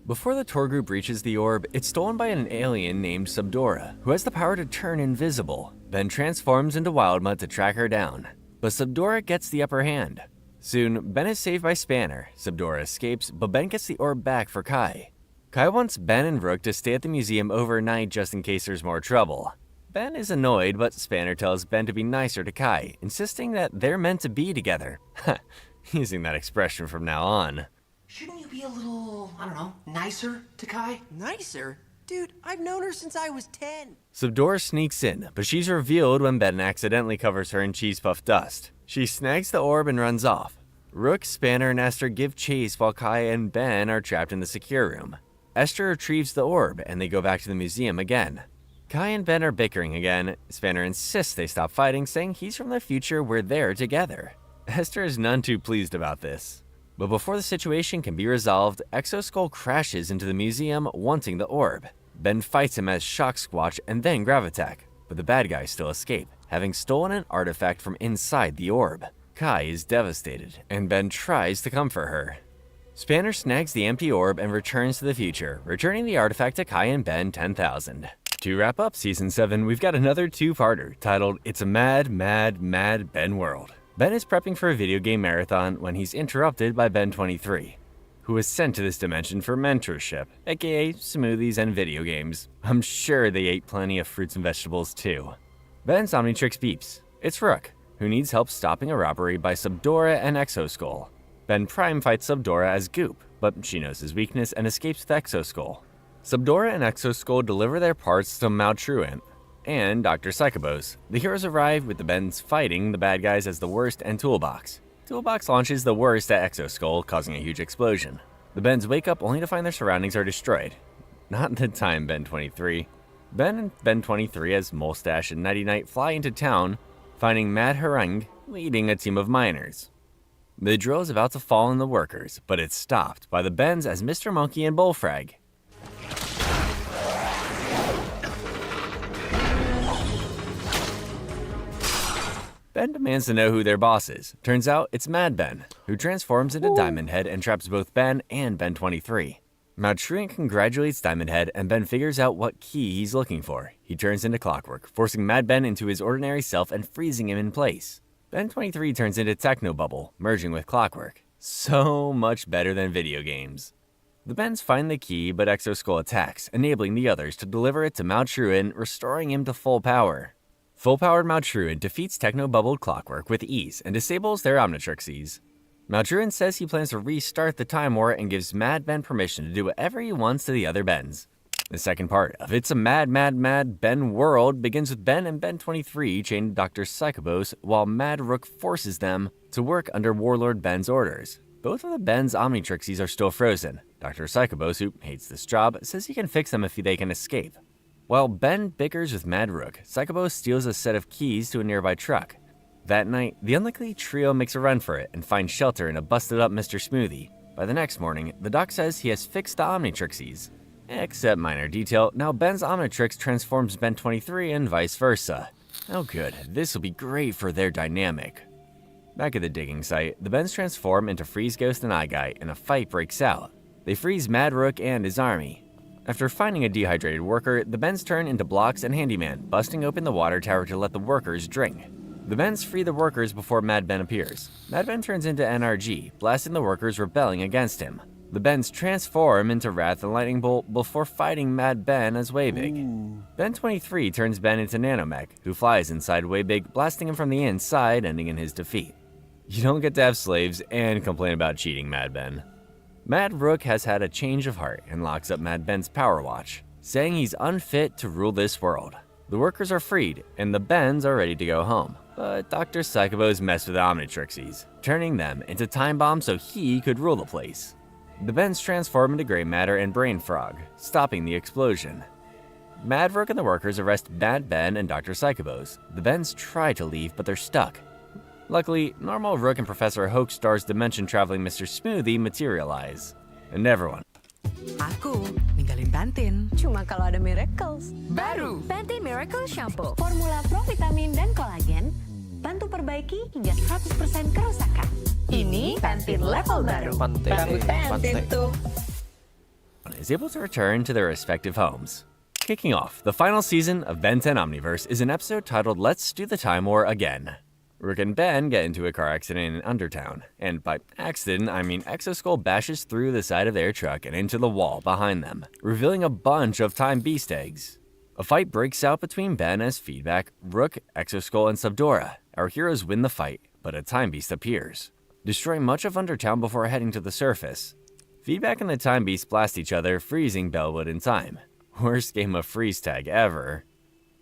S2: Before the tour group reaches the orb, it's stolen by an alien named Subdora, who has the power to turn invisible, then transforms into Wildmud to track her down. But Subdora gets the upper hand. Soon, Ben is saved by Spanner. Subdora escapes, but Ben gets the orb back for Kai. Kai wants Ben and Rook to stay at the museum overnight just in case there's more trouble. Ben is annoyed, but Spanner tells Ben to be nicer to Kai, insisting that they're meant to be together. Using that expression from now on.
S22: Shouldn't you be a little, I don't know, nicer to Kai?
S15: Nicer? Dude, I've known her since I was 10.
S2: Subdora sneaks in, but she's revealed when Ben accidentally covers her in cheese puff dust. She snags the orb and runs off. Rook, Spanner, and Esther give chase while Kai and Ben are trapped in the secure room. Esther retrieves the orb, and they go back to the museum again. Kai and Ben are bickering again. Spanner insists they stop fighting, saying he's from the future where they're together. Esther is none too pleased about this. But before the situation can be resolved, Exoskull crashes into the museum wanting the orb. Ben fights him as Shock Squatch and then Gravitech, but the bad guys still escape, having stolen an artifact from inside the orb. Kai is devastated, and Ben tries to comfort her. Spanner snags the empty orb and returns to the future, returning the artifact to Kai and Ben 10,000. To wrap up Season 7, we've got another two-parter titled It's a Mad, Mad, Mad Ben World. Ben is prepping for a video game marathon when he's interrupted by Ben 23, who is sent to this dimension for mentorship, aka smoothies and video games. I'm sure they ate plenty of fruits and vegetables too. Ben's Omnitrix beeps. It's Rook, who needs help stopping a robbery by Subdora and Exoskull. Ben Prime fights Subdora as Goop, but she knows his weakness and escapes with Exoskull. Subdora and Exoskull deliver their parts to Maltruant and Dr. Psychobos. The heroes arrive with the Bens fighting the bad guys as the Worst and Toolbox. Toolbox launches the Worst at Exoskull, causing a huge explosion. The Bens wake up only to find their surroundings are destroyed. Not the time, Ben 23. Ben and Ben 23 as Molstache and Nighty Night fly into town, finding Mad Harangue leading a team of miners. The drill is about to fall on the workers, but it's stopped by the Bens as Mr. Monkey and Bullfrag. Ben demands to know who their boss is. Turns out it's Mad Ben, who transforms into Diamond Head and traps both Ben and Ben 23. Maltruant congratulates Diamond Head, and Ben figures out what key he's looking for. He turns into Clockwork, forcing Mad Ben into his ordinary self and freezing him in place. Ben 23 turns into Techno Bubble, merging with Clockwork. So much better than video games. The Bens find the key, but Exoskull attacks, enabling the others to deliver it to Maltruant, restoring him to full power. Full-powered Maltruant defeats Techno-Bubbled Clockwork with ease and disables their Omnitrixies. Maltruant says he plans to restart the Time War and gives Mad Ben permission to do whatever he wants to the other Bens. The second part of It's a Mad, Mad, Mad Ben World begins with Ben and Ben 23 chained to Dr. Psychobos while Mad Rook forces them to work under Warlord Ben's orders. Both of the Ben's Omnitrixies are still frozen. Dr. Psychobos, who hates this job, says he can fix them if they can escape. While Ben bickers with Mad Rook, Psychobos steals a set of keys to a nearby truck. That night, the unlikely trio makes a run for it and finds shelter in a busted-up Mr. Smoothie. By the next morning, the doc says he has fixed the Omnitrixies. Except minor detail, now Ben's Omnitrix transforms Ben 23 and vice versa. Oh good, this will be great for their dynamic. Back at the digging site, the Bens transform into Freeze Ghost and Eye Guy, and a fight breaks out. They freeze Mad Rook and his army. After finding a dehydrated worker, the Bens turn into Blocks and Handyman, busting open the water tower to let the workers drink. The Bens free the workers before Mad Ben appears. Mad Ben turns into NRG, blasting the workers rebelling against him. The Bens transform into Wrath and Lightning Bolt before fighting Mad Ben as Waybig. Ben 23 turns Ben into Nanomech, who flies inside Waybig, blasting him from the inside, ending in his defeat. You don't get to have slaves and complain about cheating, Mad Ben. Mad Rook has had a change of heart and locks up Mad Ben's power watch, saying he's unfit to rule this world. The workers are freed, and the Bens are ready to go home. But Dr. Psychobos messed with the Omnitrixies, turning them into time bombs so he could rule the place. The Bens transform into Gray Matter and Brain Frog, stopping the explosion. Mad Rook and the workers arrest Mad Ben and Dr. Psychobos. The Bens try to leave, but they're stuck. Luckily, normal Rook and Professor Hoakstar's dimension-traveling Mr. Smoothie materialize. And everyone.
S7: Aku ninggalin Pantene. Cuma kalau ada miracles. Baru Pantene Miracle Shampoo. Formula pro vitamin dan kolagen. Bantu perbaiki hingga 100% kerusakan. Ini Pantene level baru. Pantene tuh.
S2: Is able to return to their respective homes. Kicking off, the final season of Ben 10 Omniverse is an episode titled Let's Do the Time War Again. Rook and Ben get into a car accident in Undertown, and by accident, I mean Exoskull bashes through the side of their truck and into the wall behind them, revealing a bunch of Time Beast eggs. A fight breaks out between Ben as feedback, Rook, Exoskull, and Subdora. Our heroes win the fight, but a Time Beast appears, destroying much of Undertown before heading to the surface. Feedback and the Time Beast blast each other, freezing Bellwood in time. Worst game of freeze tag ever.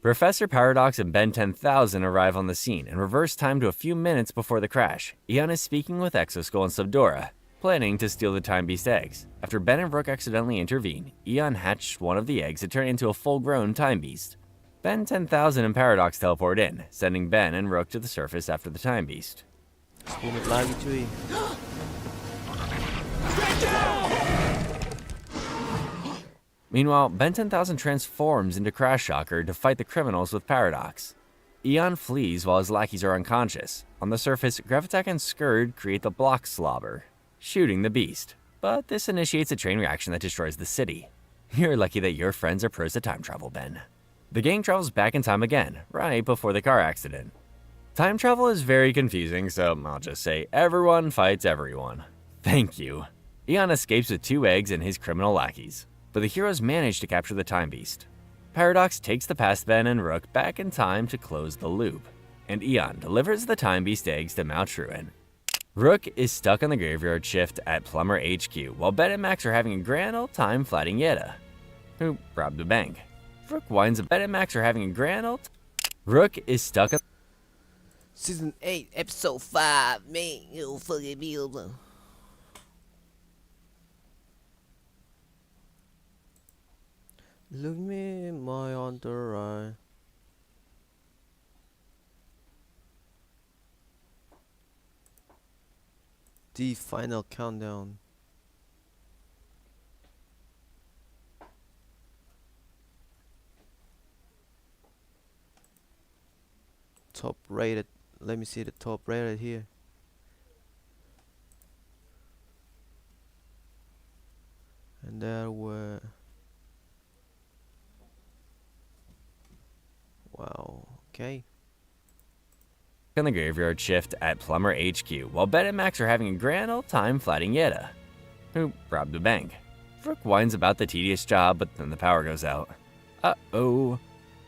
S2: Professor Paradox and Ben 10,000 arrive on the scene and reverse time to a few minutes before the crash. Eon is speaking with Exoskull and Subdora, planning to steal the Time Beast eggs. After Ben and Rook accidentally intervene, Eon hatched one of the eggs to turn into a full-grown Time Beast. Ben 10,000 and Paradox teleport in, sending Ben and Rook to the surface after the Time Beast.
S1: 10 menit lagi cuy.
S2: Meanwhile, Ben 10,000 transforms into Crash Shocker to fight the criminals with Paradox. Eon flees while his lackeys are unconscious. On the surface, Gravitak and Skurd create the Block Slobber, shooting the beast. But this initiates a chain reaction that destroys the city. You're lucky that your friends are pros at time travel, Ben. The gang travels back in time again, right before the car accident. Time travel is very confusing, so I'll just say everyone fights everyone. Thank you. Eon escapes with 2 eggs and his criminal lackeys, but the heroes manage to capture the Time Beast. Paradox takes the past Ben and Rook back in time to close the loop, and Eon delivers the Time Beast eggs to Mount Truan. Rook is stuck on the graveyard shift at Plumber HQ, while Ben and Max are having a grand old time fighting Yetta, who robbed a bank. Rook winds up. Ben and Max are having a grand old Rook is stuck on
S1: Season 8, Episode 5, man, it'll fucking be over. Look me in my entourage. The final countdown. Top rated. Let me see the top rated here. And there were. Wow, okay.
S2: on the graveyard shift at Plumber HQ, while Ben and Max are having a grand old time fighting Yetta, who robbed a bank. Rook whines about the tedious job, but then the power goes out. Uh-oh.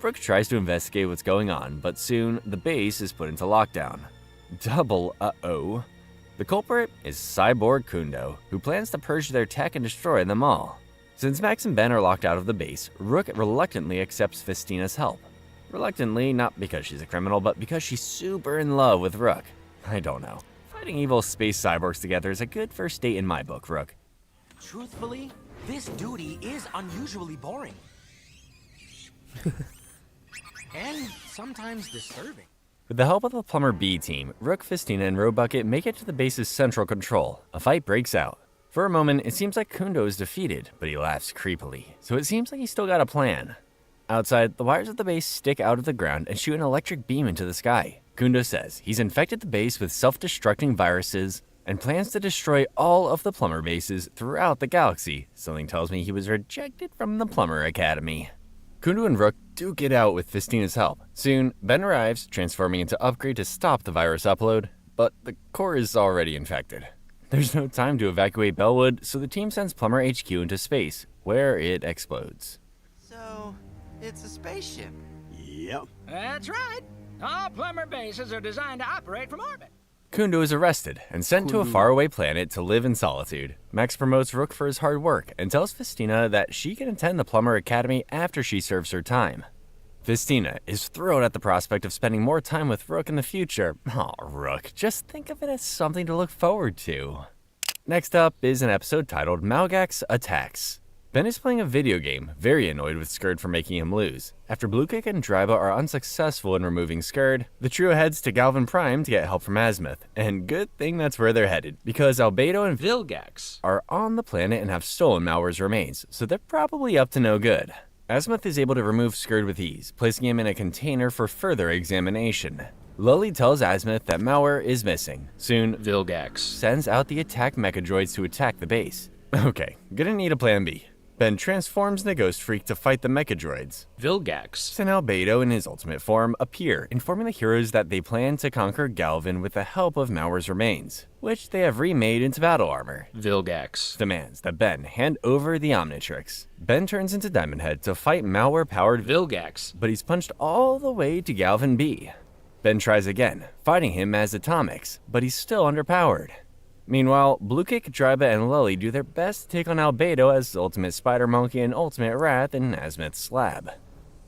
S2: Rook tries to investigate what's going on, but soon the base is put into lockdown. Double uh-oh. The culprit is Cyborg Kundo, who plans to purge their tech and destroy them all. Since Max and Ben are locked out of the base, Rook reluctantly accepts Festina's help. Reluctantly, not because she's a criminal, but because she's super in love with Rook. I don't know. Fighting evil space cyborgs together is a good first date in my book, Rook.
S22: Truthfully, this duty is unusually boring. And sometimes disturbing.
S2: With the help of the Plumber B team, Rook, Festina, and Roebucket make it to the base's central control. A fight breaks out. For a moment, it seems like Kundo is defeated, but he laughs creepily, so it seems like he's still got a plan. Outside, the wires of the base stick out of the ground and shoot an electric beam into the sky. Kundo says he's infected the base with self-destructing viruses and plans to destroy all of the plumber bases throughout the galaxy. Something tells me he was rejected from the Plumber Academy. Kundu and Rook do get out with Festina's help. Soon, Ben arrives, transforming into Upgrade to stop the virus upload, but the core is already infected. There's no time to evacuate Bellwood, so the team sends Plumber HQ into space, where it explodes.
S15: So, it's a spaceship.
S13: Yep.
S8: That's right. All plumber bases are designed to operate from orbit.
S2: Kundu is arrested and sent to a faraway planet to live in solitude. Max promotes Rook for his hard work and tells Festina that she can attend the Plumber Academy after she serves her time. Festina is thrilled at the prospect of spending more time with Rook in the future. Aw, Rook, just think of it as something to look forward to. Next up is an episode titled Malgax Attacks. Ben is playing a video game, very annoyed with Skird for making him lose. After Bluekick and Dryba are unsuccessful in removing Skird, the trio heads to Galvin Prime to get help from Azimuth. And good thing that's where they're headed, because Albedo and Vilgax are on the planet and have stolen Malware's remains, so they're probably up to no good. Azimuth is able to remove Skird with ease, placing him in a container for further examination. Lully tells Azimuth that Malware is missing. Soon,
S21: Vilgax
S2: sends out the attack mechadroids to attack the base. Okay, gonna need a plan B. Ben transforms the Ghost Freak to fight the mechadroids.
S21: Vilgax
S2: And Albedo in his ultimate form appear, informing the heroes that they plan to conquer Galvin with the help of Malware's remains, which they have remade into battle armor.
S21: Vilgax
S2: Demands that Ben hand over the Omnitrix. Ben turns into Diamond Head to fight Malware-powered
S21: Vilgax,
S2: but he's punched all the way to Galvin B. Ben tries again, fighting him as Atomics, but he's still underpowered. Meanwhile, Bluekick, Dryba, and Lully do their best to take on Albedo as Ultimate Spider Monkey and Ultimate Wrath in Azimuth's slab.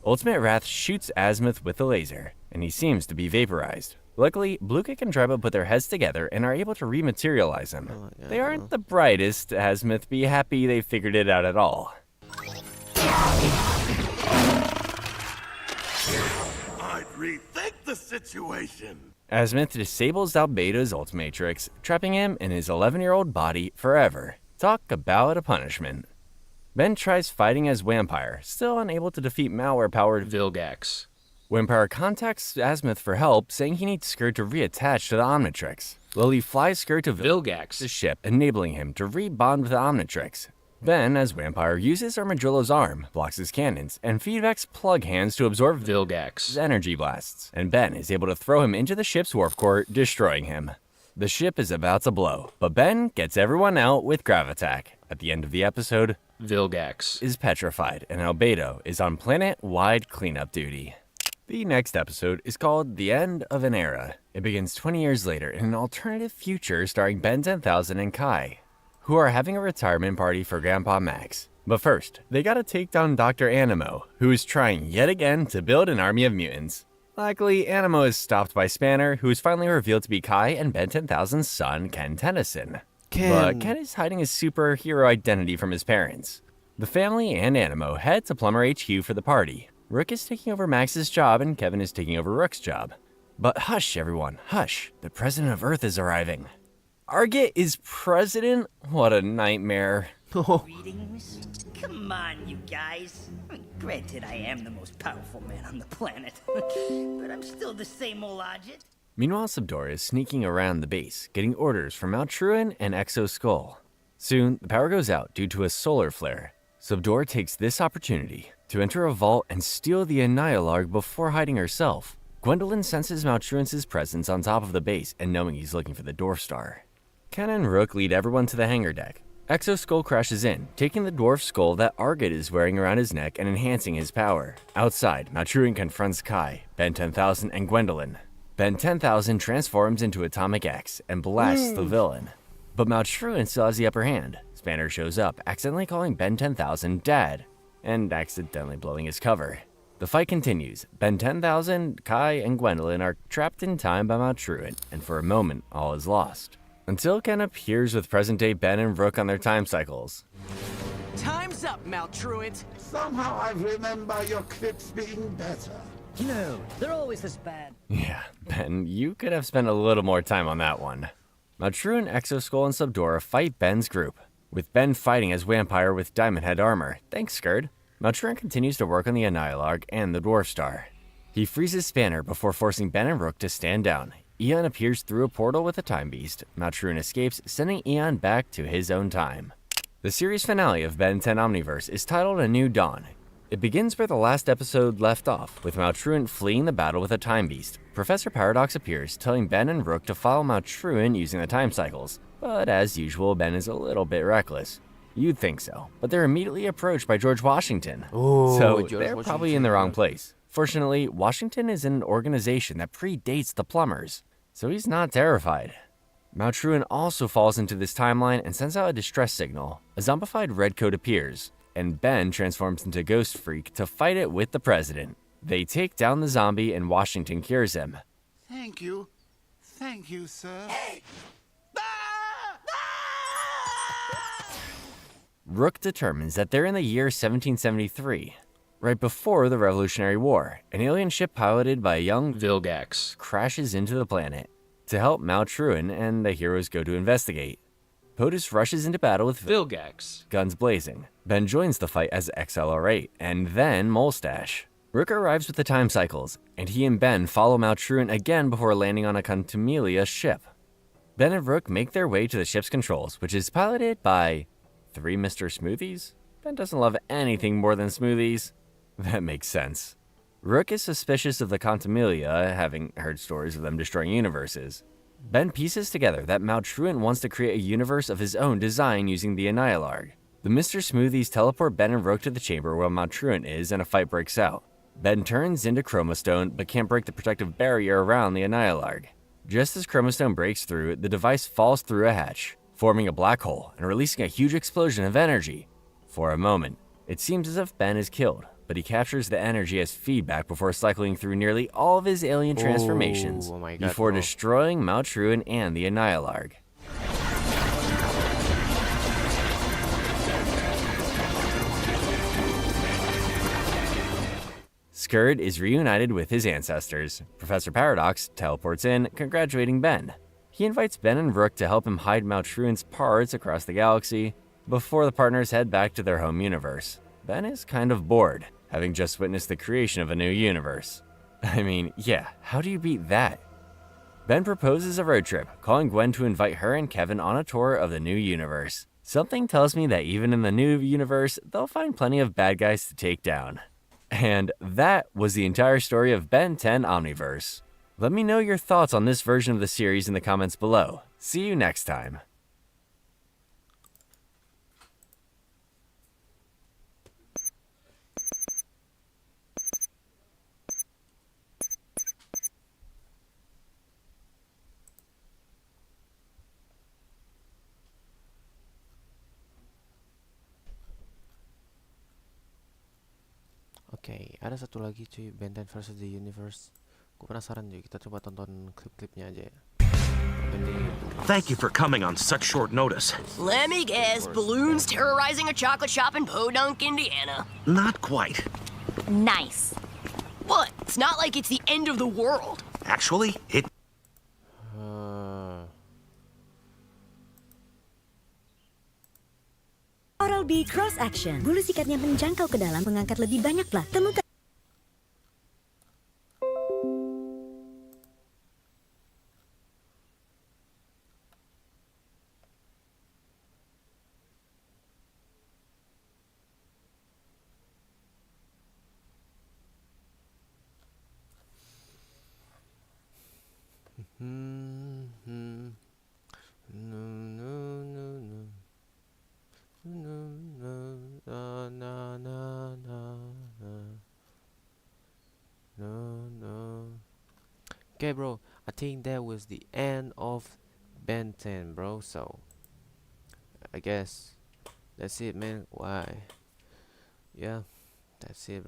S2: Ultimate Wrath shoots Azimuth with a laser, and he seems to be vaporized. Luckily, Bluekick and Dryba put their heads together and are able to rematerialize him. They aren't the brightest, Azimuth be happy they figured it out at all.
S3: I'd rethink the situation.
S2: Azimuth disables Albedo's Ultimatrix, trapping him in his 11-year-old body forever. Talk about a punishment. Ben tries fighting as Vampire, still unable to defeat Malware-powered
S21: Vilgax.
S2: Vampire contacts Azimuth for help, saying he needs Skird to reattach to the Omnitrix. Lily flies Skird to
S21: Vilgax,
S2: the ship, enabling him to rebond with the Omnitrix. Ben, as Vampire, uses Armadillo's arm, blocks his cannons, and feedbacks Plug Hands to absorb
S21: Vilgax's
S2: energy blasts, and Ben is able to throw him into the ship's warp core, destroying him. The ship is about to blow, but Ben gets everyone out with Gravitack. At the end of the episode,
S21: Vilgax
S2: is petrified, and Albedo is on planet-wide cleanup duty. The next episode is called The End of an Era. It begins 20 years later in an alternative future starring Ben 10,000 and Kai, who are having a retirement party for Grandpa Max. But first, they gotta take down Dr. Animo, who is trying yet again to build an army of mutants. Luckily, Animo is stopped by Spanner, who is finally revealed to be Kai and Ben 10,000's son, Ken Tennyson. But Ken is hiding his superhero identity from his parents. The family and Animo head to Plumber HQ for the party. Rook is taking over Max's job and Kevin is taking over Rook's job. But hush, everyone, hush. The president of Earth is arriving. Argit is president? What a nightmare.
S9: Greetings. Come on, you guys. Granted, I am the most powerful man on the planet, but I'm still the same old Argit.
S2: Meanwhile, Subdora is sneaking around the base, getting orders from Maltruan and Exo Skull. Soon, the power goes out due to a solar flare. Subdora takes this opportunity to enter a vault and steal the Annihilarg before hiding herself. Gwendolyn senses Maltruan's presence on top of the base and knowing he's looking for the Dwarf Star. Ken and Rook lead everyone to the hangar deck. Exo Skull crashes in, taking the dwarf skull that Argit is wearing around his neck and enhancing his power. Outside, Maltruan confronts Kai, Ben 10,000, and Gwendolyn. Ben 10,000 transforms into Atomic X and blasts the villain. But Maltruan still has the upper hand. Spanner shows up, accidentally calling Ben 10,000 Dad, and accidentally blowing his cover. The fight continues. Ben 10,000, Kai, and Gwendolyn are trapped in time by Maltruan, and for a moment, all is lost. Until Ken appears with present-day Ben and Rook on their time cycles.
S15: Time's up, Maltruant.
S3: Somehow I remember your clips being better.
S9: No, they're always this bad.
S2: Yeah, Ben, you could have spent a little more time on that one. Maltruan, Exo Skull, and Subdora fight Ben's group, with Ben fighting as Vampire with Diamond Head armor. Thanks, Skird. Maltruan continues to work on the Annihilarg and the Dwarf Star. He freezes Spanner before forcing Ben and Rook to stand down. Eon appears through a portal with a time beast. Maltrun escapes, sending Eon back to his own time. The series finale of Ben 10 Omniverse is titled A New Dawn. It begins where the last episode left off, with Maltruant fleeing the battle with a time beast. Professor Paradox appears, telling Ben and Rook to follow Maltruant using the time cycles. But as usual, Ben is a little bit reckless. You'd think so, but they're immediately approached by George Washington. So they're probably in the wrong place. Fortunately, Washington is in an organization that predates the Plumbers, so he's not terrified. Maltruant also falls into this timeline and sends out a distress signal. A zombified redcoat appears, and Ben transforms into Ghost Freak to fight it with the president. They take down the zombie and Washington cures him.
S3: Thank you. Thank you, sir.
S2: Rook determines that they're in the year 1773, right before the Revolutionary War. An alien ship piloted by a young
S21: Vilgax
S2: crashes into the planet. To help Maltruant and the heroes go to investigate. POTUS rushes into battle with
S21: Vilgax,
S2: guns blazing. Ben joins the fight as XLR8, and then Molestache. Rook arrives with the time cycles, and he and Ben follow Maltruant again before landing on a Contumelia ship. Ben and Rook make their way to the ship's controls, which is piloted by 3 Mr. Smoothies? Ben doesn't love anything more than smoothies. That makes sense. Rook is suspicious of the Contumelia, having heard stories of them destroying universes. Ben pieces together that Maltruant wants to create a universe of his own design using the Annihilarg. The Mr. Smoothies teleport Ben and Rook to the chamber where Maltruant is, and a fight breaks out. Ben turns into Chromostone, but can't break the protective barrier around the Annihilarg. Just as Chromostone breaks through, the device falls through a hatch, forming a black hole and releasing a huge explosion of energy. For a moment, it seems as if Ben is killed, but he captures the energy as feedback before cycling through nearly all of his alien transformations
S1: oh my God,
S2: before
S1: bro.
S2: destroying Maltruant and the Annihilarg. Skurd is reunited with his ancestors. Professor Paradox teleports in, congratulating Ben. He invites Ben and Rook to help him hide Maltruant's parts across the galaxy before the partners head back to their home universe. Ben is kind of bored, having just witnessed the creation of a new universe. I mean, yeah, how do you beat that? Ben proposes a road trip, calling Gwen to invite her and Kevin on a tour of the new universe. Something tells me that even in the new universe, they'll find plenty of bad guys to take down. And that was the entire story of Ben 10 Omniverse. Let me know your thoughts on this version of the series in the comments below. See you next time.
S1: Oke, ada satu lagi cuy, Ben 10 versus the Universe. Gue penasaran cuy, kita coba tonton klip-klipnya aja ya.
S20: Thank you for coming on such short notice.
S17: Let me guess, balloons terrorizing a chocolate shop in Podunk, Indiana.
S20: Not quite.
S17: Nice. What? It's not like it's the end of the world.
S20: Actually, it...
S12: Oral-B Cross Action. Bulu sikatnya menjangkau ke dalam, mengangkat lebih banyak plat. Temukan
S1: Okay, bro, I think that was the end of Ben 10, bro. So, I guess that's it, man. Why? Yeah, that's it.